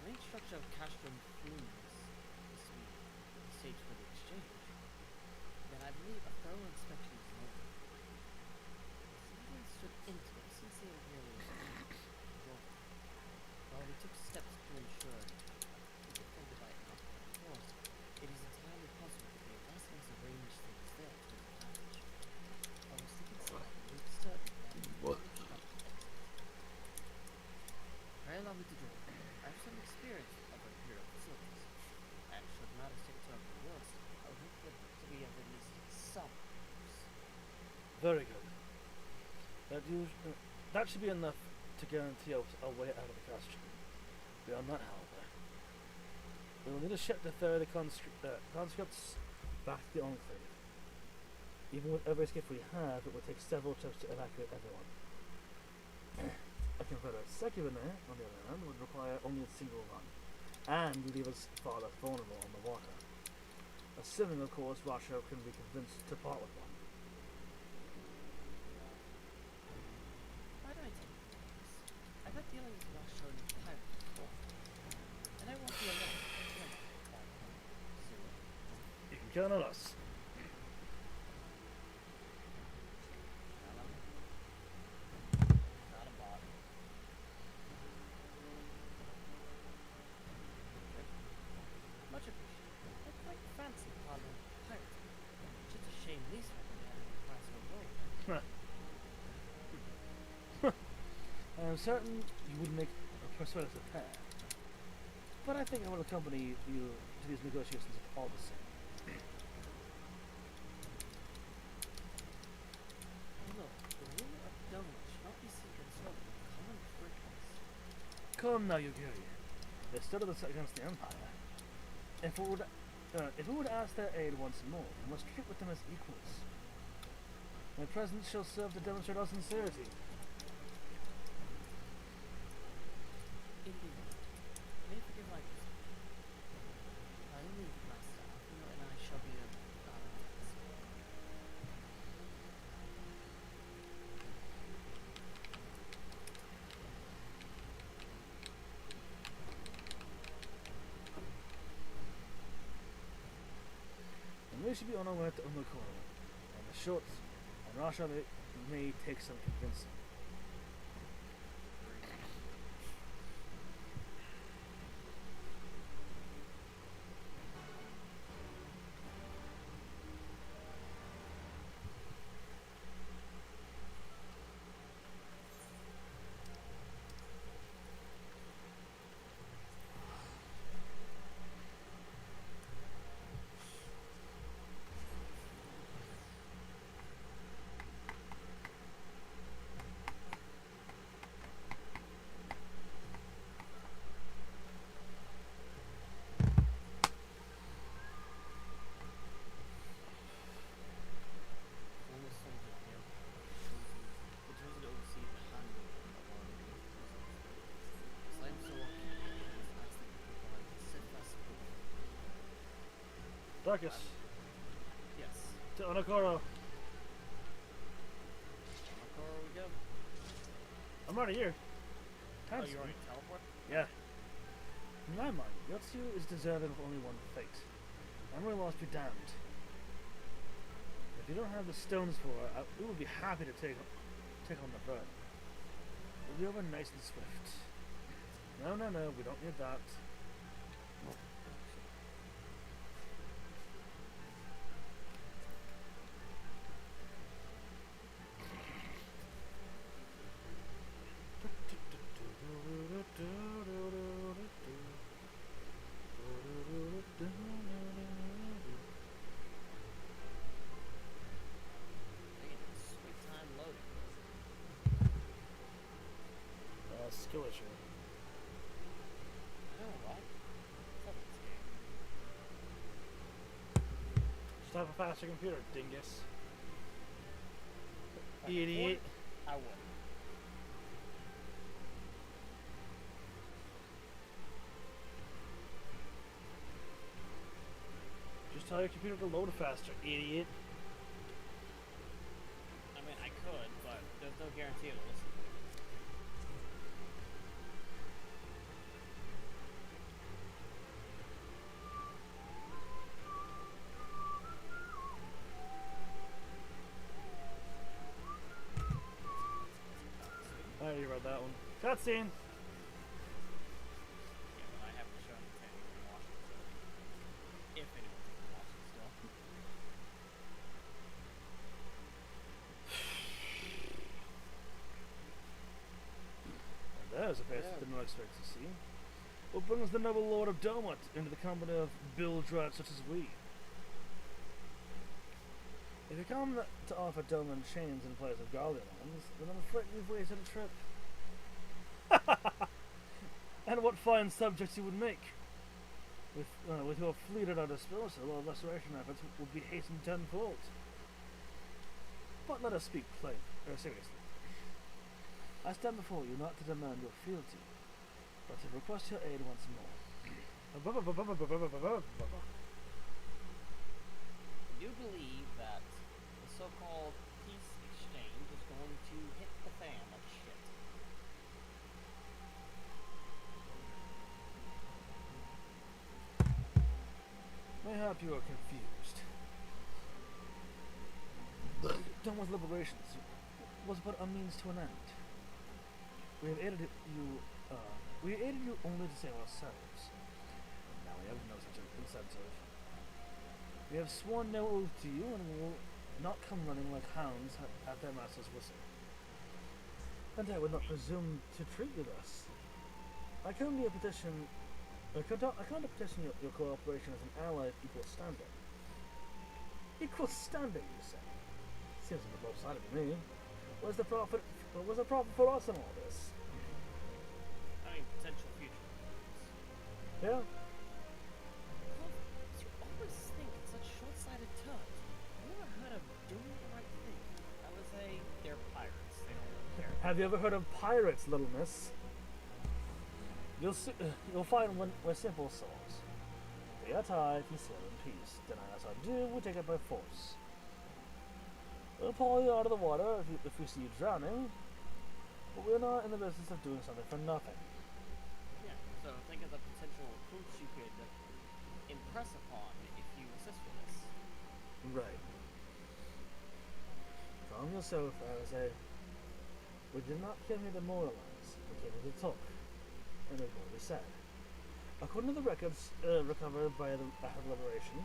The main structure of Castrum Flumes is to be the stage for the exchange. Then I believe a thorough inspection is in order. Civilians stood into it since they were merely while we took steps to ensure we defended by enough force, it is entirely possible that the ambassador has arranged things there to his advantage. I was thinking slightly, we've stood Pray allow me to do it. I have some experience of Imperial facilities. And should matters take a turn for the worst, I would hope that to be of at least some use. Very good. That should be enough to guarantee us a way out of the costume. Beyond that, however, we will need a ship to ferry the conscripts back to the Enclave. Even with every escape we have, it would take several trips to evacuate everyone. A Confederate Secubinae, on the other hand, would require only a single run, and leave us far less vulnerable on the water. Assuming, of course, Rasho can be convinced to part with one. Why do I take this? I've had dealings with Rasho and his pirates before, and I won't be alone. You can count on us. Not a bot. Much appreciated. I quite fancy Pablo pirate. Just a shame these weapons had a price of a gold. I am certain you would make a persuasive pair. But I think I will accompany you to these negotiations all the same. Look, the ruler of Doma should not be seen consulting with common friends. Come now, Yugiri. They stood against the Empire. If we would ask their aid once more, we must treat with them as equals. My presence shall serve to demonstrate our sincerity. Indeed. May you forgive my presumption. I will leave my staff, and I shall be a And we should be on our way to Umukoro. And the shorts and Rasha may take some convincing. Darkus. Yes. To Onokoro. Makoro we go. I'm already here. Oh, Cancel. you already teleport? Yeah. In my mind, Yotsu is deserving of only one fate. Memory loss be damned. If you don't have the stones for her, we would be happy to take on the burden. We'll be over nice and swift. No, we don't need that. Taking a sweet time loading. Skill issue. I know, right? What's up with this game? Just have a faster computer, dingus. If I could afford Idiot. it, I would. Just tell your computer to load faster, idiot. I mean, I could, but there's no guarantee it'll listen to me. I already read that one. Cutscene! Yeah, but I haven't shown it to anyone watching, so. If anyone's even watching still. And there's a face I did not expect to see. What brings the noble Lord of Domot into the company of bilge-rats such as we? If you come to offer Domon chains in place of galleons, then I'm afraid you've wasted a trip. And what fine subjects you would make! With your fleet at our disposal, our restoration efforts would be hastened tenfold. But let us speak seriously. I stand before you not to demand your fealty, but to request your aid once more. Do you believe that the so-called peace exchange is going to hit the fan like shit? Mayhap you are confused. Domo's liberations was but a means to an end. We have aided you only to save ourselves. Now we have no such incentive. We have sworn no oath to you and will not come running like hounds at their master's whistle. And I would not presume to treat you thus. I can't petition your cooperation as an ally of equal standing. Equal standing, you say? Seems a bit lopsided to me. What was the profit for us in all this? I mean, potential future benefits. Yeah? Well, you always think it's such short-sighted terms. Have you ever heard of doing the right thing? I would say they're pirates. They don't really care. Have you ever heard of pirates, little miss? You'll find we're simple souls. We are tied, we sail in peace. Deny us our due, we take it by force. We'll pull you out of the water if we see you drowning, but we're not in the business of doing something for nothing. Yeah, so think of the potential recruits you could impress upon if you assist with this. Right. Calm yourself, Arise. We did not come here to moralize, we came here to talk. And we've already said. According to the records recovered by the Act of Liberation,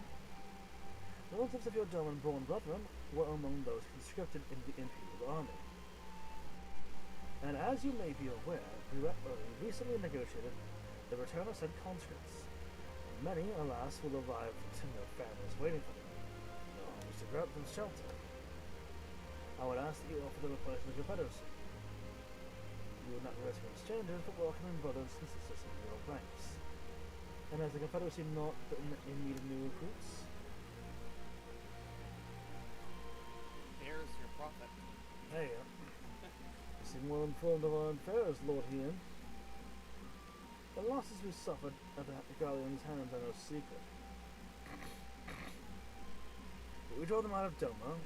relatives of your Doman-born brethren were among those conscripted in the Imperial Army. And as you may be aware, we recently negotiated the return of said conscripts. Many, alas, will arrive to no families waiting for them, no homes to grant them shelter. I would ask that you offer them a place in the Confederacy. You would not rescue strangers, but welcoming brothers and sisters in your ranks. And has the Confederacy not been in need of new recruits? There's your profit. Hey, you seem well informed of our affairs, Lord Ian. The losses we suffered at the Galleon's hands are no secret. We drove them out of Doma.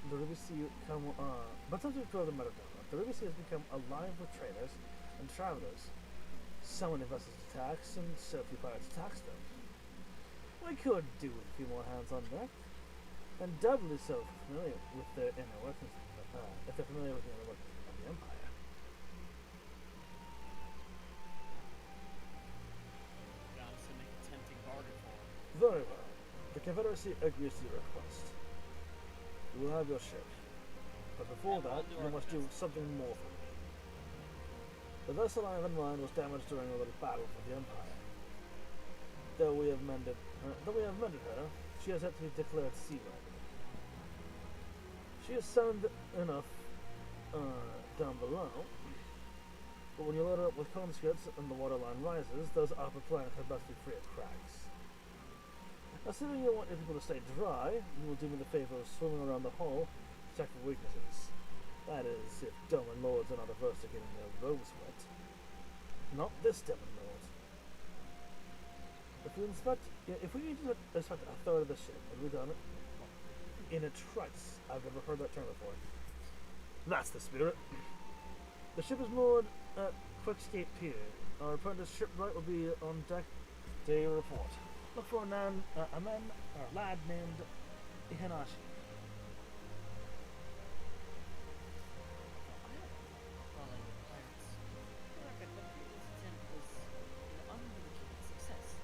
The Ruby Sea but since we drove them out of Doma, the Ruby Sea has become alive with traders and travelers. So many vessels attacks and so few pirates attacks them. We could do with a few more hands on deck, and doubly so if familiar with their inner workings. If they're familiar with the inner workings of the Empire. You honestly make a tempting bargain for him. Very well. The Confederacy agrees to your request. You will have your ship. But before that, you must do something more for me. The vessel I have in mind was damaged during a little battle for the Empire. Though we have mended her, she has yet to be declared seaworthy. She is sound enough down below, but when you load her up with conscripts and the waterline rises, those upper planks had best be free of cracks. Assuming you want your people to stay dry, you will do me the favor of swimming around the hull to check for weaknesses. That is, if Doman Lords are not averse to getting their robes wet. Not this Doman Lord. If we need to inspect a third of the ship, have we done it? In a trice. I've never heard that term before. That's the spirit. The ship is moored at Quickscape Pier. Our apprentice shipwright will be on deck. Day report. Look for a lad named Ihanashi. I have fallen with pirates. Like I thought this attempt was an unmitigated success.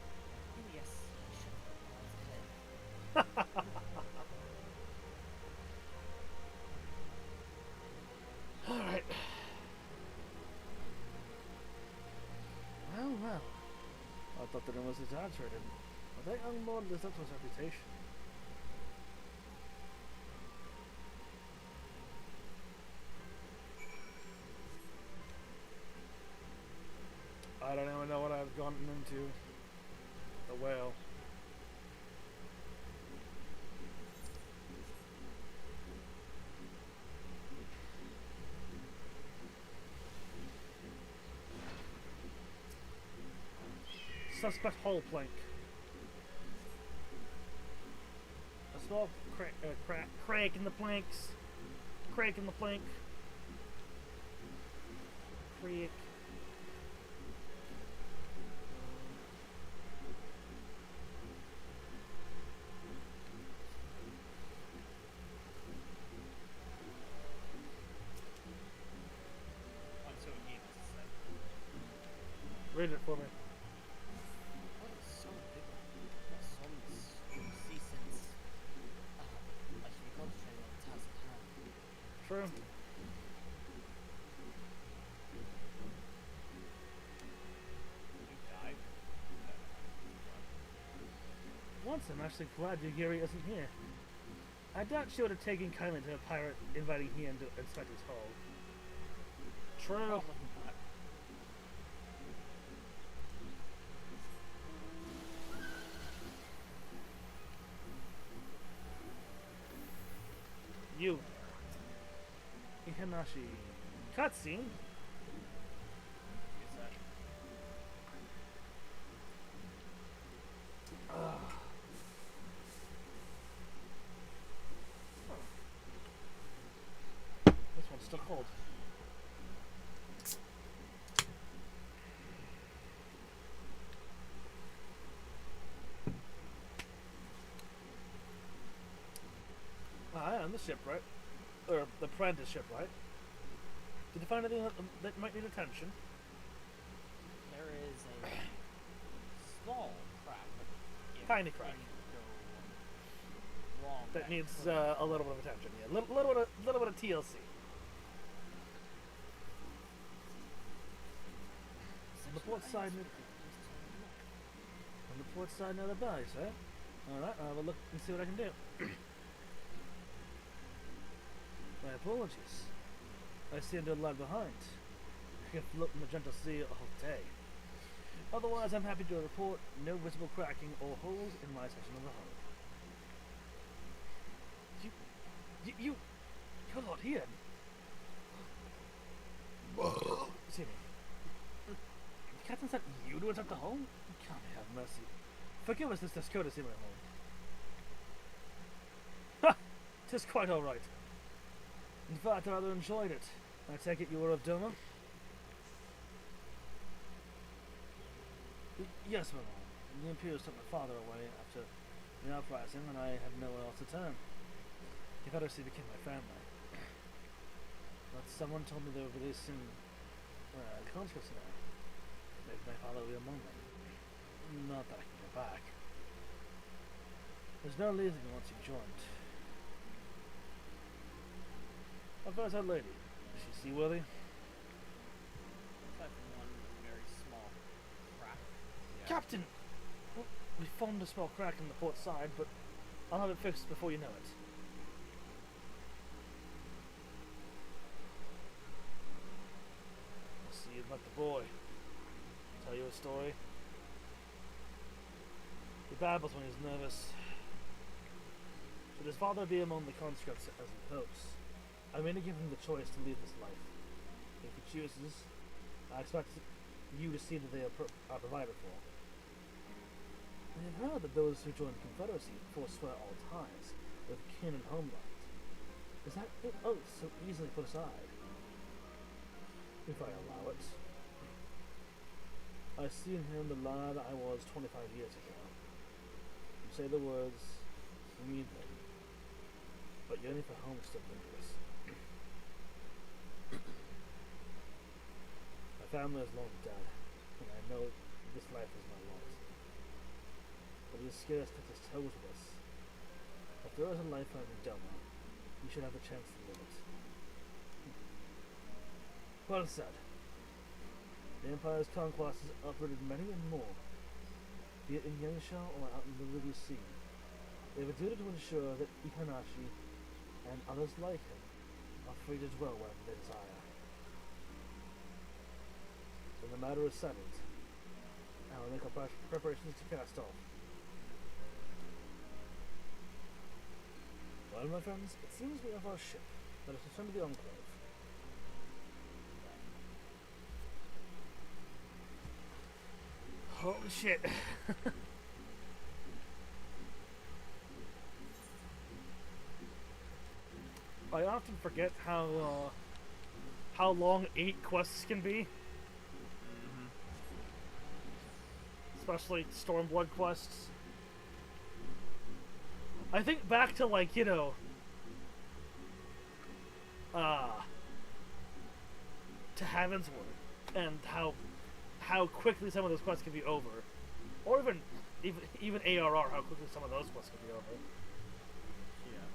And yes, I should have put ahead. Alright. Well. I thought that it was exaggerated. But that young lord lives up to his reputation. I don't even know what I've gotten into. The whale. Suspect hull plank. A small crack in the planks. Crack in the plank. Crack. I'm so again, as I said. Read it for me. What is so big? What songs see since I should be concentrating on the task at hand. True. You died? Once I'm actually glad Yagiri isn't here. I doubt she would have taken kindly to a pirate inviting him to inspect his hull. True. You. Ihanashi. Cutscene? Is that This one's still cold. I am the shipwright. Or the apprentice shipwright. Did you find anything that might need attention? there is a small crack. if Tiny crack. things go wrong That needs further. a little bit of attention. Yeah, little bit of TLC. On the port side, on the port side near the belly, sir. All right, I'll have a look and see what I can do. My apologies. I seem to have lagged behind. I have floated in the gentle sea all day. Otherwise, I'm happy to report no visible cracking or holes in my section of the hull. You're not here. See me. The captain sent you to attack the hull? God have mercy. Forgive us this discourtesy, my lord. 'tis quite alright. In fact, I rather enjoyed it. I take it you were of Doma? Yes, my lord. The Imperials took my father away after the uprising, and I had nowhere else to turn. The Confederacy became my family. But someone told me they were releasing conscripts now. Maybe my father will be among them. Not that I can go back. There's no leaving once you've joined. How far is that lady? Is she seaworthy? Aside from one very small crack. Captain! Well, we found a small crack in the port side, but I'll have it fixed before you know it. I'll see you about the boy. Tell you a story. He babbles when he's nervous. Should his father be among the conscripts as he hopes, I mean to give him the choice to leave this life. If he chooses, I expect you to see that they are provided for. I have heard that those who join the Confederacy forswear all ties with kin and homeland. Is that oath so easily put aside? If I allow it. I see in him the lad I was 25 years ago. You say the words, you mean them. But yearning for home still lingers. My family is long dead, and I know this life is my lot. But he is scarce kept his toes with us. If there is a lifetime in Doma, you should have the chance to live it. Well said. The Empire's conquest has uprooted many and more, be it in Yansha or out in the Ruby Sea. They have a duty to ensure that Ikanashi and others like him are free to dwell wherever they desire. When the matter is settled, I will make our preparations to cast off. Well, my friends, it seems we have our ship. Let us return to the Enclave. Holy shit. I often forget how long 8 quests can be. Especially Stormblood quests. I think back to, like, you know, to Heavensward, and how quickly some of those quests can be over, or even ARR, how quickly some of those quests can be over. Yeah.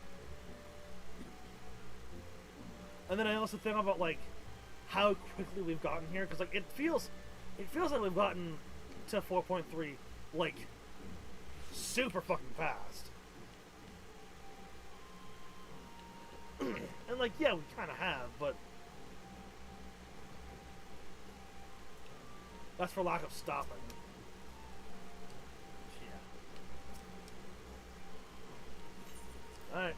And then I also think about, like, how quickly we've gotten here, because, like, it feels like we've gotten to 4.3 like super fucking fast. And, like, yeah, we kind of have, but that's for lack of stopping. Yeah. Alright.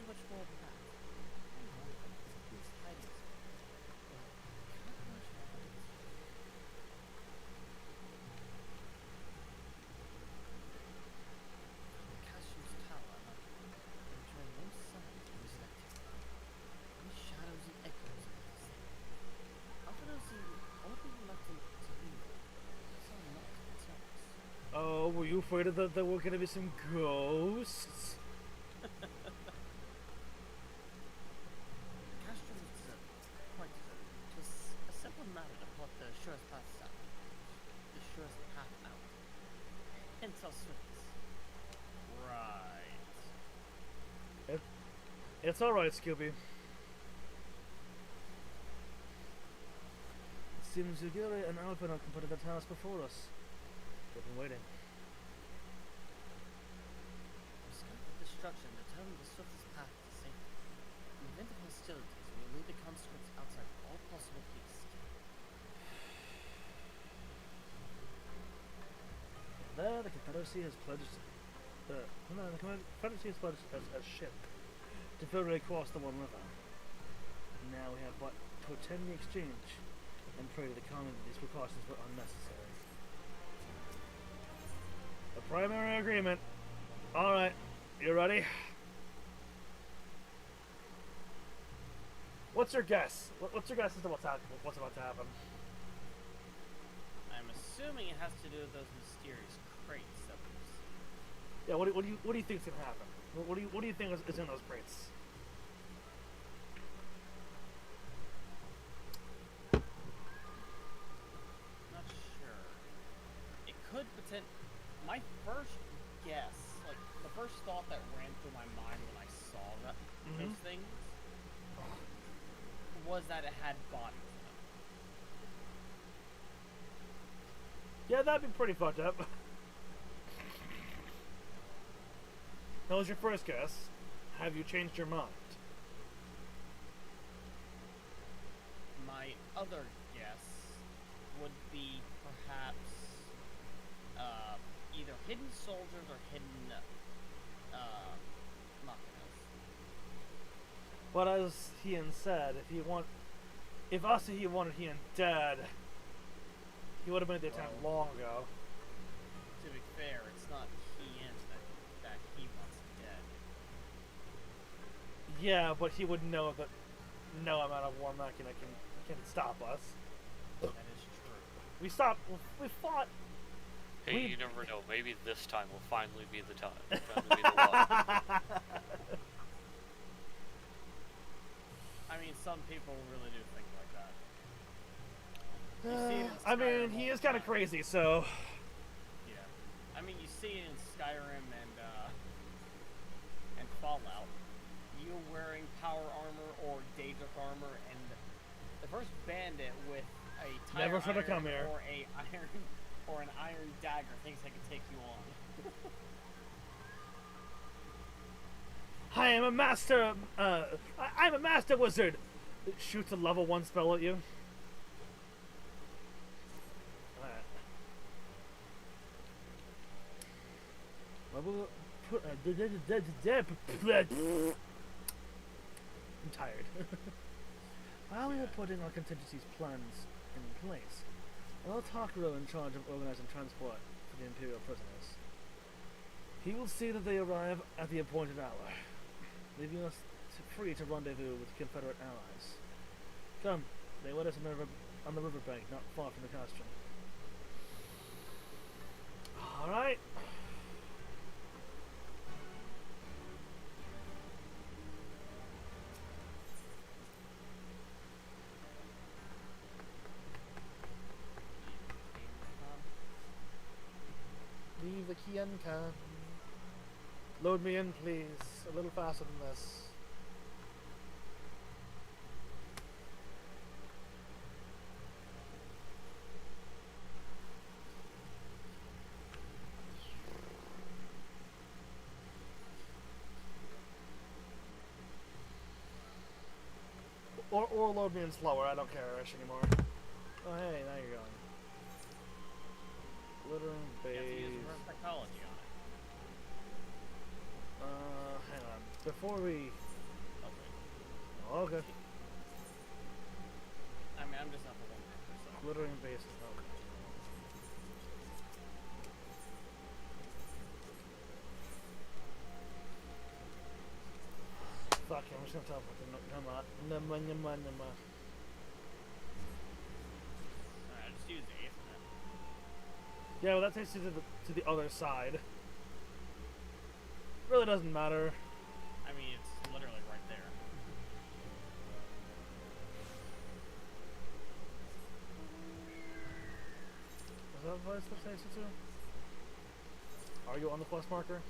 Much more than that. He's hiding something. Can't imagine what it is. The castle's tower, enjoying no signs of his activity. Any shadows and echoes of his thing. Often I see all the reluctant to leave. That's all not themselves. Oh, were you afraid that there were gonna be some ghosts? Right. It's alright, Scooby. It seems Yugiri and Alpin have completed the task before us. We've been waiting. Scope of destruction determine the swiftest path to safety. In the event of hostilities, we will lead the conscripts outside all possible peace. There, the Confederacy has pledged. The Confederacy has pledged a ship to ferry across the One River. attend the exchange and pray to the common that these precautions were unnecessary. The primary agreement. Alright, you ready? What's your guess? What's your guess as to what's about to happen? I'm assuming it has to do with those mysterious crates that we've seen. Yeah, what do you think's gonna happen? What do you think is in those crates? Not sure. It could pretend. My first guess, like the first thought that ran through my mind when I saw those things, was that it had bodies in them. Yeah, that'd be pretty fucked up. That was your first guess. Have you changed your mind? My other guess would be perhaps either hidden soldiers or hidden machinas. But as Ian said, if Asahi wanted Ian dead, he would have made the attempt long ago. To be fair, it's not Ian that he wants dead. Yeah, but he would know that no amount of war machina can stop us. That is true. We fought. Hey, you never know. Maybe this time will finally be the time. Finally be the one. I mean, some people really do think like that. You see it in I mean, Skyrim he all is the kind of time. crazy, so. Yeah. I mean, you see it in Skyrim and Fallout. You wearing power armor or Daedric armor, and the first bandit with a tire Never should have iron come here. or an iron dagger thinks they can take you on. I am a master. I'm a master wizard. It shoots a level 1 spell at you. I'm tired. While we were putting our contingencies plans in place, I'll Takuro in charge of organizing transport for the Imperial prisoners. He will see that they arrive at the appointed hour, leaving us free to rendezvous with Confederate allies. Come, they wait us on the riverbank, not far from the Castron. Alright. Leave the Kian can. Load me in, please. A little faster than this. Or load me in slower. I don't care anymore. Oh, hey, now you're going. Glittering You have to use base. reverse psychology on it. Hang on. Before we. Okay. Oh, okay. I mean, I'm just not the one person, so. Glittering base is okay. Fuck it, I'm just gonna teleport to Nama. Alright, just use the Ethernet. Yeah, well, that takes you to the other side. Really doesn't matter. I mean, it's literally right there. Is that what that takes you to? Are you on the plus marker?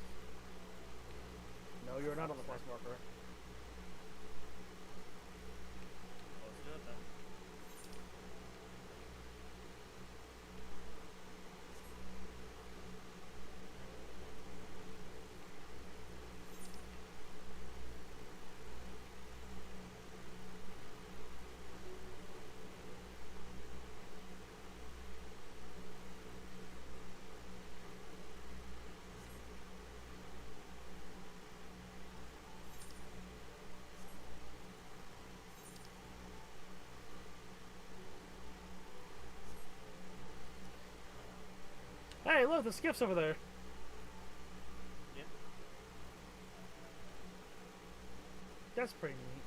No, you're not on the plus marker. Let's do it then. look, the skiff's over there. Yeah. That's pretty neat.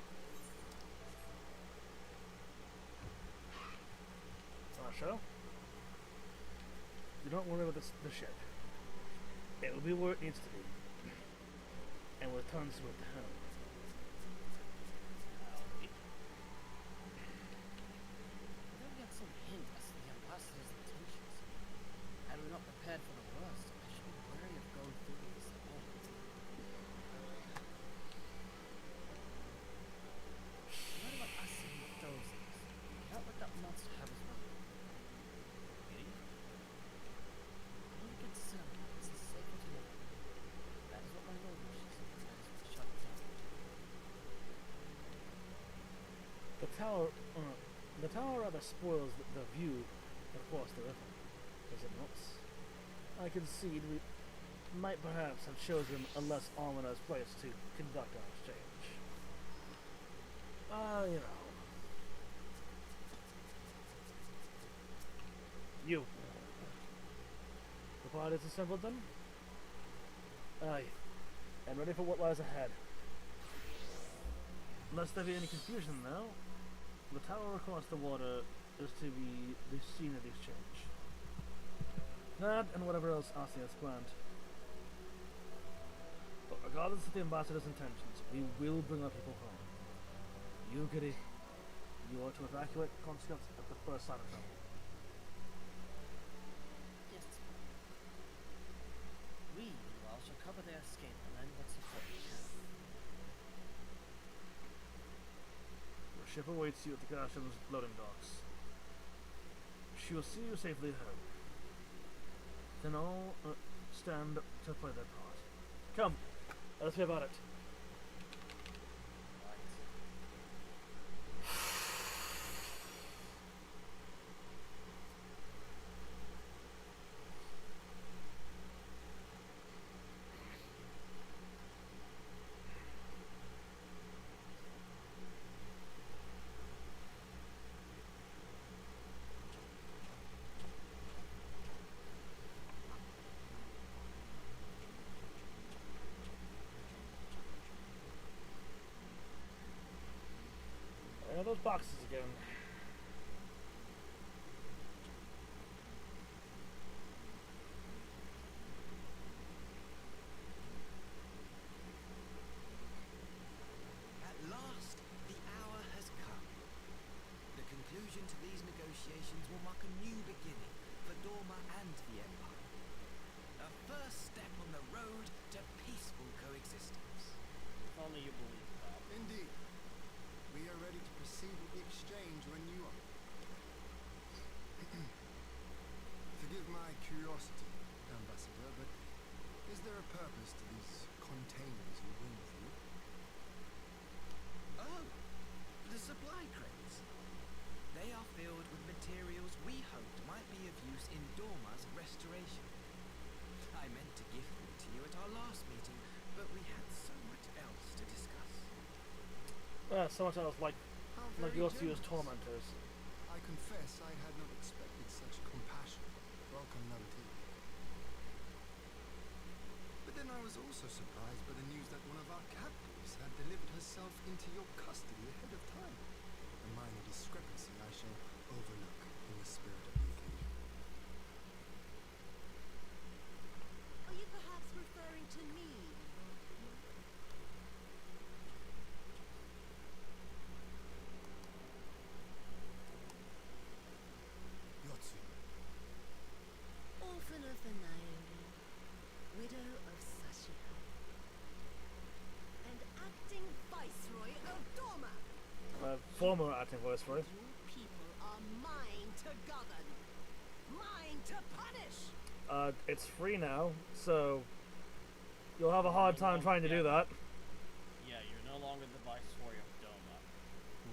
Sasha, do not worry about the ship. It will be where it needs to be. And with tons of the helm. We don't get some hint as to the ambassador's intentions. Had we not prepared for the worst, I should be wary of going through with this at all. You heard about us and what those things. We don't let that monster have his way. Okay. When we get settled, it's the safer to live. That is what my lord wishes, and that is what shut it down. The tower rather spoils the view across the river, does it not? I concede we might perhaps have chosen a less ominous place to conduct our exchange. You know. You. The party is assembled then? Aye. And ready for what lies ahead. Lest there be any confusion now, the tower across the water is to be the scene of the exchange. That and whatever else Arthur has planned. But regardless of the ambassador's intentions, we will bring our people home. You, Giddy, you are to evacuate conscripts at the first sign of trouble. Yes. We, meanwhile, shall cover their escape and lend what support we can. Your ship awaits you at the Garrison's loading docks. She will see you safely home. Then all stand to play their part. Come, let's see about it. Those boxes again. At last, the hour has come. The conclusion to these negotiations will mark a new beginning for Dorma and the Empire. A first step on the road to peaceful coexistence. If only you believe that. Indeed. We are ready to proceed with the exchange when you are. Forgive my curiosity, Ambassador, but is there a purpose to these containers you bring with you? Oh, the supply crates. They are filled with materials we hoped might be of use in Dorma's restoration. I meant to gift them to you at our last meeting, but we had so much else to discuss. So much else like yours to use tormentors. I confess I had not expected such compassion. Welcome none to you. But then I was also surprised by the news that one of our captives had delivered herself into your custody ahead of time. A minor discrepancy I shall overlook in the spirit of the occasion. Are you perhaps referring to me? Yotsu. Orphan of the Nayori, widow of Sashika, and acting viceroy of Dorma. Former acting voice for it. Your people are mine to govern, mine to punish. It's free now, so you'll have a hard time trying to do that. Yeah, you're no longer the viceroy of Doma.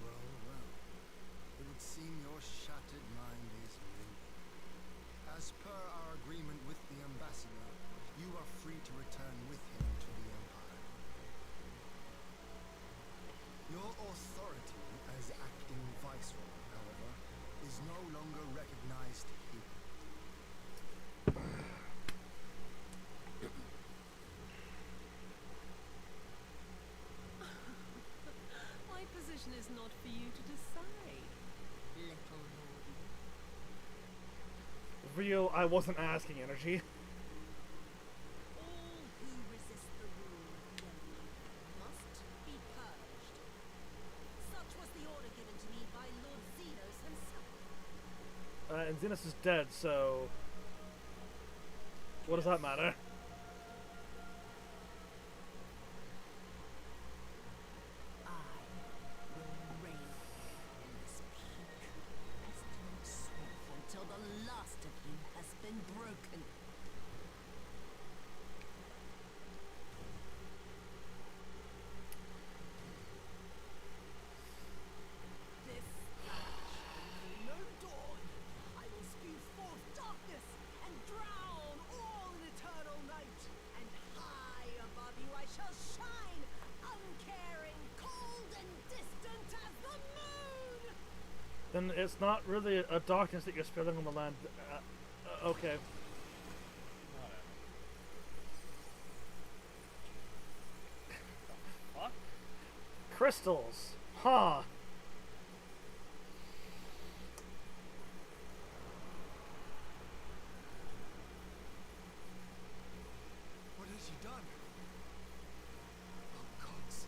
Well, well. It would seem your shattered mind is moving. As per our agreement with the ambassador, you are free to return with him to the Empire. Your authority as acting viceroy, however, is no longer recognized here. for you, I wasn't asking, Energy. All who resist the rule of the Empire must be purged. Such was the order given to me by Lord Xenos himself. And Xenos is dead, so... What does that matter? I will reign in this peak as Lord Swath until the last of you has been broken. This age will know no dawn. I will spew forth darkness and drown all in eternal night. And high above you I shall shine, uncaring, cold and distant as the moon. Then it's not really a darkness that you're spilling on the land. Okay. Whatever. The fuck? Crystals. Huh. What has she done? Oh gods,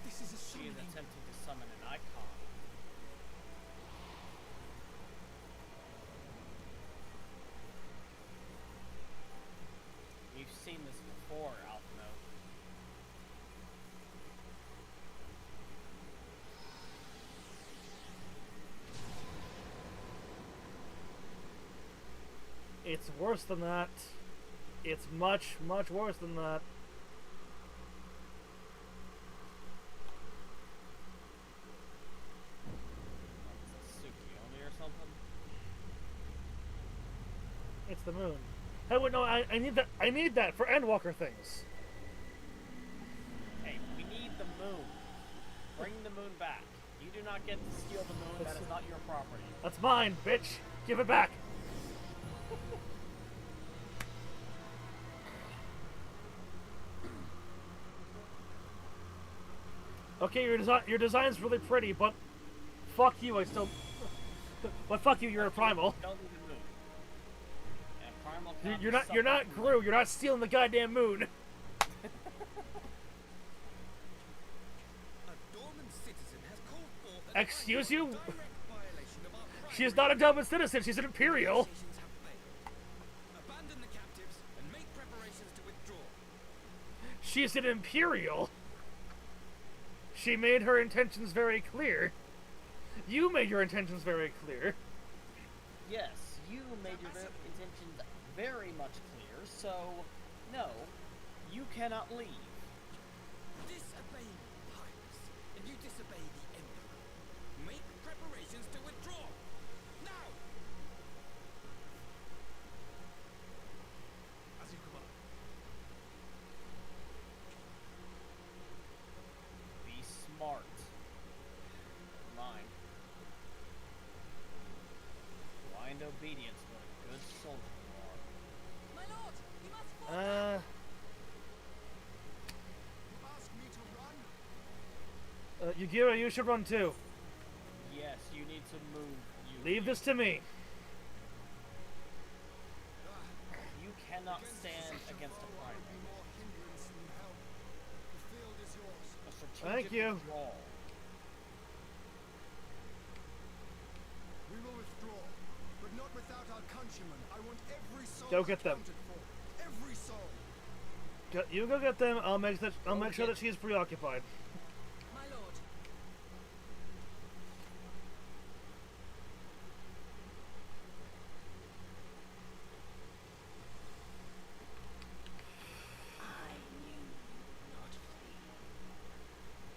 this is a She is summoning. attempting to summon an icon. You've seen this before, Alphino. It's worse than that. It's much, much worse than that. Tsukiyomi or something? It's the moon. Hey, wait, no, I need that. I need that for Endwalker things. Hey, we need the moon. Bring the moon back. You do not get to steal the moon. That is not your property. That's mine, bitch. Give it back. Okay, your design's really pretty, but fuck you. I still. But fuck you. You're a primal. Don't need the moon. And primal can't You're be not. You're not summoned from Gru. You're not stealing the goddamn moon. A dormant citizen has called forth an Excuse you? direct violation of our She is not a Dublin citizen. She's an Imperial. negotiations have failed. Abandon the captives and make preparations to withdraw. She's an Imperial. She made her intentions very clear. You made your intentions very clear. Yes, you made your intentions very much clear, so no, you cannot leave. Disobey me, Highness, and you disobey the Emperor. Make preparations to withdraw. Now! As you command. Be smart. Mind. Blind obedience, what a good soldier you are. My lord, you must fall. You ask me to run? Yugira, you should run too. Yes, you need to move. Leave this to me. You cannot stand against a Would primate. be more hindrance than help. The field is yours. A strategic Thank you. withdrawal. We will withdraw, but not without our countrymen. I want every soul Go get them. accounted for. Every soul. You go get them. I'll make that. I'll make sure that she's preoccupied. My lord. I knew you would not flee.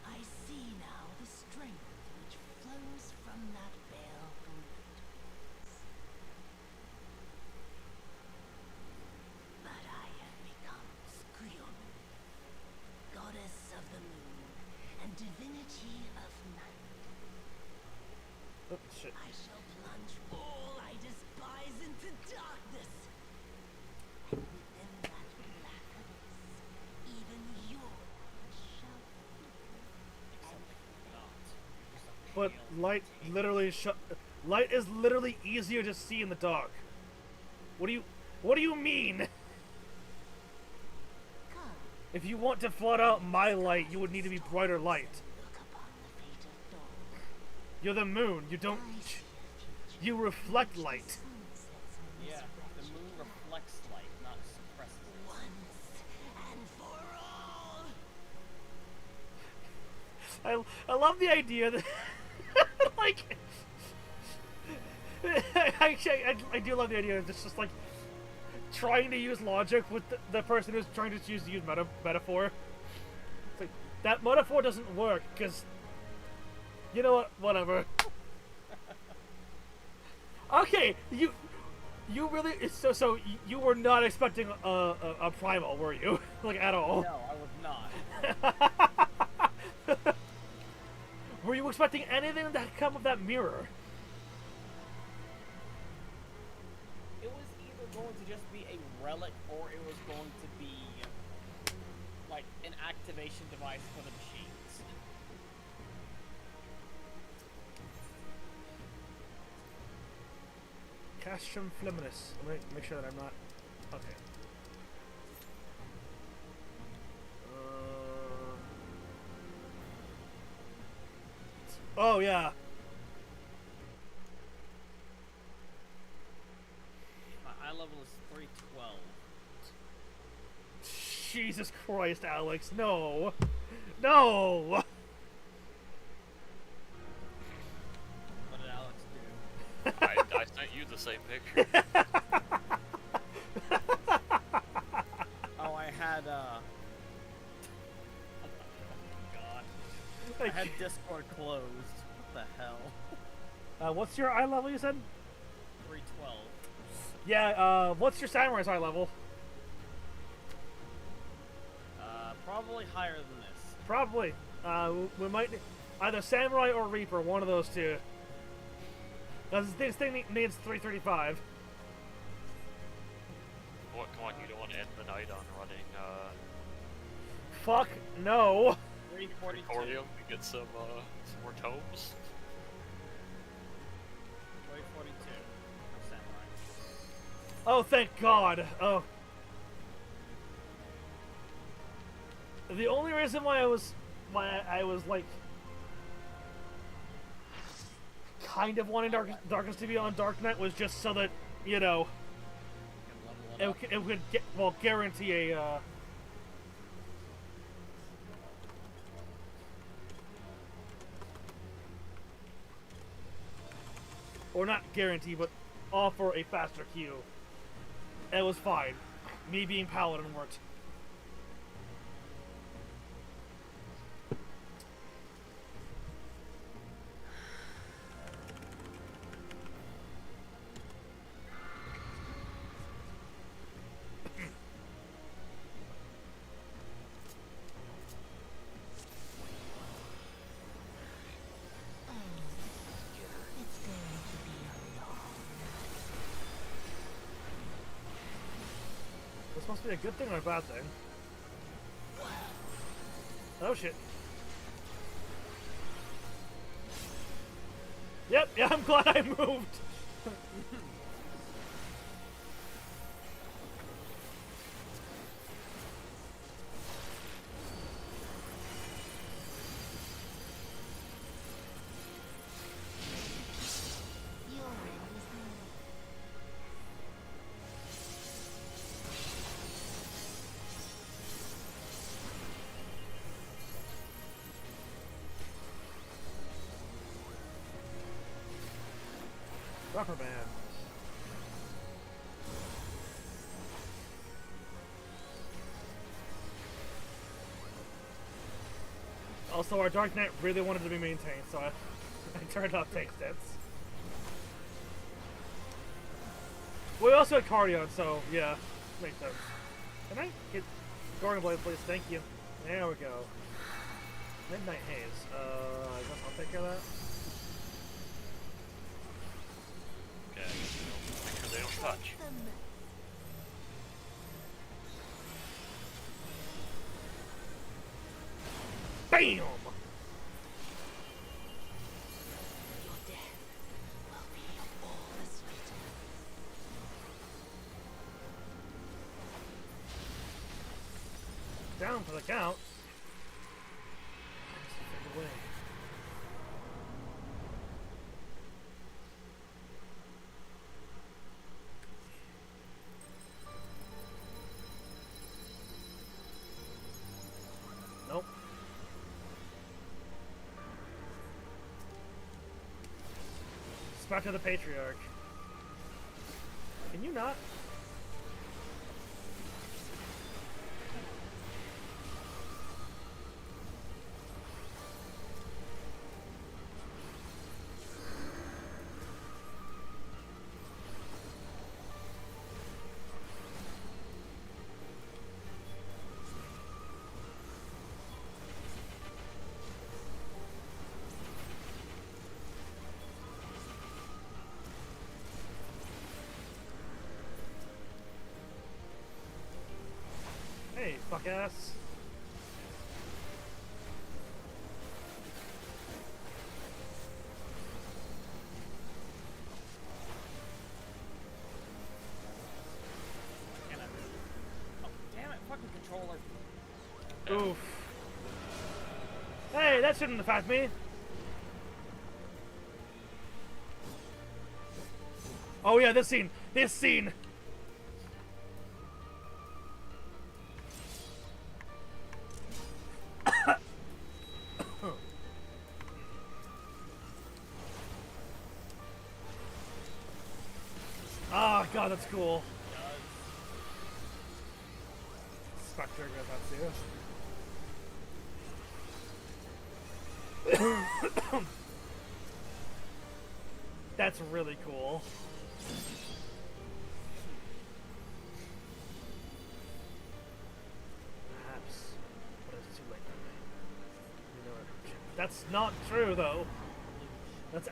I see now the strength which flows from that baleful radiance. But I have become Skrion, goddess of the moon and divinity of night. Oh, shit. I shall plunge all I despise into darkness. And within that black abyss, even yours shall But light literally light is literally easier to see in the dark. What do you mean? Come, If you want to flood out my light, you would need to be brighter light. look upon the fate of dawn. You're the moon. You don't. I see a future You reflect in which light. the sun sets on this Yeah, the wretched moon planet. reflects light, not suppresses it. Once and for all. I love the idea that like I do love the idea of it's just like trying to use logic with the person who's trying to use metaphor. It's like that metaphor doesn't work because you know what? Whatever. Okay, you really so you were not expecting a primal, were you? Like at all? No, I was not. Were you expecting anything that come of that mirror? It was either going to just be a relic or it was going to be like an activation device for the machines. Castrum Fluminous. Let me make sure that I'm not. Okay. Oh yeah. My eye level is 312. Jesus Christ, Alex. No. No. What did Alex do? I sent you the same picture. Oh, I had oh God. I had Discord closed. What the hell? What's your eye level? You said. 312. Yeah. What's your samurai's eye level? Probably higher than this. Probably. We might either samurai or reaper. One of those two. Because this thing needs 335. What? Come on, you don't want to end the night on running Fuck no. 342. Corium to get some more tomes. 342. Samurai. Oh, thank God. Oh. The only reason why I was like kind of wanting Darkus to be on Dark Knight was just so that, you know, You can level it would get, well, guarantee a or not guarantee, but offer a faster queue. It was fine. Me being Paladin worked. It's going to be a long This must be a good thing or a bad thing. Oh shit. Yep, yeah, I'm glad I moved. Your end is near. Rubber band. Also, our Dark Knight really wanted to be maintained, so I turned off tank stats. We also had Cardion, so yeah, makes sense. Can I get Goring Blade, please? Thank you. There we go. Midnight Haze. I guess I'll take care of that. Okay, make sure they don't touch. The mess. BAM! Your death will be all the sweeter. for the count. Fade away. Nope. Back to the Patriarch. Can you not? Hey, fuck ass. Can I move? Oh, damn it, fucking controller. Oof. Hey, that shouldn't affect me. Oh yeah, this scene. This scene. Oh god, that's cool. Spectre goes out too. That's really cool. Perhaps, but it's too late for me. You know it. That's not true, though. That's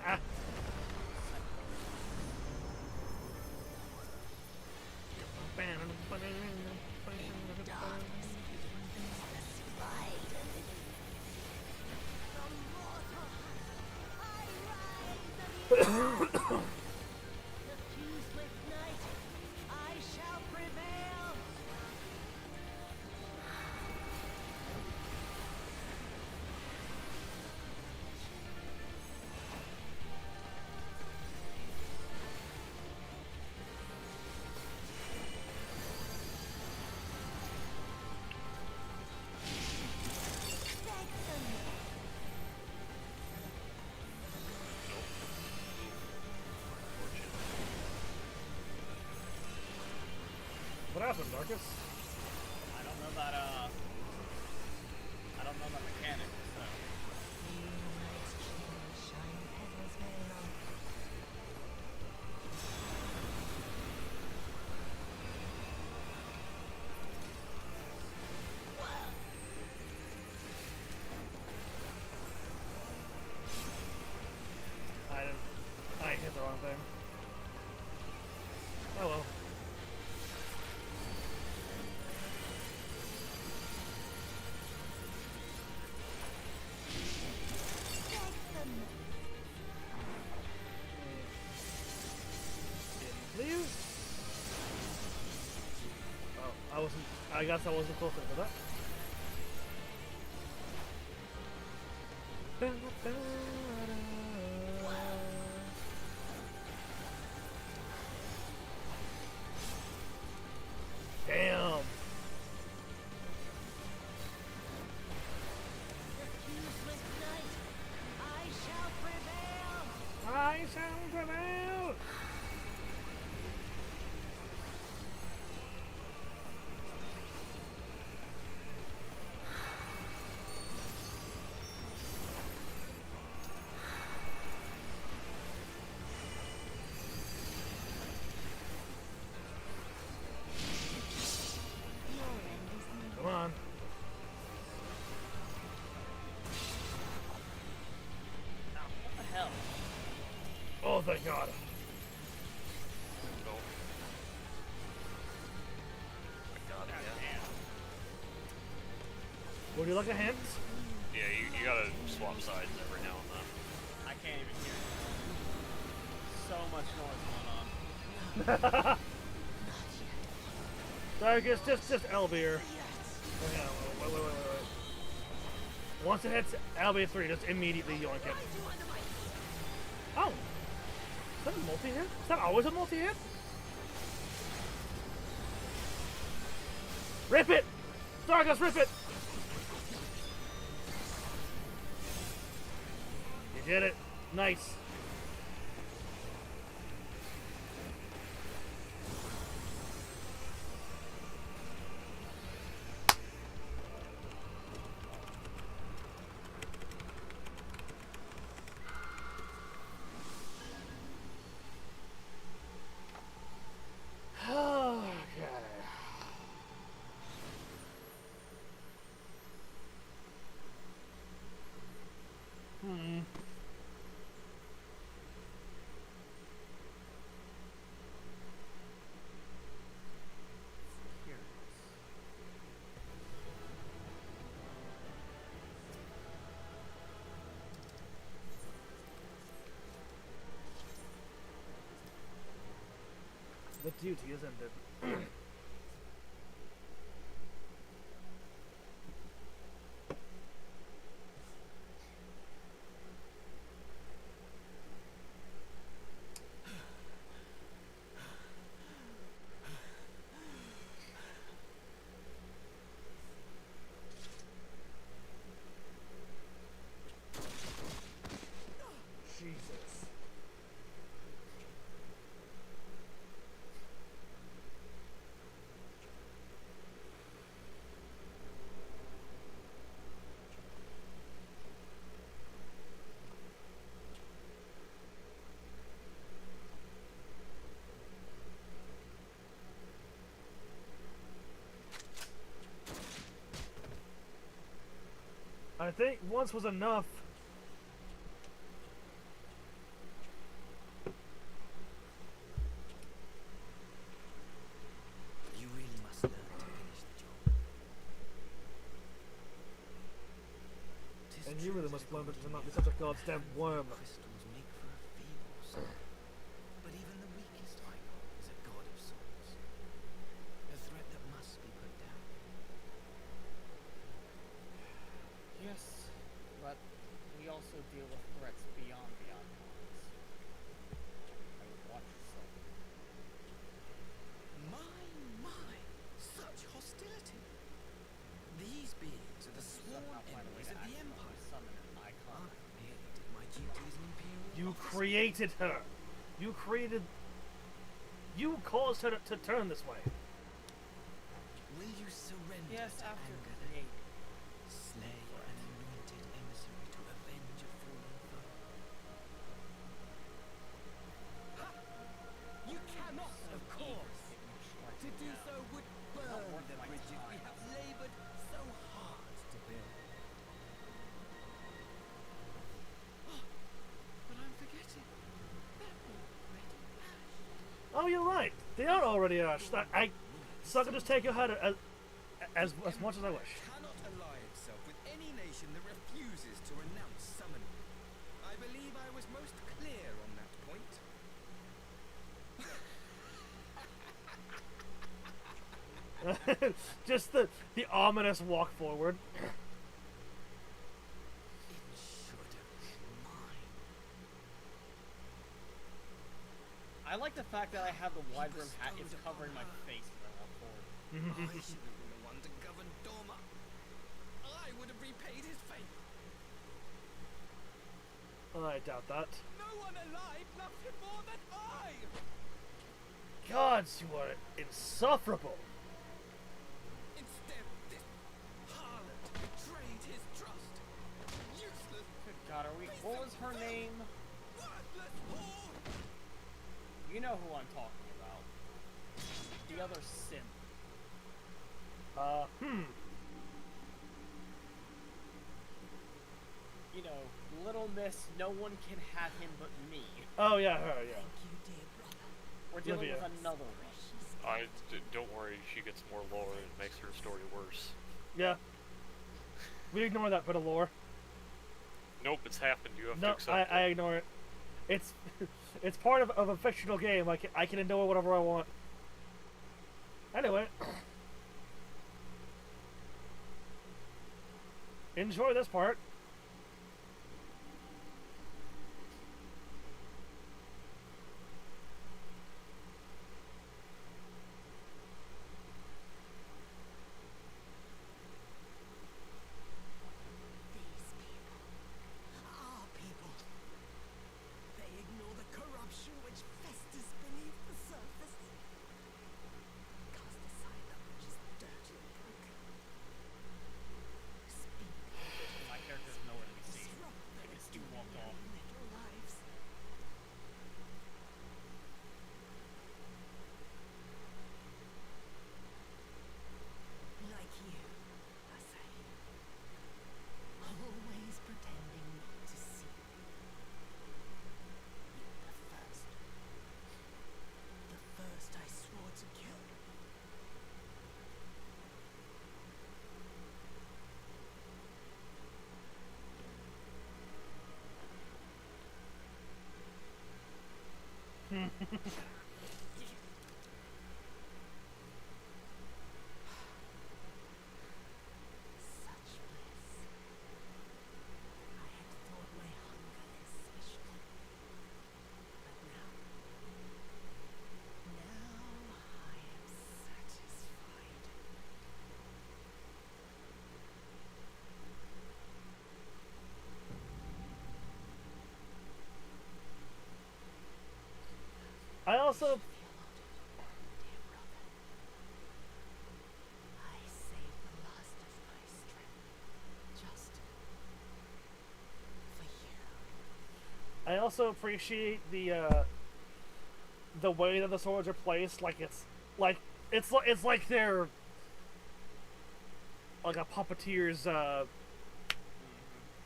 What happened, Darkus? I don't know that, I don't know that mechanic, so. I hit the wrong thing. Oh well. Please? Oh, I guess I wasn't close enough for that. Damn. I shall prevail. Come on. Now, what the hell? Oh, thank God. No. God, yeah. Would you like a hint? Yeah, you gotta swap sides every now and then. I can't even hear it. So much noise going on. Darkus, just Elvier. Oh, yeah, well. Wait. Once it hits LB3, just immediately yoink it. Oh! Is that a multi-hit? Is that always a multi-hit? Rip it! Darkus, rip it! You did it. Nice. The duty is ended. Jesus. I think once was enough. You really must learn to finish the job. And you really must learn to not be such a goddamn worm. Crystals make for a feeble soul. But even the weakest icon is a god of sorts. A threat that must be put down. Yes, but we also deal with threats beyond the icons. I would watch yourself. My, such hostility. These beings are the sworn Somehow find a way enemies to of the accidentally Empire. summon an icon. I merely did my duty as an Imperial You officer. created her. You created. You caused her to turn this way. Will you surrender Yes, to after anger? create. Slay an anointed emissary to avenge a fallen foe. Ha! You cannot, of course. To do so would burn the bridges we have labored so hard to build. Oh, but I'm forgetting. They're already ashed. Oh, you're right. They are already ashed. So I can just take your head as much as I wish. Cannot ally itself with any nation that refuses to renounce summoning. I believe I was most clear on that point. Just the ominous walk forward. It should have been mine. I like the fact that I have the wide brim hat. It's covering my face as I walk forward. I should have been the one to govern Dorma. I would have repaid his favor. I doubt that. No one alive loves him more than I. Gods, you are insufferable. Instead, this harlot betrayed his trust. Useless, Good God, are we? What was her name? worthless whore. You know who I'm talking about. The other simp. You know, Little Miss. No one can have him but me. Oh yeah, her, yeah. Thank you, dear brother. We're dealing Olivia. with another one. Don't worry, she gets more lore and makes her story worse. Yeah. We ignore that bit of lore. Nope, it's happened. You have to No, accept I it. ignore it. It's it's part of a fictional game. I can ignore whatever I want. Anyway. enjoy this part. These people, our people, they ignore the corruption which festers beneath the surface. Cast aside that which is dirty and broken. Speak. My character's nowhere to be seen. Disrupt their Like, he walked off. little lives. Like you, I say. Always pretending not to see. You were the first. The first I swore to kill. Such bliss. I had thought my hunger insatiable. But now I am satisfied. I also Feel honored, dear brother. I saved the last of my strength. Just for you. I also appreciate the way that the swords are placed. Like it's like they're like a puppeteer's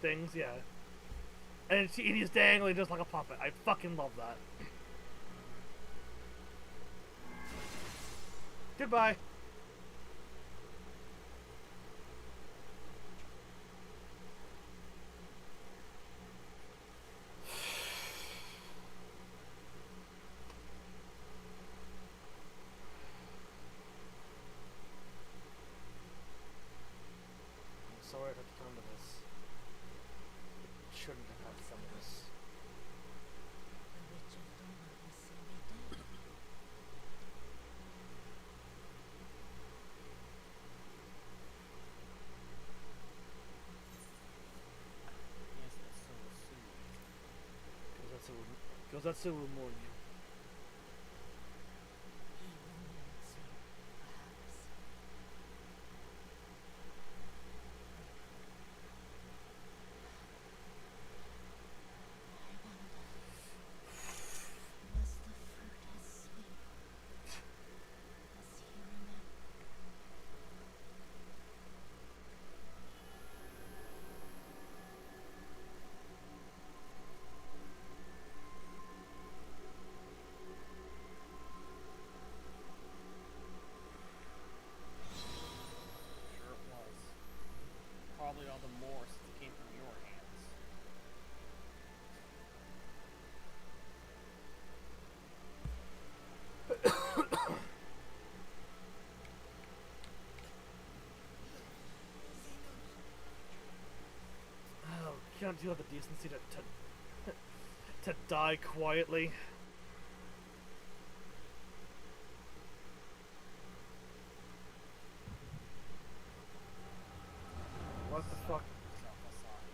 things, yeah. And he's dangling just like a puppet. I fucking love that. Goodbye. I'm sorry I had to come to this. It shouldn't have had to come to this. The Witch of Dawn will soon be dead. Yes, that's so soon. Gozatsu will mourn you. He will mourn soon, perhaps. I wonder, was the fruit as sweet as he remembered? Sure it was. Probably all the more since it came from your hands. Oh, can't you have the decency to die quietly? What the fuck? Self aside.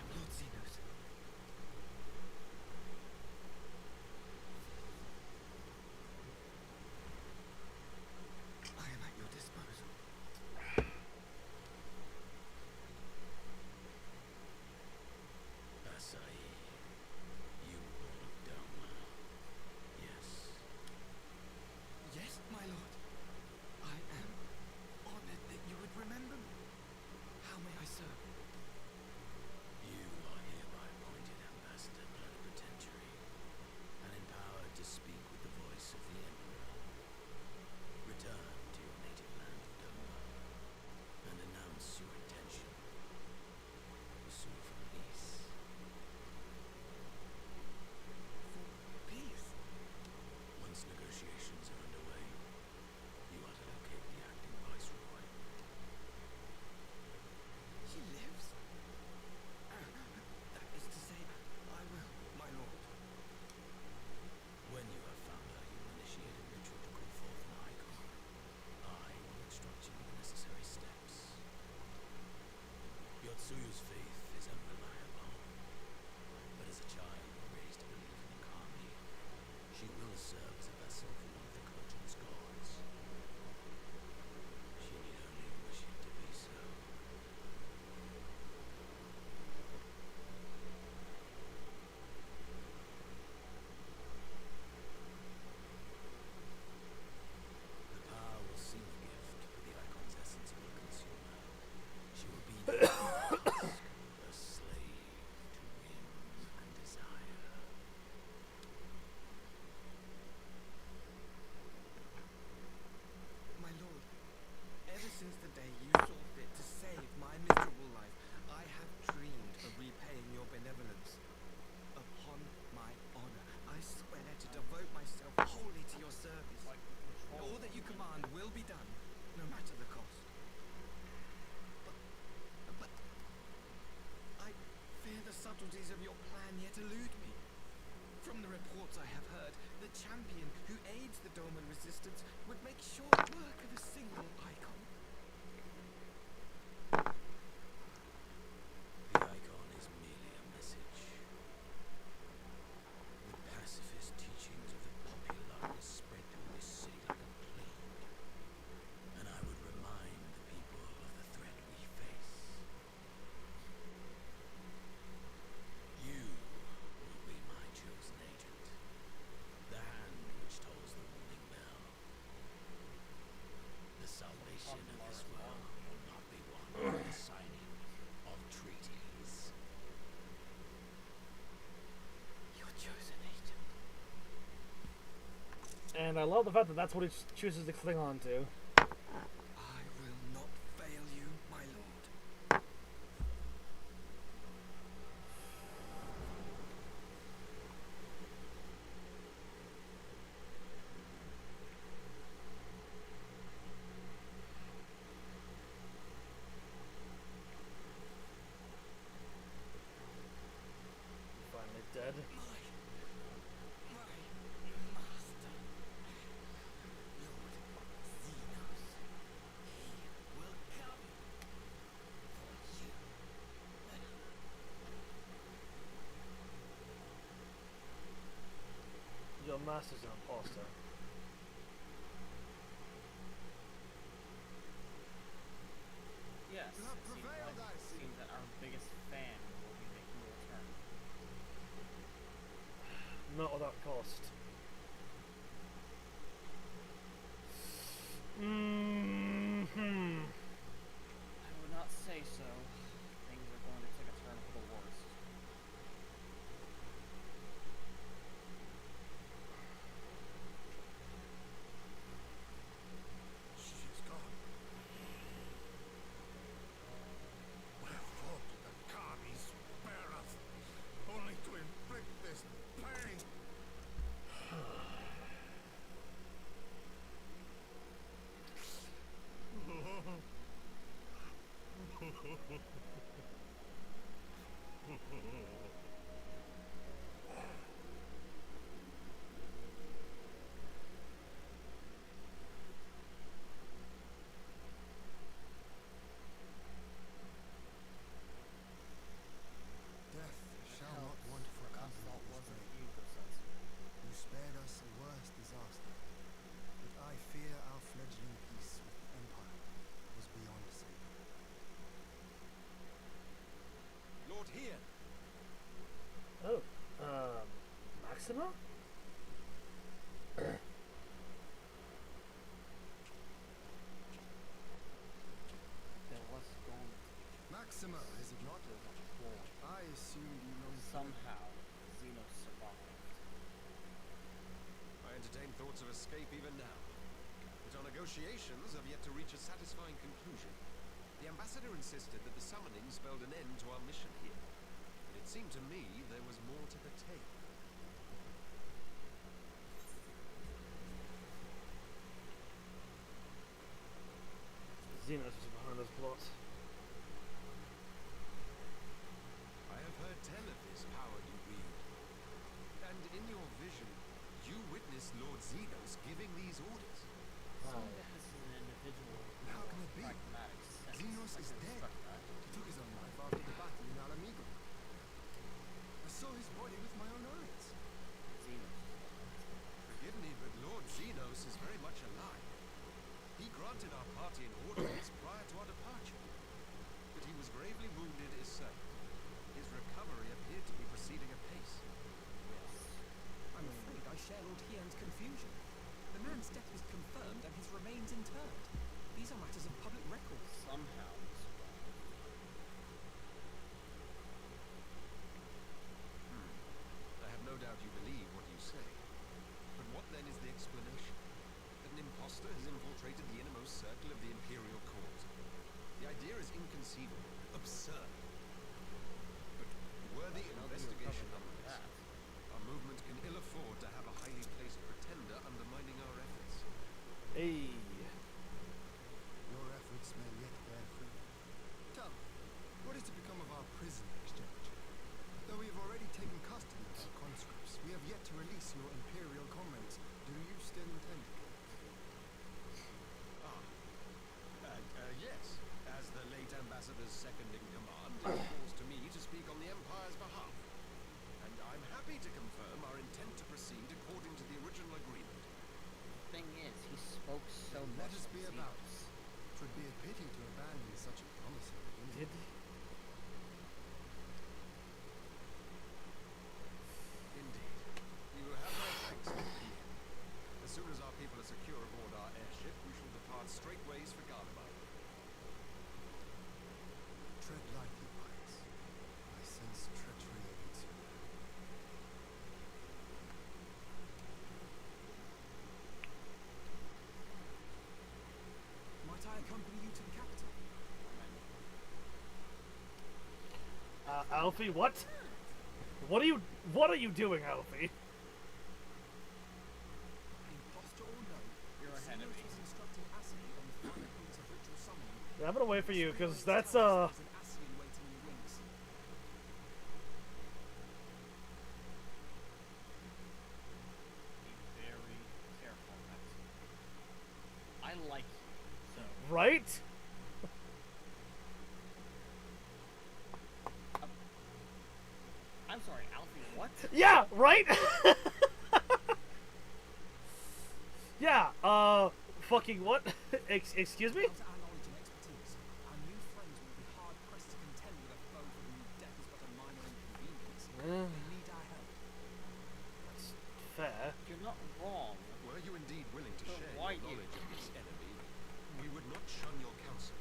Lord Xenos. I am at your disposal. champion who aids the Doman resistance would make short work of a single icon. The icon is merely a message. The pacifist teachings of the populares spread through this city like a plague, and I would remind the people of the threat we face. You will be my chosen agent, the hand which tolls the warning bell. The salvation of this world will not be won by the signing of treaties. Your chosen agent. And I love the fact that that's what he chooses to cling on to. I will not fail you, my lord. Finally dead. My master, Lord Xenos, he will come for you. Your master's an imposter. Yes. You have it seems prevailed, like- I see. seems that our biggest fan will be making a return. Not without cost. I would not say so. Things are going to take a turn for the worse. She is gone. Wherefore did the Kami spare us, only to inflict this pain? Death shall not want for company Assault this wasn't day. you, Gosatsu. You spared us a worse disaster, but I fear our fledgling peace with the Empire was beyond saving. Lord here. Oh, Maxima? There was going Maxima, is it not? to be a war. I assumed you know Somehow, Xenos survived. I entertain thoughts of escape even now. But our negotiations have yet to reach a satisfying conclusion. The ambassador insisted that the summoning spelled an end to our mission here. But it seemed to me there was more to the tale. Xenos is behind this plot. I have heard tell of this power you wield. And in your vision, you witnessed Lord Xenos giving these orders. Some that this is an individual with How can more it be? pragmatic sense. Xenos I is can dead. respect that. He took his own life after the battle in Alamigo. I saw his body with my own eyes. Xenos. Forgive me, but Lord Xenos is very much alive. He granted our party an audience prior to our departure. But he was gravely wounded, is certain. His recovery appeared to be proceeding apace. Yes. I'm afraid I share Lord Hien's confusion. The man's death was confirmed and his remains interred. These are matters of public record. Somehow he survived. I have no doubt you believe what you say. But what then is the explanation? That an impostor has infiltrated the innermost circle of the Imperial Court. The idea is inconceivable, absurd. But worthy Well, investigation you recovered nonetheless. that. Our movement can ill afford to have a highly placed pretender undermining our efforts. Hey. Your efforts may yet bear fruit. Tell me, what is to become of our prisoner exchange? Though we have already taken custody of our conscripts, we have yet to release your Imperial comrades. Did Indeed. You will have my thanks for being. As soon as our people are secure aboard our airship, we shall depart straightways for Garlemald. Tread lightly, Pirates. I sense treachery awaits you. Might I accompany you to the capital? Alfie, what? What are you doing, Alfie? Imposter or no, You're ahead of Xenos me. was instructing Assi on the final points of ritual summoning. Yeah, I'm gonna wait for you, because that's, There's an Assi in waiting in the wings. Be very careful, Max. I like you, so. Right? I'm sorry, Alfie, what? Yeah, right? Yeah, fucking what? Excuse me? Without our knowledge and expertise, our new friends will be hard pressed to contend with a foe for whom death is but a minor inconvenience. Yeah. They need our help. That's fair. You're not wrong. Were you indeed willing to But share why your you- knowledge of this enemy, we would not shun your counsel.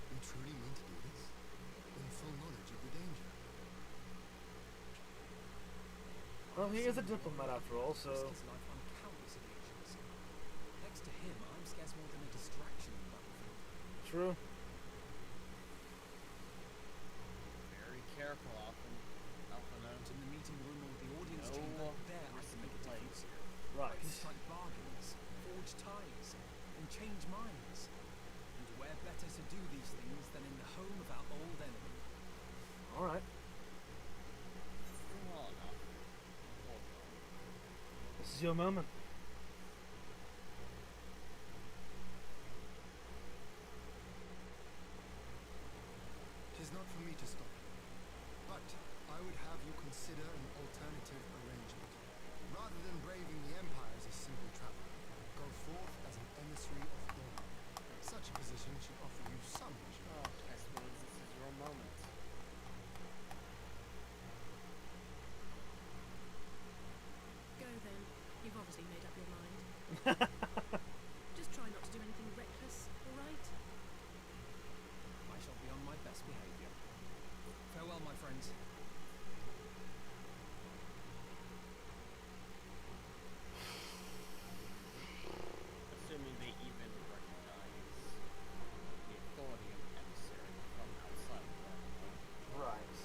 You truly mean to do this? In full knowledge of the danger? Well, he is a diplomat after all, so... Risk his life on countless occasions. Next to him, I'm scarce more than a distraction in the battlefield. True. Very careful, Alpha. Alpha, no. In the meeting room or the audience No chamber, there I risky can make a difference. Right. I can strike bargains, forge ties, and change minds. And where better to do these things than in the home of our old enemy? Alright. Well enough. This is your moment. Tis not for me to stop you, but I would have you consider an alternative arrangement. Rather than braving the Empire as a simple traveler, go forth as an emissary of Dawn. Such a position should offer you some leisure. Oh, Tess means this is your moment. Go then. You've obviously made up your mind. Just try not to do anything reckless, all right? I shall be on my best behavior. Farewell, my friends. Assuming they even recognize the authority of the emissary from outside of them. Right.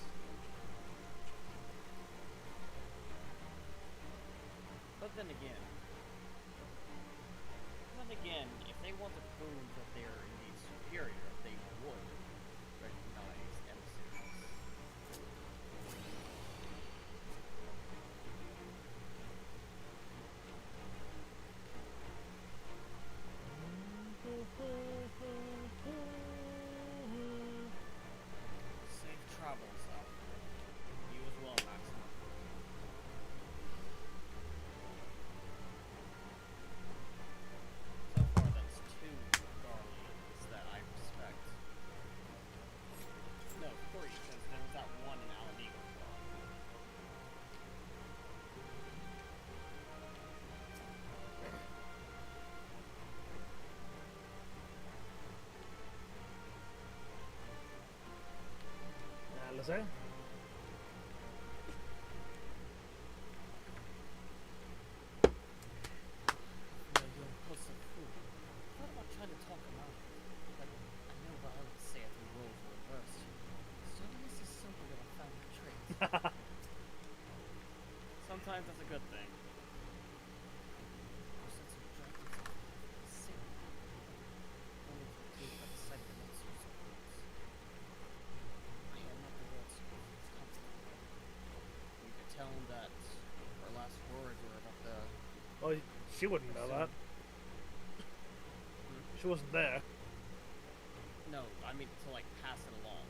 But then again, if they want to prove that they're indeed superior, they would recognize emissaries. Safe travels, Alfred. You as well, Maxima. So far, that's 2 Garleans that I respect. No, 3, since there was that one in Alamigo. Let's say. No, you're impulsive fool. Thought about trying to talk him out of it, but I know what I would say if the roles were reversed. Stubbornness is something of a family trait. Sometimes that's a good thing. Our sense of dragons is sick. Only to be pleased by the sight of the monsters of words. I had not the words to give his constant. You could tell him that our last words were about the Oh, she wouldn't know that. She wasn't there. no, I mean to like pass it along.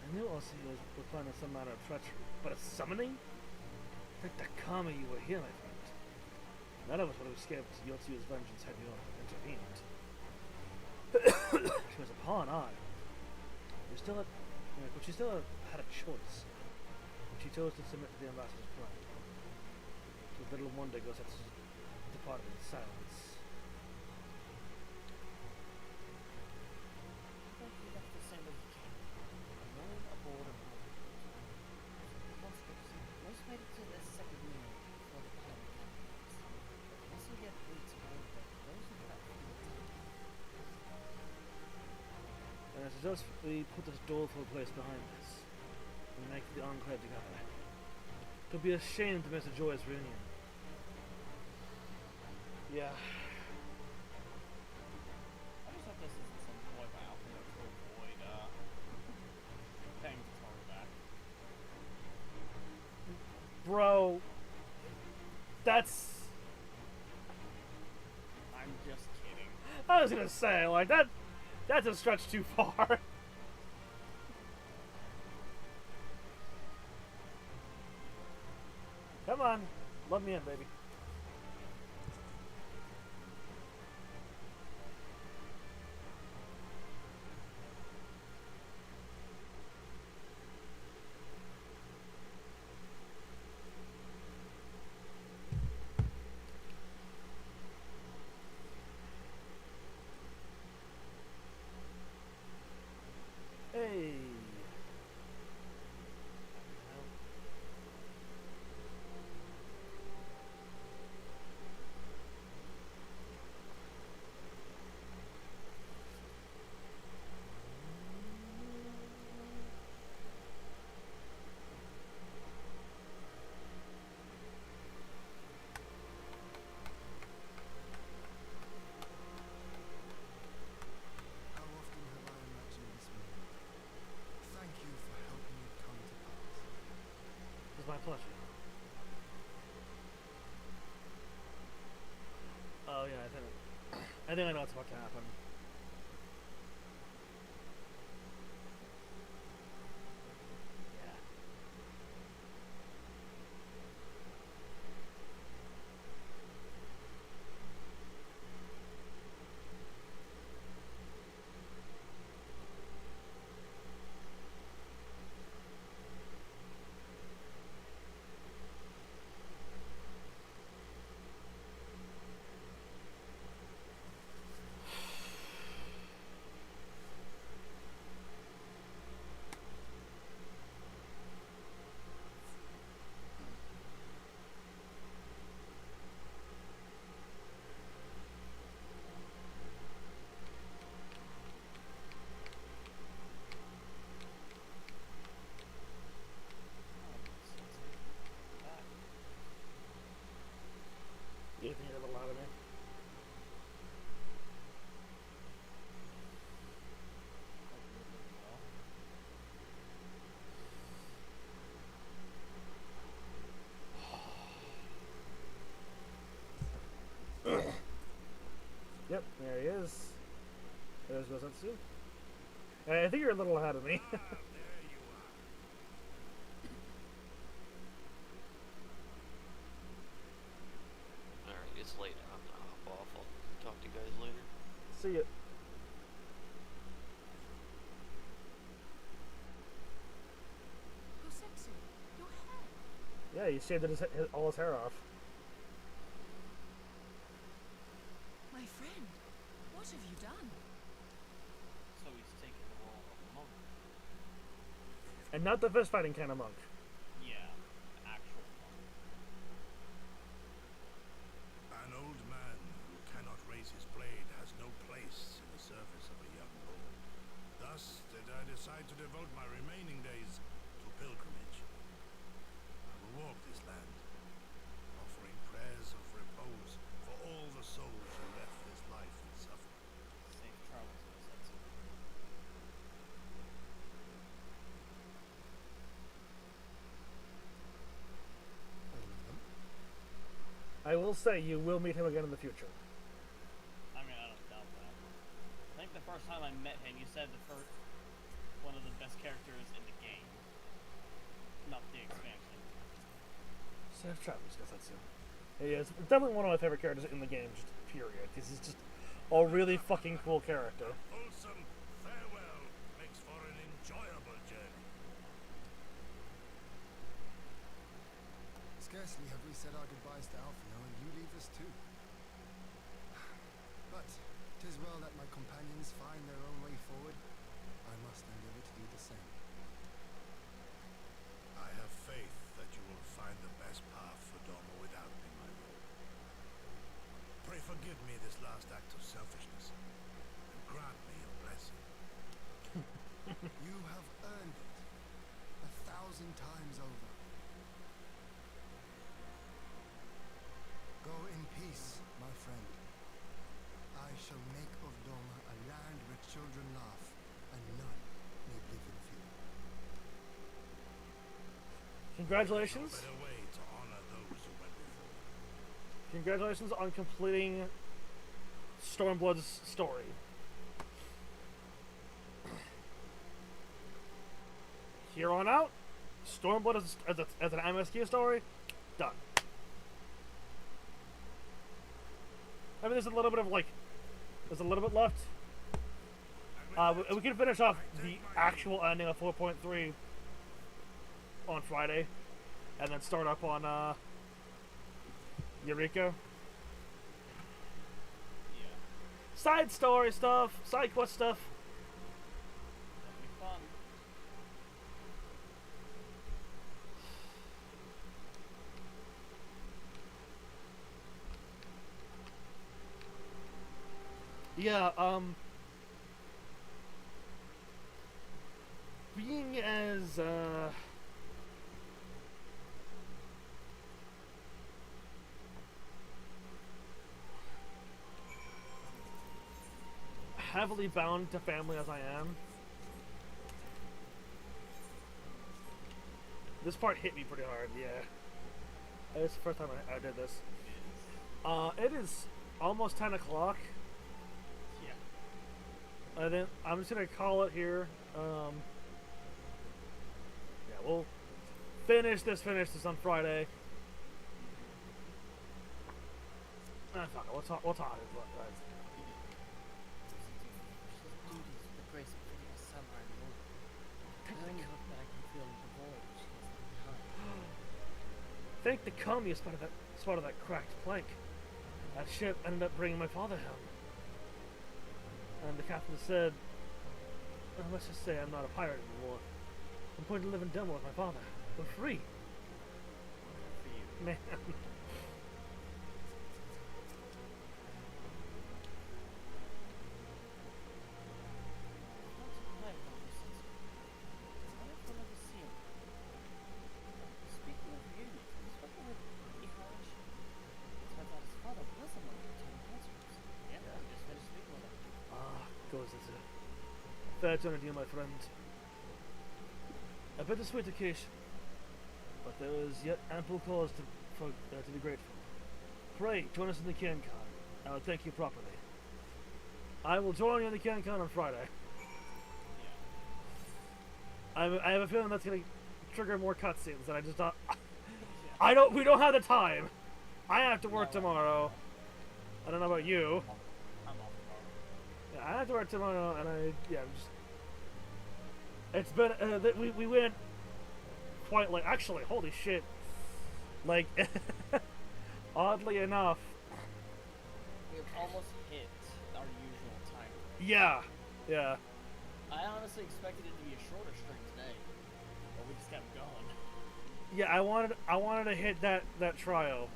I knew also you were planning some matter of treachery, but a summoning? Like the karma you were here, my friend. None of us would have escaped Yotsu's vengeance had you not intervened. She was a pawn, aye. But she still had a choice. And she chose to submit to the ambassador's plan. With little wonder Gosetsu departed in silence. I think he left the same as he came. Alone aboard a boat. Most made it to the second moon before the planet campaigns. Once we get fleets aboard them, those who track through the time. And I suggest we put this doleful place behind us and make the enclave together. It would be a shame to miss a joyous reunion. Yeah. I just hope this isn't some ploy by Alpha to avoid paying Tataru back. Bro, that's... I'm just kidding. I was gonna say, like, that's a stretch too far. Come on, let me in, baby. Hey. How often have I imagined this moment? Thank you for helping it come to pass. It's my pleasure. Oh yeah, I think I know what's about to happen. Yeah. You think you're a little out of me? Yep, there he is. There's Gosetsu. I think you're a little ahead of me. Alright, it's late. I'm gonna hop off. I'll talk to you guys later. See ya. Gosetsu, your hair. Yeah, he shaved all his hair off. My friend, what have you done? So he's taking the role of a monk. And not the fist fighting kind of monk. Yeah, actual monk. An old man who cannot raise his blade has no place in the service of a young lord. Thus did I decide to devote my remaining days to pilgrimage. I will walk this land, offering prayers of repose for all the souls who left this life in suffering. Safe travels, Gosetsu. I will say you will meet him again in the future. I mean, I don't doubt that. I think the first time I met him, you said one of the best characters in the game. Not the expansion. Safe travels, Gosetsu. He is definitely one of my favorite characters in the game, just period. Because he's just a really fucking cool character. Wholesome farewell makes for an enjoyable journey. Scarcely have we said our goodbyes to Alfio, and you leave us too. But 'tis well that my companions find their own way forward. I must endeavor to do the same. I have faith that you will find the best path for Doma without me, my lord. Pray forgive me this last act of selfishness, and grant me your blessing. You have earned it 1,000 times over. Go in peace, my friend. I shall make of Doma a land where children laugh and none may live in fear. Congratulations. No better way to honor those who went before. Congratulations on completing Stormblood's story. Here on out, Stormblood as an MSQ story, done. I mean, there's a little bit of there's a little bit left. We can finish off the actual ending of 4.3 on Friday, and then start up on Eureka. Yeah. Side story stuff, side quest stuff. That'll be fun. Yeah, being as, heavily bound to family as I am, this part hit me pretty hard, yeah. It's the first time I did this. It is almost 10 o'clock. Yeah. I think I'm just gonna call it here. Yeah, we'll finish this on Friday. Fuck it, we'll talk. Duties with the grace of putting a samurai lord. I only hope that I can feel the void she has left behind. Thank the cum you spotted that cracked plank. That ship ended up bringing my father home. And the captain said, let's just say I'm not a pirate anymore. I'm going to live in Demo with my father. For free. For you. Man. Speaking of reunions, I was working with Iharish. Turns out his father was a monk in Town Councils. Yeah, I just finished speaking with him. Goes as a fair journey, dear my friend. A bittersweet occasion, but there is yet ample cause to be grateful. Pray, join us in the CanCon. I will thank you properly. I will join you in the CanCon on Friday. Yeah. I have a feeling that's gonna trigger more cutscenes, and I just don't. Yeah. We don't have the time. I have to work tomorrow. I don't know about you. I'm off tomorrow. Yeah, I have to work tomorrow, and I'm just. It's been we went quite late. Actually, holy shit! Like, oddly enough. We've almost hit our usual time. Yeah, yeah. I honestly expected it to be a shorter stream today, but we just kept going. Yeah, I wanted to hit that trial.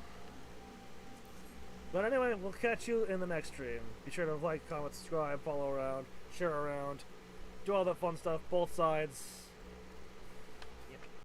But anyway, we'll catch you in the next stream. Be sure to like, comment, subscribe, follow around, share around, do all that fun stuff, both sides.